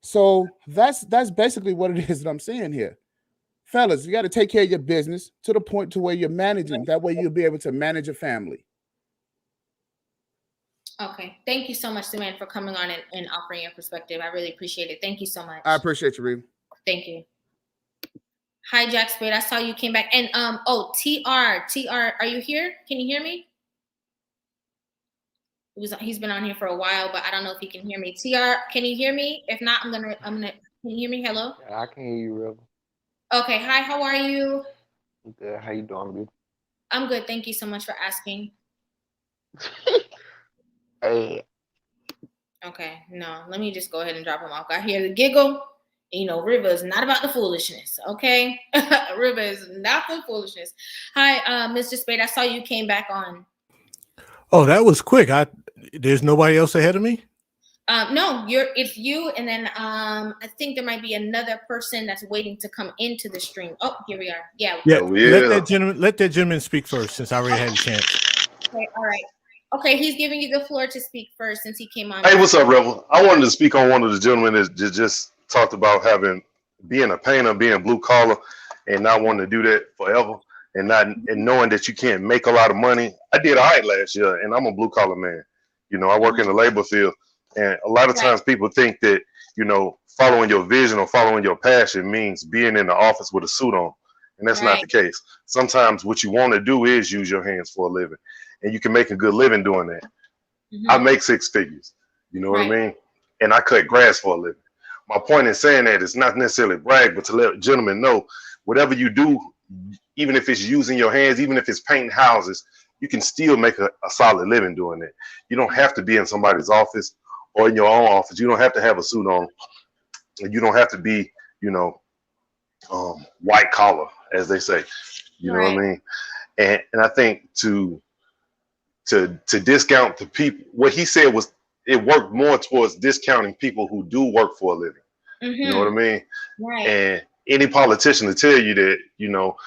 So that's basically what it is that I'm saying here. Fellas, you got to take care of your business to the point to where you're managing. That way you'll be able to manage a family. Okay. Thank you so much, Samantha, for coming on and offering your perspective. I really appreciate it. Thank you so much. I appreciate you, Rivah. Thank you. Hi, Jack Spade. I saw you came back. And TR, are you here? Can you hear me? He's been on here for a while, but I don't know if he can hear me. TR, can you hear me? If not, I'm gonna can you hear me? Hello? Yeah, I can hear you, Rivah. Okay. Hi, how are you? I'm good. How you doing, good? I'm good. Thank you so much for asking. Hey. Okay, no, let me just go ahead and drop him off. I hear the giggle You know, Rivah is not about the foolishness, okay? Rivah is not the foolishness. Hi, Mr. Spade. I saw you came back on. Oh, that was quick. There's nobody else ahead of me? No, it's you, and then I think there might be another person that's waiting to come into the stream. Oh, here we are. Yeah. Let that gentleman speak first, since I already had a chance. Okay, all right. Okay, he's giving you the floor to speak first since he came on. Hey, what's up, Rebel? I wanted to speak on one of the gentlemen that just talked about being a painter, being blue collar, and not wanting to do that forever, and knowing that you can't make a lot of money. I did all right last year, and I'm a blue collar man. You know, I work in the labor field, and a lot of times people think that, you know, following your vision or following your passion means being in the office with a suit on, and that's not the case. Sometimes what you want to do is use your hands for a living, and you can make a good living doing that. I make 6 figures, you know what I mean? And I cut grass for a living. My point in saying that is not necessarily brag, but to let gentlemen know, whatever you do, even if it's using your hands, even if it's painting houses, you can still make a solid living doing that. You don't have to be in somebody's office or in your own office. You don't have to have a suit on. You don't have to be, you know, white collar, as they say. You know what I mean? And I think to discount the people, what he said was it worked more towards discounting people who do work for a living. You know what I mean? Right. And any politician to tell you that, you know,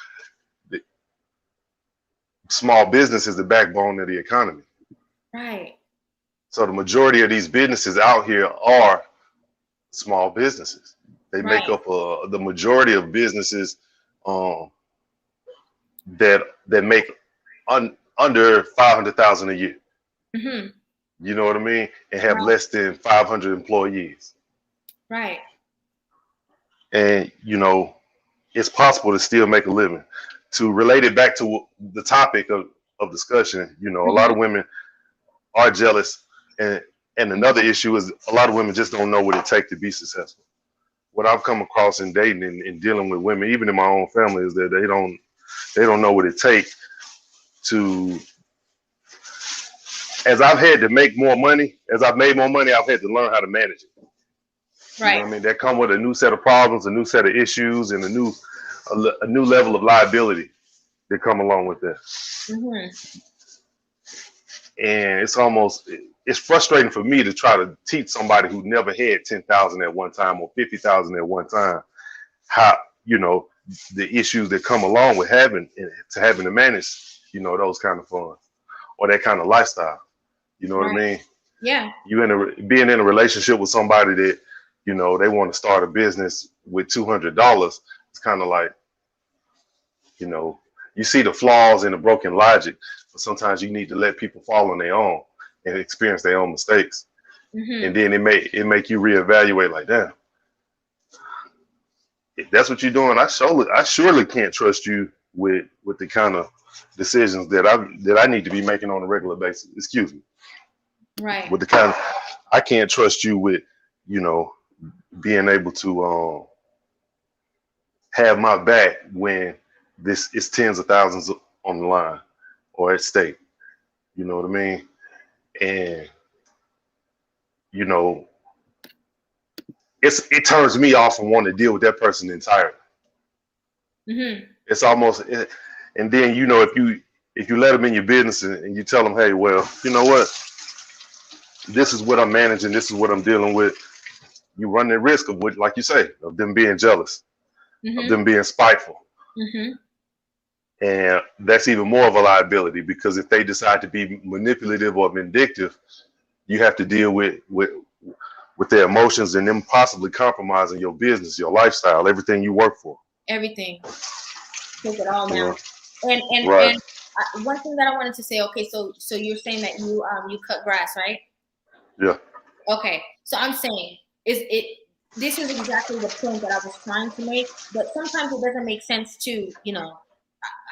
small business is the backbone of the economy. Right. So the majority of these businesses out here are small businesses. They make up the majority of businesses that make under 500,000 a year. You know what I mean? And have less than 500 employees. Right. And, you know, it's possible to still make a living. To relate it back to the topic of discussion, you know, a lot of women are jealous. And another issue is a lot of women just don't know what it takes to be successful. What I've come across in dating and dealing with women, even in my own family, is that they don't know what it takes to, as I've had to make more money, as I've made more money, I've had to learn how to manage it. Right. You know what I mean? That come with a new set of problems, a new set of issues, and a new level of liability that come along with that. And it's frustrating for me to try to teach somebody who never had 10,000 at one time or 50,000 at one time, how, you know, the issues that come along with having to manage, you know, those kind of funds or that kind of lifestyle. You know what I mean? Yeah. Being in a relationship with somebody that, you know, they want to start a business with $200. It's kind of like, you know, you see the flaws in the broken logic, but sometimes you need to let people fall on their own and experience their own mistakes. And then it make you reevaluate, like, damn, if that's what you're doing, I surely can't trust you with the kind of decisions that I need to be making on a regular basis. Excuse me. Right. With the kind of, I can't trust you with, you know, being able to have my back when this is tens of thousands on the line or at stake. You know what I mean? And, you know, it turns me off from wanting to deal with that person entirely. It's almost, and then, you know, if you let them in your business and you tell them, hey, well, you know what, this is what I'm managing, this is what I'm dealing with, you run the risk of what, like you say, of them being jealous, of them being spiteful. And that's even more of a liability, because if they decide to be manipulative or vindictive, you have to deal with their emotions and them possibly compromising your business, your lifestyle, everything you work for. Everything. Take it all now. Yeah. And one thing that I wanted to say, okay, so you're saying that you cut grass, right? Yeah. Okay, so I'm saying this is exactly the point that I was trying to make, but sometimes it doesn't make sense to, you know,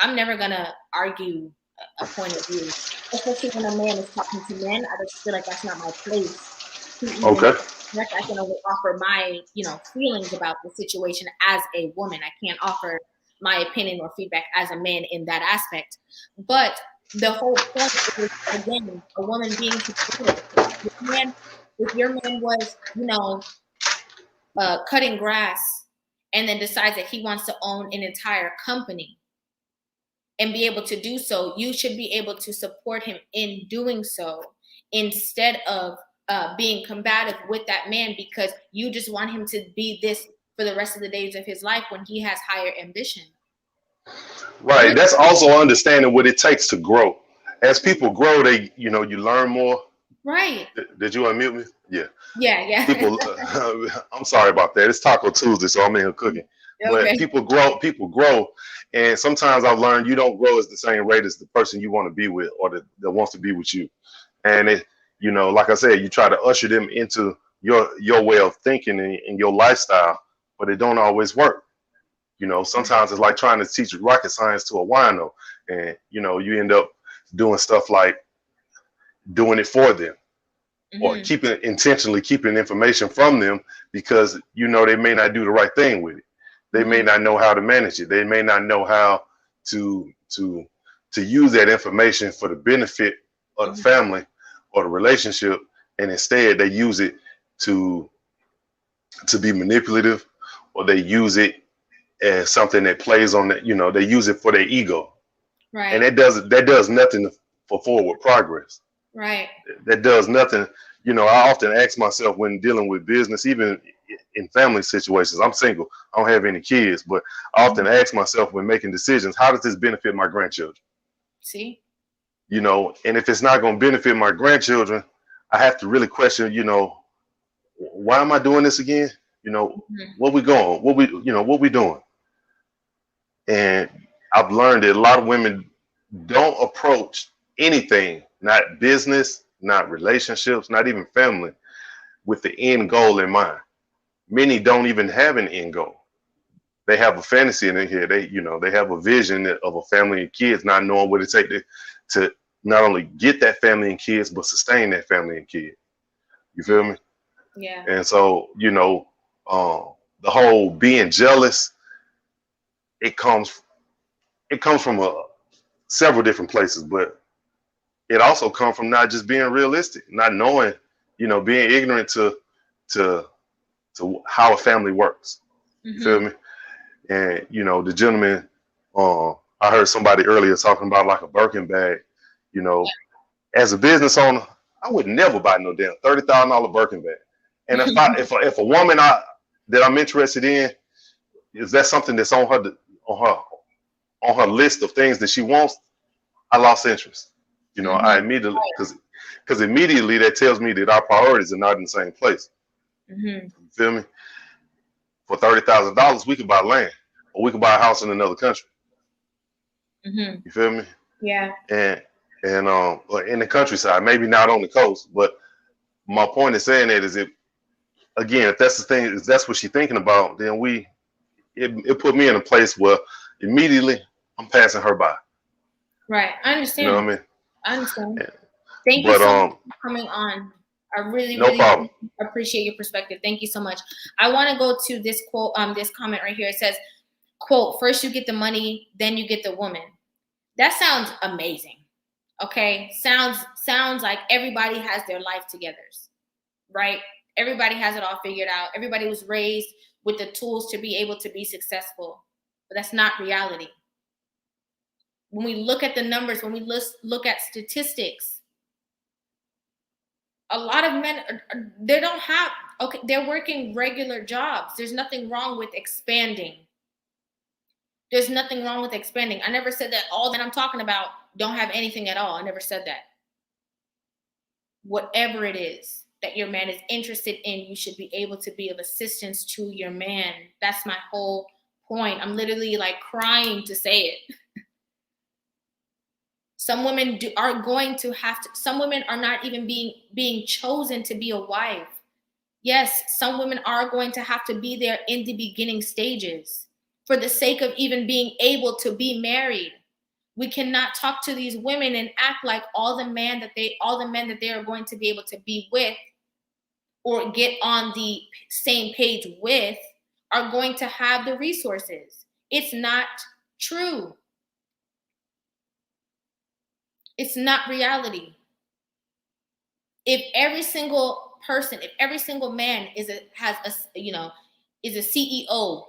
I'm never gonna argue a point of view, especially when a man is talking to men. I just feel like that's not my place. Okay. I can only offer my, you know, feelings about the situation as a woman. I can't offer my opinion or feedback as a man in that aspect. But the whole point is, again, a woman being supportive. If your man was, you know, cutting grass and then decides that he wants to own an entire company and be able to do so, you should be able to support him in doing so instead of being combative with that man because you just want him to be this for the rest of the days of his life when he has higher ambition. Right. That's also understanding what it takes to grow. As people grow, they, you learn more. Right. Did you unmute me? Yeah. Yeah. People, I'm sorry about that. It's Taco Tuesday, so I'm in here cooking. Okay. But people grow. And sometimes I've learned you don't grow at the same rate as the person you want to be with or that wants to be with you. And it, like I said, you try to usher them into your way of thinking and your lifestyle, but it don't always work. Sometimes it's like trying to teach rocket science to a wino, and you end up doing stuff like doing it for them, or intentionally keeping information from them because they may not do the right thing with it. They may not know how to manage it. They may not know how to use that information for the benefit of the family or the relationship, and instead they use it to be manipulative, or they use it as something that plays on that. They use it for their ego, right? And that does nothing for forward progress, right? That does nothing. I often ask myself when dealing with business, even in family situations. I'm single, I don't have any kids, but I often ask myself when making decisions, how does this benefit my grandchildren? See, and if it's not going to benefit my grandchildren, I have to really question, why am I doing this again? Where we going? What we doing? And I've learned that a lot of women don't approach anything, not business, not relationships, not even family, with the end goal in mind. Many don't even have an end goal. They have a fantasy in here. They have a vision of a family and kids, not knowing what it takes to not only get that family and kids, but sustain that family and kids. You feel me? Yeah. And so, the whole being jealous, it comes from several different places, but it also comes from not just being realistic, not knowing, being ignorant to how a family works. You feel me? And the gentleman, I heard somebody earlier talking about like a Birkin bag. As a business owner, I would never buy no damn $30,000 Birkin bag. And if a woman that I'm interested in, is that something that's on her list of things that she wants, I lost interest. I immediately, because immediately that tells me that our priorities are not in the same place. You feel me? For $30,000, we could buy land, or we could buy a house in another country. You feel me? Yeah. And in the countryside, maybe not on the coast, but my point in saying that is, if that's the thing, if that's what she's thinking about, then it put me in a place where immediately I'm passing her by. Right. I understand. You know what I mean? I understand. Yeah. Thank you so much for coming on. I really appreciate your perspective. Thank you so much. I want to go to this quote, this comment right here. It says, quote, "First you get the money, then you get the woman." That sounds amazing. Okay. Sounds like everybody has their life together, right? Everybody has it all figured out. Everybody was raised with the tools to be able to be successful, but that's not reality. When we look at the numbers, when we look at statistics, a lot of men, they're working regular jobs. There's nothing wrong with expanding. There's nothing wrong with expanding. I never said that all that I'm talking about don't have anything at all. I never said that. Whatever it is that your man is interested in, you should be able to be of assistance to your man. That's my whole point. I'm literally like crying to say it. Some women are going to have to, some women are not even being chosen to be a wife. Yes, some women are going to have to be there in the beginning stages for the sake of even being able to be married. We cannot talk to these women and act like all the men that they are going to be able to be with or get on the same page with are going to have the resources. It's not true. It's not reality. If every single person, if every single man is a CEO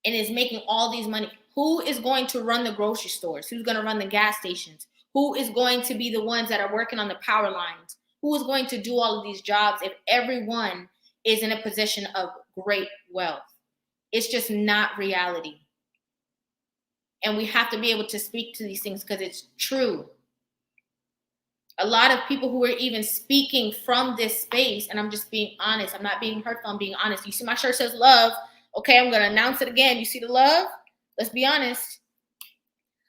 and is making all these money, who is going to run the grocery stores? Who's going to run the gas stations? Who is going to be the ones that are working on the power lines? Who is going to do all of these jobs if everyone is in a position of great wealth? It's just not reality. And we have to be able to speak to these things because it's true. A lot of people who are even speaking from this space, and I'm just being honest, I'm not being hurtful, I'm being honest. You see my shirt says love. Okay, I'm going to announce it again. You see the love? Let's be honest.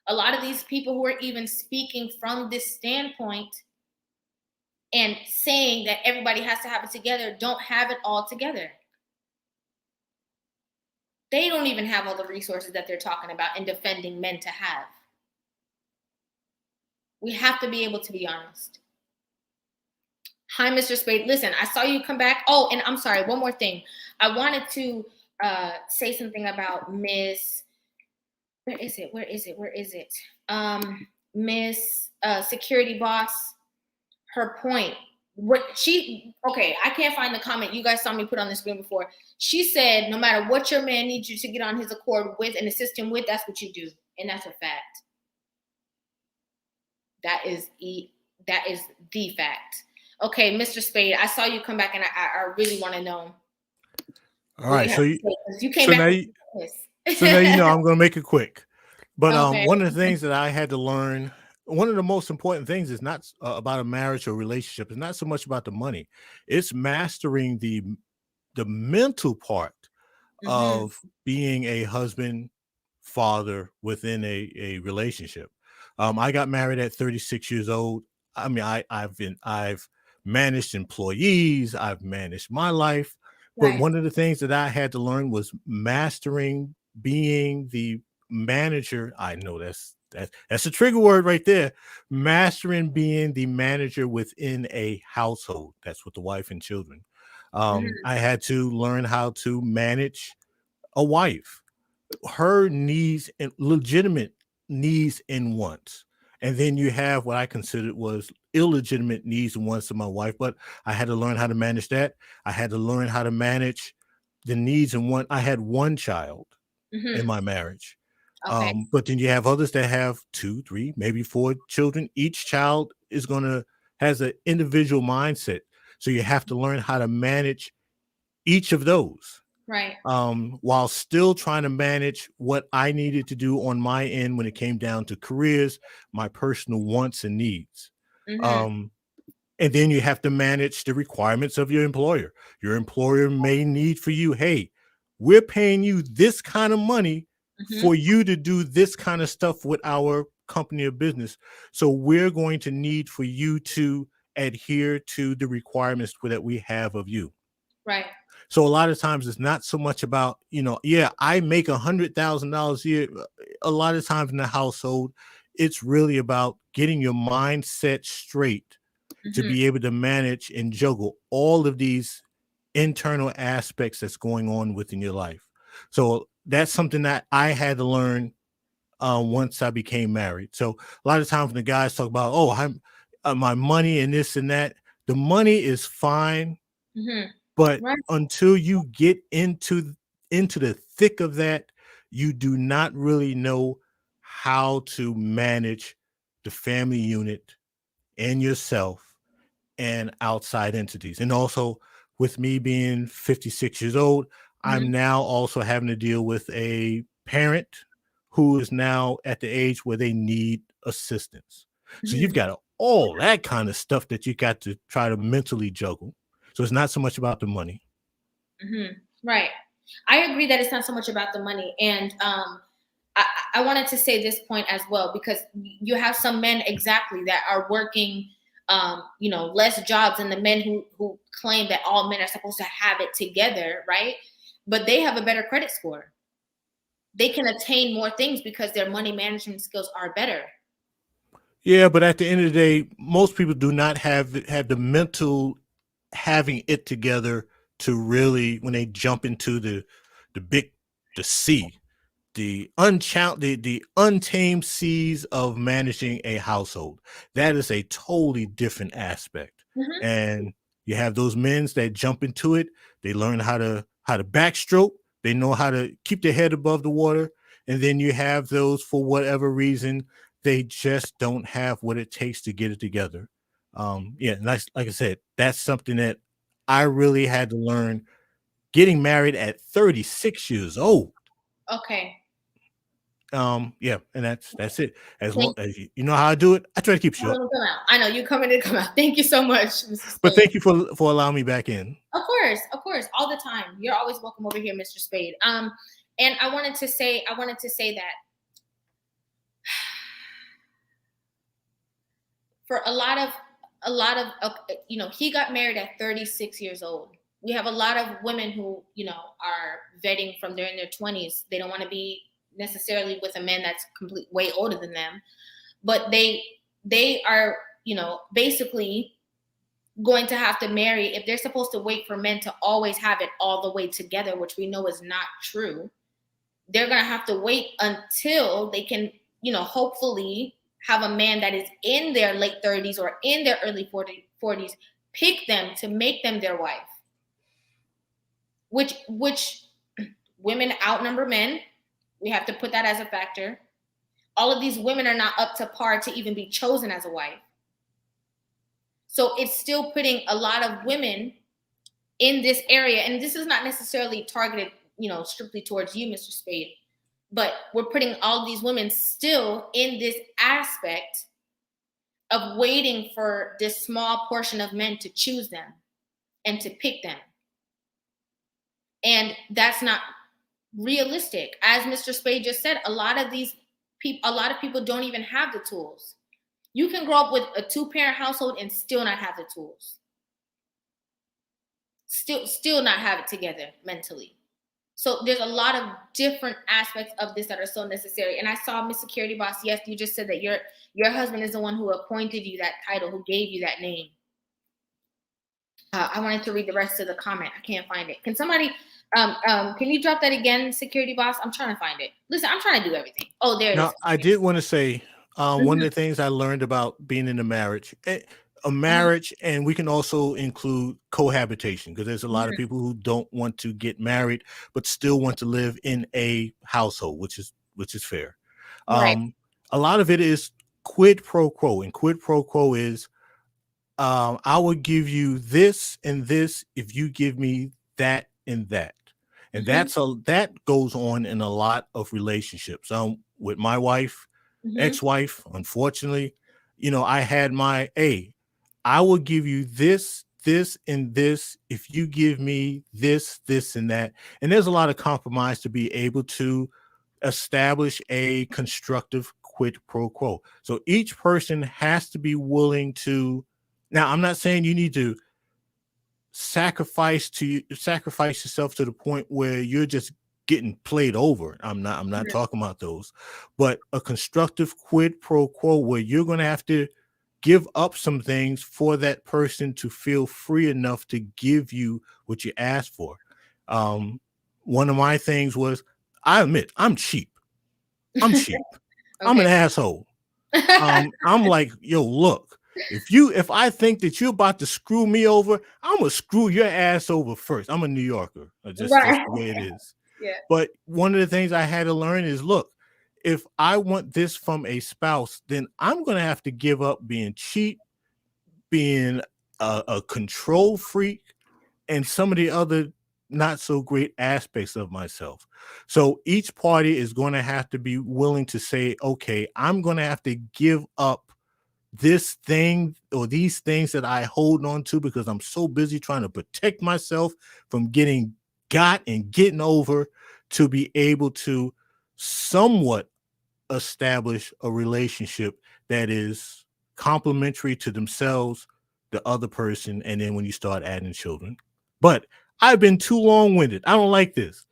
A lot of these people who are even speaking from this standpoint and saying that everybody has to have it together don't have it all together. They don't even have all the resources that they're talking about and defending men to have. We have to be able to be honest. Hi, Mr. Spade. Listen, I saw you come back. Oh, and I'm sorry, one more thing. I wanted to say something about Miss, where is it? Miss Security Boss, her point. Okay, I can't find the comment. You guys saw me put on the screen before. She said, no matter what your man needs you to get on his accord with and assist him with, that's what you do. And that's a fact. That is the fact. Okay, Mr. Spade, I saw you come back and I really want to know. All right, so you came so back. so now you know I'm going to make it quick. But Okay. one of the things that I had to learn, one of the most important things is not about a marriage or relationship. It's not so much about the money. It's mastering the mental part of being a husband, father within a relationship. I got married at 36 years old. I mean, I've managed employees, I've managed my life, but one of the things that I had to learn was mastering being the manager. I know that's a trigger word right there. Mastering being the manager within a household. That's with the wife and children. I had to learn how to manage a wife, her needs and legitimate needs and wants. And then you have what I considered was illegitimate needs and wants of my wife, but I had to learn how to manage that. I had to learn how to manage the needs and want. I had one child in my marriage. Okay. But then you have others that have 2, 3, maybe 4 children. Each child has an individual mindset. So you have to learn how to manage each of those. Right. While still trying to manage what I needed to do on my end when it came down to careers, my personal wants and needs. And then you have to manage the requirements of your employer. Your employer may need for you, hey, we're paying you this kind of money for you to do this kind of stuff with our company or business. So we're going to need for you to adhere to the requirements that we have of you. Right. So a lot of times it's not so much about, I make $100,000 a year. A lot of times in the household, it's really about getting your mindset straight to be able to manage and juggle all of these internal aspects that's going on within your life. So that's something that I had to learn once I became married. So a lot of times when the guys talk about, I'm my money and this and that, the money is fine. But until you get into the thick of that, you do not really know how to manage the family unit and yourself and outside entities. And also with me being 56 years old, I'm now also having to deal with a parent who is now at the age where they need assistance. So you've got all that kind of stuff that you got to try to mentally juggle. So it's not so much about the money. Right. I agree that it's not so much about the money. And I wanted to say this point as well, because you have some men exactly that are working, less jobs than the men who claim that all men are supposed to have it together, right? But they have a better credit score. They can attain more things because their money management skills are better. Yeah, but at the end of the day, most people do not have the mental having it together to really, when they jump into the sea, the untamed seas of managing a household. That is a totally different aspect. And you have those men that jump into it. They learn how to how to backstroke. They know how to keep their head above the water. And then you have those, for whatever reason, they just don't have what it takes to get it together. Yeah, and like I said, that's something that I really had to learn getting married at 36 years old. Okay. Yeah, and that's it. As long as you know how I do it, I try to keep short. I know you coming to come out. Thank you so much, Mr. But thank you for allowing me back in. Of course, all the time. You're always welcome over here, Mr. Spade. And I wanted to say that for a lot of you know, he got married at 36 years old. We have a lot of women who, you know, are vetting from they're in their 20s. They don't want to be necessarily with a man that's way older than them, but they are, you know, basically going to have to marry. If they're supposed to wait for men to always have it all the way together, which we know is not true, they're going to have to wait until they can, you know, hopefully have a man that is in their late 30s or in their early 40s pick them to make them their wife, which women outnumber men. We have to put that as a factor. All of these women are not up to par to even be chosen as a wife. So it's still putting a lot of women in this area. And this is not necessarily targeted, you know, strictly towards you, Mr. Spade, but we're putting all these women still in this aspect of waiting for this small portion of men to choose them and to pick them. And that's not realistic. As Mr. Spade just said, a lot of people don't even have the tools. You can grow up with a 2-parent household and still not have the tools. Still not have it together mentally. So there's a lot of different aspects of this that are so necessary. And I saw Miss Security Boss, yes, you just said that your husband is the one who appointed you that title, who gave you that name. I wanted to read the rest of the comment. I can't find it. Can somebody can you drop that again, Security Boss? I'm trying to find it. Listen, I'm trying to do everything. Oh, there it is. I did want to say one of the things I learned about being in a marriage, and we can also include cohabitation, because there's a lot of people who don't want to get married but still want to live in a household, which is fair. Right. A lot of it is quid pro quo, and quid pro quo is I will give you this and this if you give me that and that. And that goes on in a lot of relationships. With my wife, ex-wife, unfortunately, you know, I had I will give you this, and this if you give me this, and that. And there's a lot of compromise to be able to establish a constructive quid pro quo. So each person has to be willing to. Now, I'm not saying you need to sacrifice yourself to the point where you're just getting played over. I'm not talking about those, but a constructive quid pro quo where you're going to have to give up some things for that person to feel free enough to give you what you asked for. One of my things was, I admit, I'm cheap. Okay. I'm an asshole. I'm like, yo, look, if I think that you're about to screw me over, I'm gonna screw your ass over first. I'm a New Yorker. Just the way it is. Yeah. But one of the things I had to learn is, look, if I want this from a spouse, then I'm gonna have to give up being cheap, being a control freak, and some of the other not so great aspects of myself. So each party is going to have to be willing to say, okay, I'm going to have to give up this thing or these things that I hold on to because I'm so busy trying to protect myself from getting got and getting over, to be able to somewhat establish a relationship that is complementary to themselves, the other person, and then when you start adding children. But I've been too long-winded. I don't like this.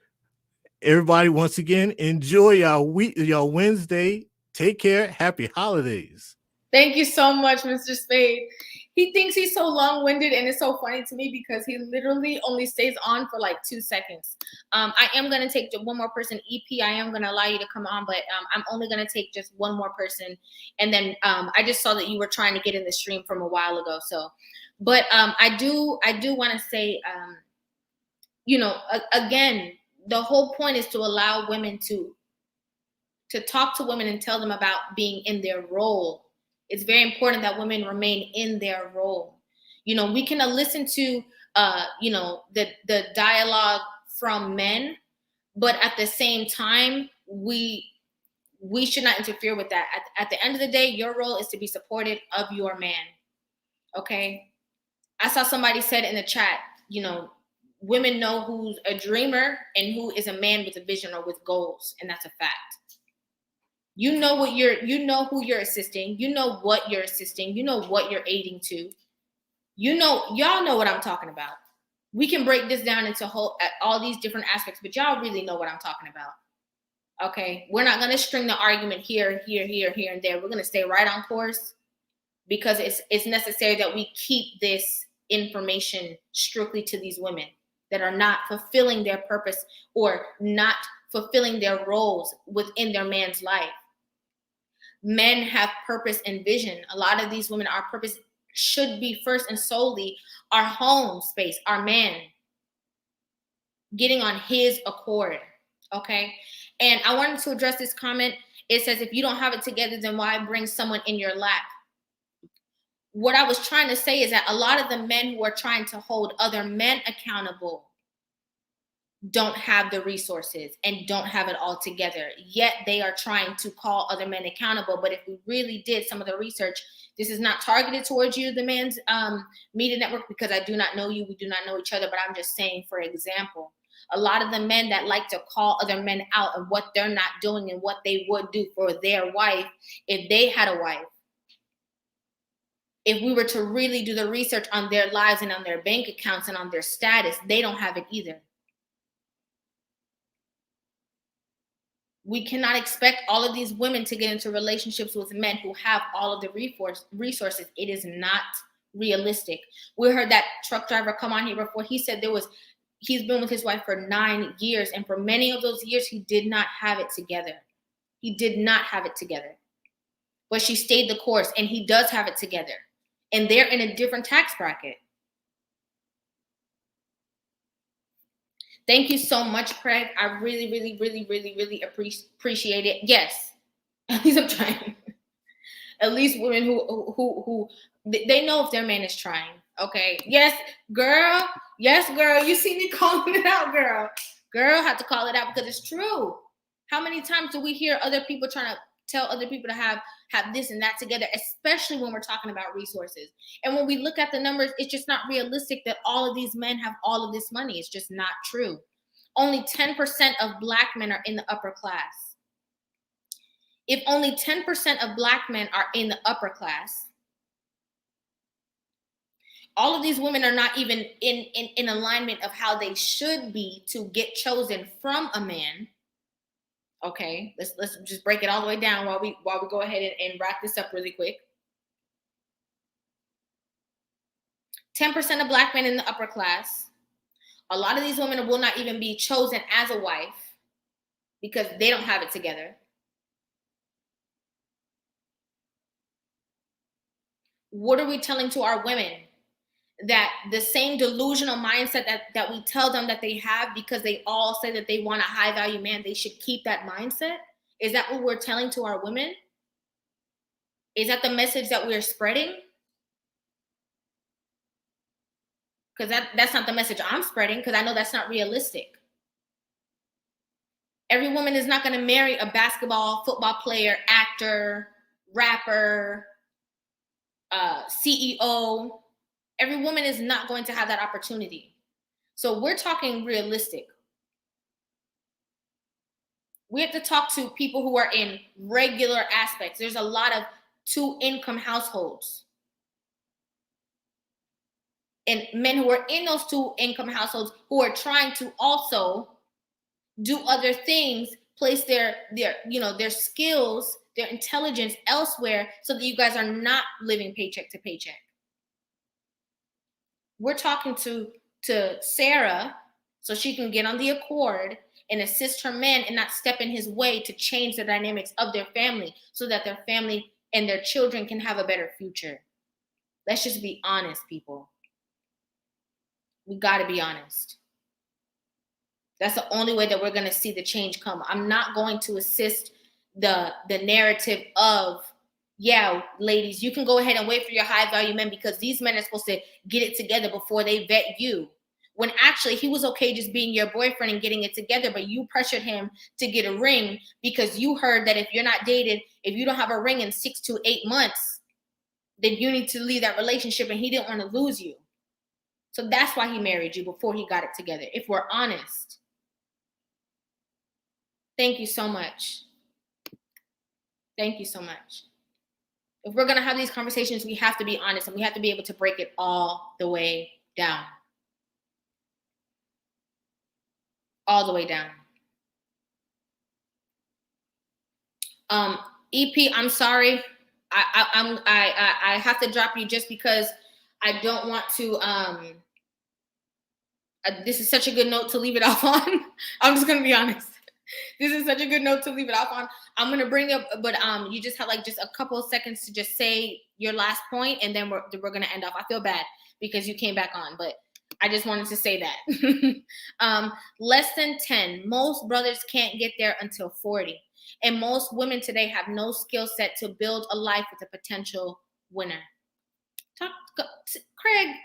Everybody, once again, enjoy y'all Wednesday. Take care. Happy holidays. Thank you so much, Mr. Spade. He thinks he's so long-winded, and it's so funny to me because he literally only stays on for like 2 seconds. I am going to take one more person. EP, I am going to allow you to come on, but I'm only going to take just one more person. And then I just saw that you were trying to get in the stream from a while ago. So, but I do want to say again, the whole point is to allow women to talk to women and tell them about being in their role. It's very important that women remain in their role. We can listen to the dialogue from men, but at the same time, we should not interfere with that. At the end of the day, your role is to be supportive of your man. Okay? I saw somebody said in the chat, women know who's a dreamer and who is a man with a vision or with goals, and that's a fact. You know who you're assisting. You know what you're assisting. You know what you're aiding to. Y'all know what I'm talking about. We can break this down into all these different aspects, but y'all really know what I'm talking about. Okay, we're not going to string the argument here, and there. We're going to stay right on course, because it's necessary that we keep this information strictly to these women that are not fulfilling their purpose or not fulfilling their roles within their man's life. Men have purpose and vision. A lot of these women, our purpose should be first and solely our home space, our man getting on his accord. Okay. And I wanted to address this comment. It says, if you don't have it together, then why bring someone in your lap? What I was trying to say is that a lot of the men who are trying to hold other men accountable don't have the resources and don't have it all together. Yet they are trying to call other men accountable. But if we really did some of the research, this is not targeted towards you, the Man's Media Network, because I do not know you. We do not know each other. But I'm just saying, for example, a lot of the men that like to call other men out of what they're not doing and what they would do for their wife if they had a wife, if we were to really do the research on their lives and on their bank accounts and on their status, they don't have it either. We cannot expect all of these women to get into relationships with men who have all of the resources. It is not realistic. We heard that truck driver come on here before. He said he's been with his wife for 9 years, and for many of those years, he did not have it together. He did not have it together. But she stayed the course, and he does have it together. And they're in a different tax bracket. Thank you so much, Craig. I really, really, really, really, really appreciate it. Yes, at least I'm trying. At least women who they know if their man is trying. Okay. Yes, girl. Yes, girl. You see me calling it out, girl. Girl, have to call it out because it's true. How many times do we hear other people trying to tell other people to have this and that together, especially when we're talking about resources? And when we look at the numbers, it's just not realistic that all of these men have all of this money. It's just not true. Only 10% of Black men are in the upper class. If only 10% of Black men are in the upper class, all of these women are not even in alignment of how they should be to get chosen from a man. Okay, let's just break it all the way down while we go ahead and wrap this up really quick. 10% of Black men in the upper class. A lot of these women will not even be chosen as a wife because they don't have it together. What are we telling to our women? That the same delusional mindset that we tell them that they have because they all say that they want a high value man, they should keep that mindset? Is that what we're telling to our women? Is that the message that we're spreading? Because that's not the message I'm spreading, because I know that's not realistic. Every woman is not going to marry a basketball, football player, actor, rapper, CEO. Every woman is not going to have that opportunity. So we're talking realistic. We have to talk to people who are in regular aspects. There's a lot of 2-income households. And men who are in those 2-income households who are trying to also do other things, place their skills, their intelligence elsewhere so that you guys are not living paycheck to paycheck. We're talking to Sarah so she can get on the accord and assist her man and not step in his way to change the dynamics of their family so that their family and their children can have a better future. Let's just be honest, people. We got to be honest. That's the only way that we're going to see the change come. I'm not going to assist the narrative of, yeah, ladies, you can go ahead and wait for your high value men because these men are supposed to get it together before they vet you. When actually he was okay just being your boyfriend and getting it together, but you pressured him to get a ring because you heard that if you're not dated, if you don't have a ring in 6 to 8 months, then you need to leave that relationship, and he didn't want to lose you. So that's why he married you before he got it together, if we're honest. Thank you so much. Thank you so much. If we're going to have these conversations, we have to be honest, and we have to be able to break it all the way down. All the way down. EP, I'm sorry. I have to drop you just because I don't want to. This is such a good note to leave it off on. I'm just gonna be honest. This is such a good note to leave it off on. I'm gonna bring up, but you just have like just a couple of seconds to just say your last point, and then we're gonna end off. I feel bad because you came back on, but I just wanted to say that. Less than 10. Most brothers can't get there until 40. And most women today have no skill set to build a life with a potential winner. Craig,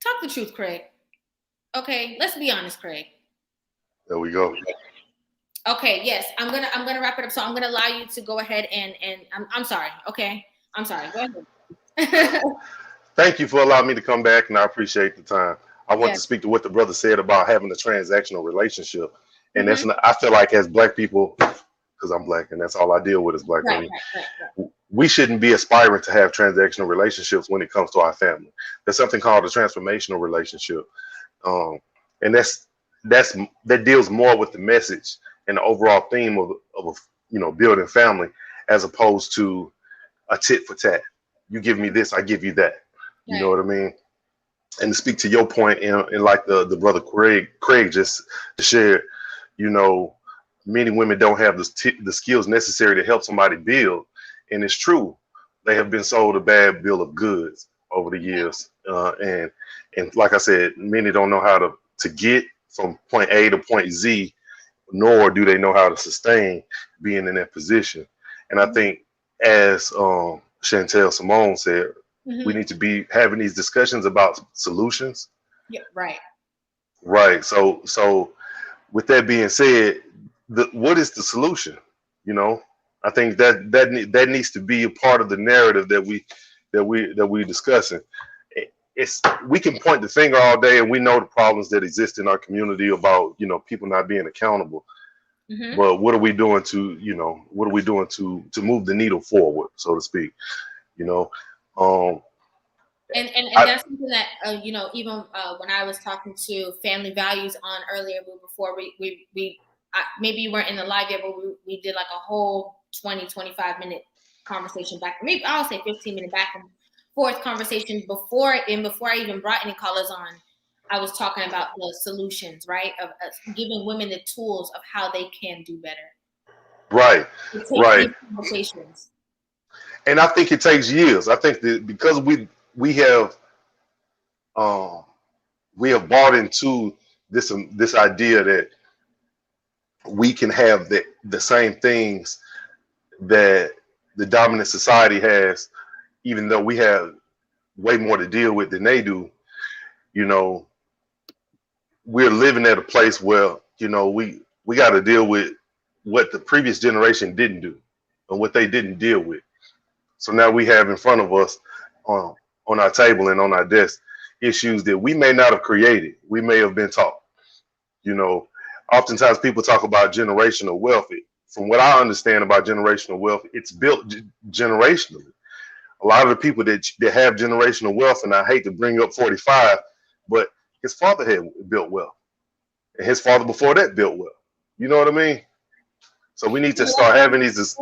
talk the truth, Craig. Okay, let's be honest, Craig. There we go. Okay, yes, I'm gonna wrap it up. So I'm gonna allow you to go ahead and I'm sorry. Okay, I'm sorry. Go ahead. Thank you for allowing me to come back, and I appreciate the time. I want to speak to what the brother said about having a transactional relationship, and that's I feel like as Black people, because I'm Black and that's all I deal with is Black women. Right. We shouldn't be aspiring to have transactional relationships when it comes to our family. There's something called a transformational relationship, and that deals more with the message and the overall theme of building family, as opposed to a tit for tat. You give me this, I give you that. You know what I mean? And to speak to your point, and like the brother Craig just shared, many women don't have the skills necessary to help somebody build. And it's true. They have been sold a bad bill of goods over the years. And like I said, many don't know how to get from point A to point Z, nor do they know how to sustain being in that position. And I think, as Chantel Simone said, we need to be having these discussions about solutions. Yeah, right. Right. So with that being said, what is the solution? I think that needs to be a part of the narrative that we're discussing. We can point the finger all day, and we know the problems that exist in our community about people not being accountable. But what are we doing to move the needle forward, so to speak? And that's something that even when I was talking to Family Values on earlier before we maybe you weren't in the live yet, but we did like a whole 20-25 minute conversation back, maybe I'll say 15-minute back and forth conversation before I even brought any callers on. I was talking about the solutions, right, of giving women the tools of how they can do better. Right. Conversations. And I think it takes years. I think that because we have bought into this idea that we can have the same things that the dominant society has, even though we have way more to deal with than they do. We're living at a place where we got to deal with what the previous generation didn't do and what they didn't deal with. So now we have in front of us on our table and on our desk issues that we may not have created. We may have been taught. Oftentimes people talk about generational wealth. From what I understand about generational wealth, it's built generationally. A lot of the people that have generational wealth, and I hate to bring up 45, but his father had built wealth, and his father before that built wealth. You know what I mean? So we need to start having these.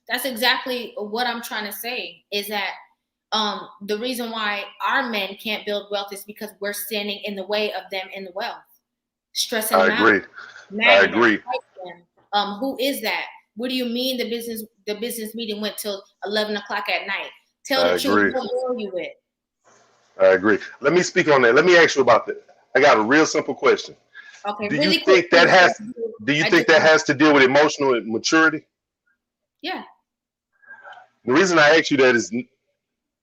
That's exactly what I'm trying to say, is that the reason why our men can't build wealth is because we're standing in the way of them in the wealth, stressing them out. I agree. Who is that? What do you mean the business meeting went till 11 o'clock at night? Tell the children what role you with. I agree. Let me speak on that. Let me ask you about that. I got a real simple question. Okay, Do really you think quick. that has? Do you think that has to deal with emotional maturity? Yeah. The reason I ask you that is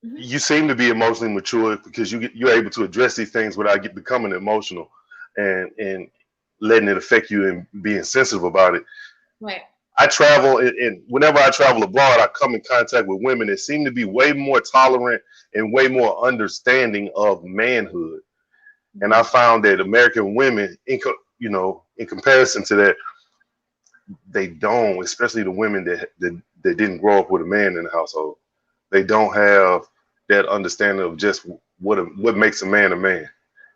you seem to be emotionally mature because you're able to address these things without becoming emotional and letting it affect you and being sensitive about it. Right. I travel, and whenever I travel abroad, I come in contact with women that seem to be way more tolerant and way more understanding of manhood. And I found that American women, in comparison to that, they don't, especially the women that didn't grow up with a man in the household. They don't have that understanding of just what makes a man and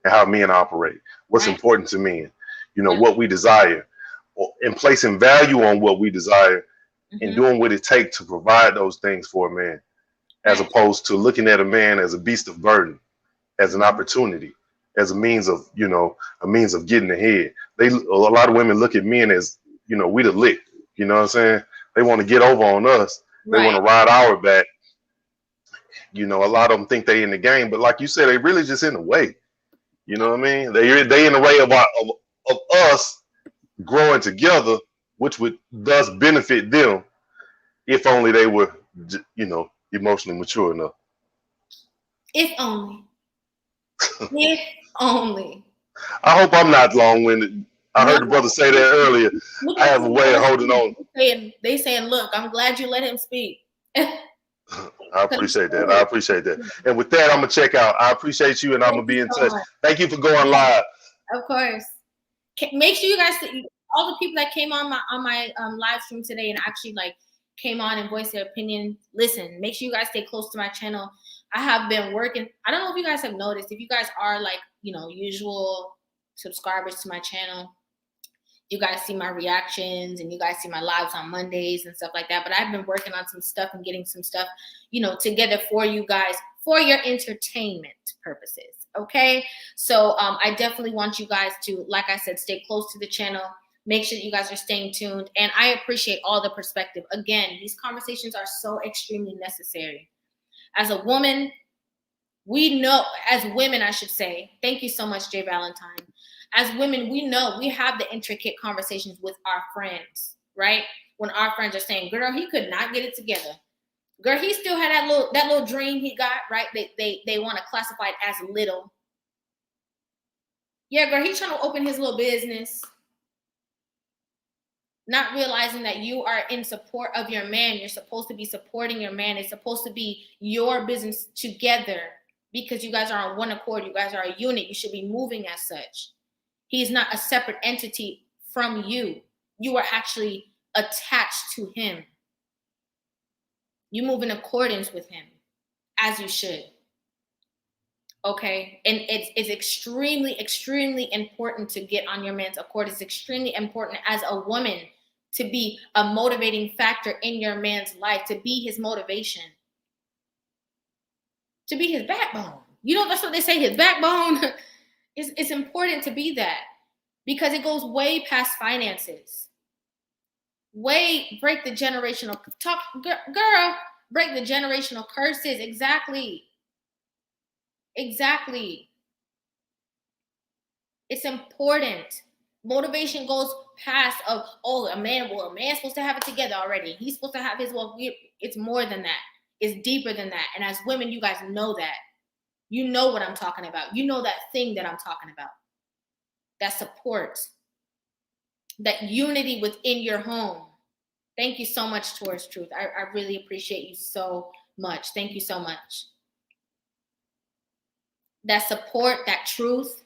how men operate, what's important to men, what we desire, and placing value on what we desire and doing what it takes to provide those things for a man, as opposed to looking at a man as a beast of burden, as an opportunity, as a means of getting ahead. A lot of women look at men as, we the lick, you know what I'm saying? They want to get over on us. They want to ride our back. A lot of them think they in the game, but like you said, they really just in the way. You know what I mean? They in the way of us growing together, which does benefit them if only they were, emotionally mature enough. If only. If only. I hope I'm not long-winded. I heard the brother say that earlier. I have a way of holding on. They saying, look, I'm glad you let him speak. I appreciate that. And with that, I'm going to check out. I appreciate you, and I'm going to be in touch. Thank you for going live. Of course. Make sure you guys, all the people that came on my live stream today and actually came on and voiced their opinion, listen, make sure you guys stay close to my channel. I have been working. I don't know if you guys have noticed, if you guys are usual subscribers to my channel, you guys see my reactions and you guys see my lives on Mondays and stuff like that. But I've been working on some stuff and getting some stuff, together for you guys for your entertainment purposes. Okay. So I definitely want you guys to, like I said, stay close to the channel. Make sure that you guys are staying tuned. And I appreciate all the perspective. Again, these conversations are so extremely necessary. As a woman, we know, as women, I should say, thank you so much, Jay Valentine. As women, we know we have the intricate conversations with our friends, right? When our friends are saying, girl, he could not get it together. Girl, he still had that little dream he got, right? They want to classify it as little. Yeah, girl, he's trying to open his little business. Not realizing that you are in support of your man. You're supposed to be supporting your man. It's supposed to be your business together because you guys are on one accord. You guys are a unit. You should be moving as such. He's not a separate entity from you. You are actually attached to him. You move in accordance with him, as you should. Okay? And it's extremely, extremely important to get on your man's accord. It's extremely important as a woman to be a motivating factor in your man's life, to be his motivation, to be his backbone. That's what they say, his backbone. It's important to be that because it goes way past finances. Break the generational talk, girl, break the generational curses. Exactly. It's important. Motivation goes past a man's supposed to have it together already. He's supposed to have his it's more than that. It's deeper than that. And as women, you guys know that. You know what I'm talking about. You know that thing that I'm talking about. That support. That unity within your home. Thank you so much, Taurus Truth. I really appreciate you so much. Thank you so much. That support, that truth,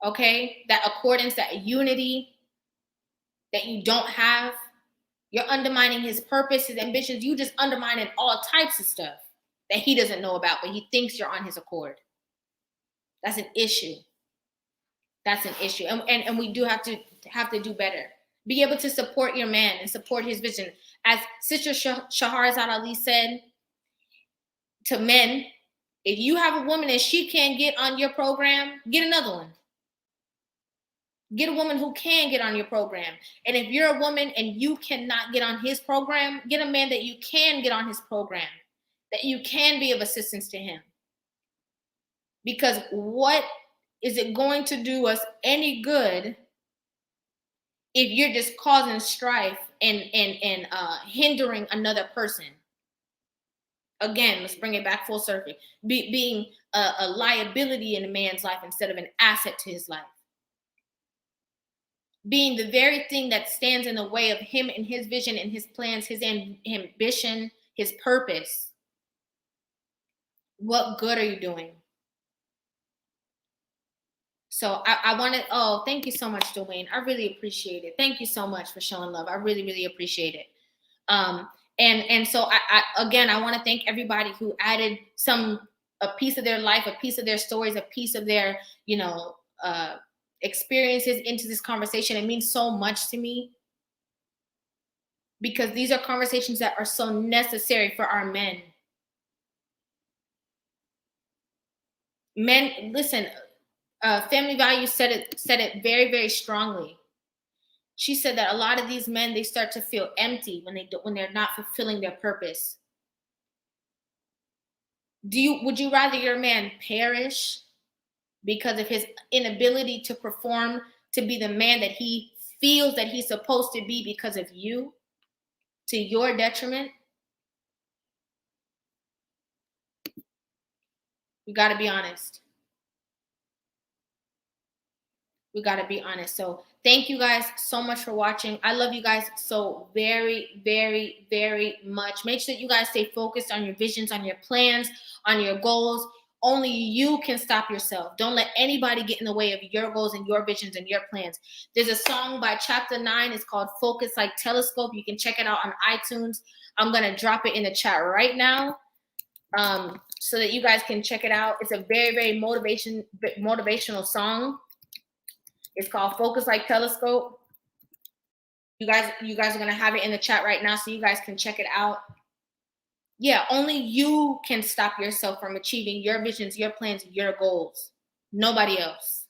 okay? That accordance, that unity that you don't have. You're undermining his purpose, his ambitions. You just undermining all types of stuff that he doesn't know about, but he thinks you're on his accord. That's an issue. And we do have to do better. Be able to support your man and support his vision. As Sister Shahrazad Ali said to men, if you have a woman and she can't get on your program, get another one. Get a woman who can get on your program. And if you're a woman and you cannot get on his program, get a man that you can get on his program, that you can be of assistance to him. Because what is it going to do us any good if you're just causing strife and hindering another person? Again, let's bring it back full circle. Being a liability in a man's life instead of an asset to his life. Being the very thing that stands in the way of him and his vision and his plans, his ambition, his purpose. What good are you doing? So I want to, oh, thank you so much, Dwayne. I really appreciate it. Thank you so much for showing love. I really, really appreciate it. And so I want to thank everybody who added a piece of their life, a piece of their stories, a piece of their, experiences into this conversation. It means so much to me because these are conversations that are so necessary for our men. Men, listen, Family Values said it very, very strongly. She said that a lot of these men, they start to feel empty when they're not fulfilling their purpose. Would you rather your man perish because of his inability to perform, to be the man that he feels that he's supposed to be because of you, to your detriment? We got to be honest. We got to be honest. So thank you guys so much for watching. I love you guys so very, very, very much. Make sure that you guys stay focused on your visions, on your plans, on your goals. Only you can stop yourself. Don't let anybody get in the way of your goals and your visions and your plans. There's a song by Chapta 9. It's called Focus Like Telescope. You can check it out on iTunes. I'm going to drop it in the chat right now so that you guys can check it out. It's a very, very motivational song. It's called Focus Like Telescope. You guys are going to have it in the chat right now so you guys can check it out. Yeah, only you can stop yourself from achieving your visions, your plans, your goals. Nobody else.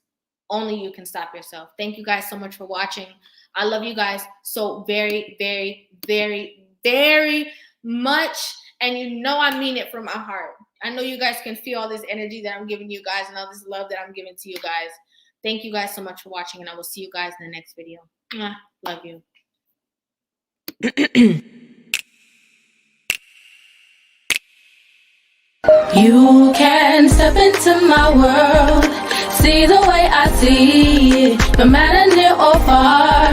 Only you can stop yourself. Thank you guys so much for watching. I love you guys so very, very, very, very much. And you know I mean it from my heart. I know you guys can feel all this energy that I'm giving you guys and all this love that I'm giving to you guys. Thank you guys so much for watching, and I will see you guys in the next video. Love you. You can step into my world, see the way I see it, no matter near or far.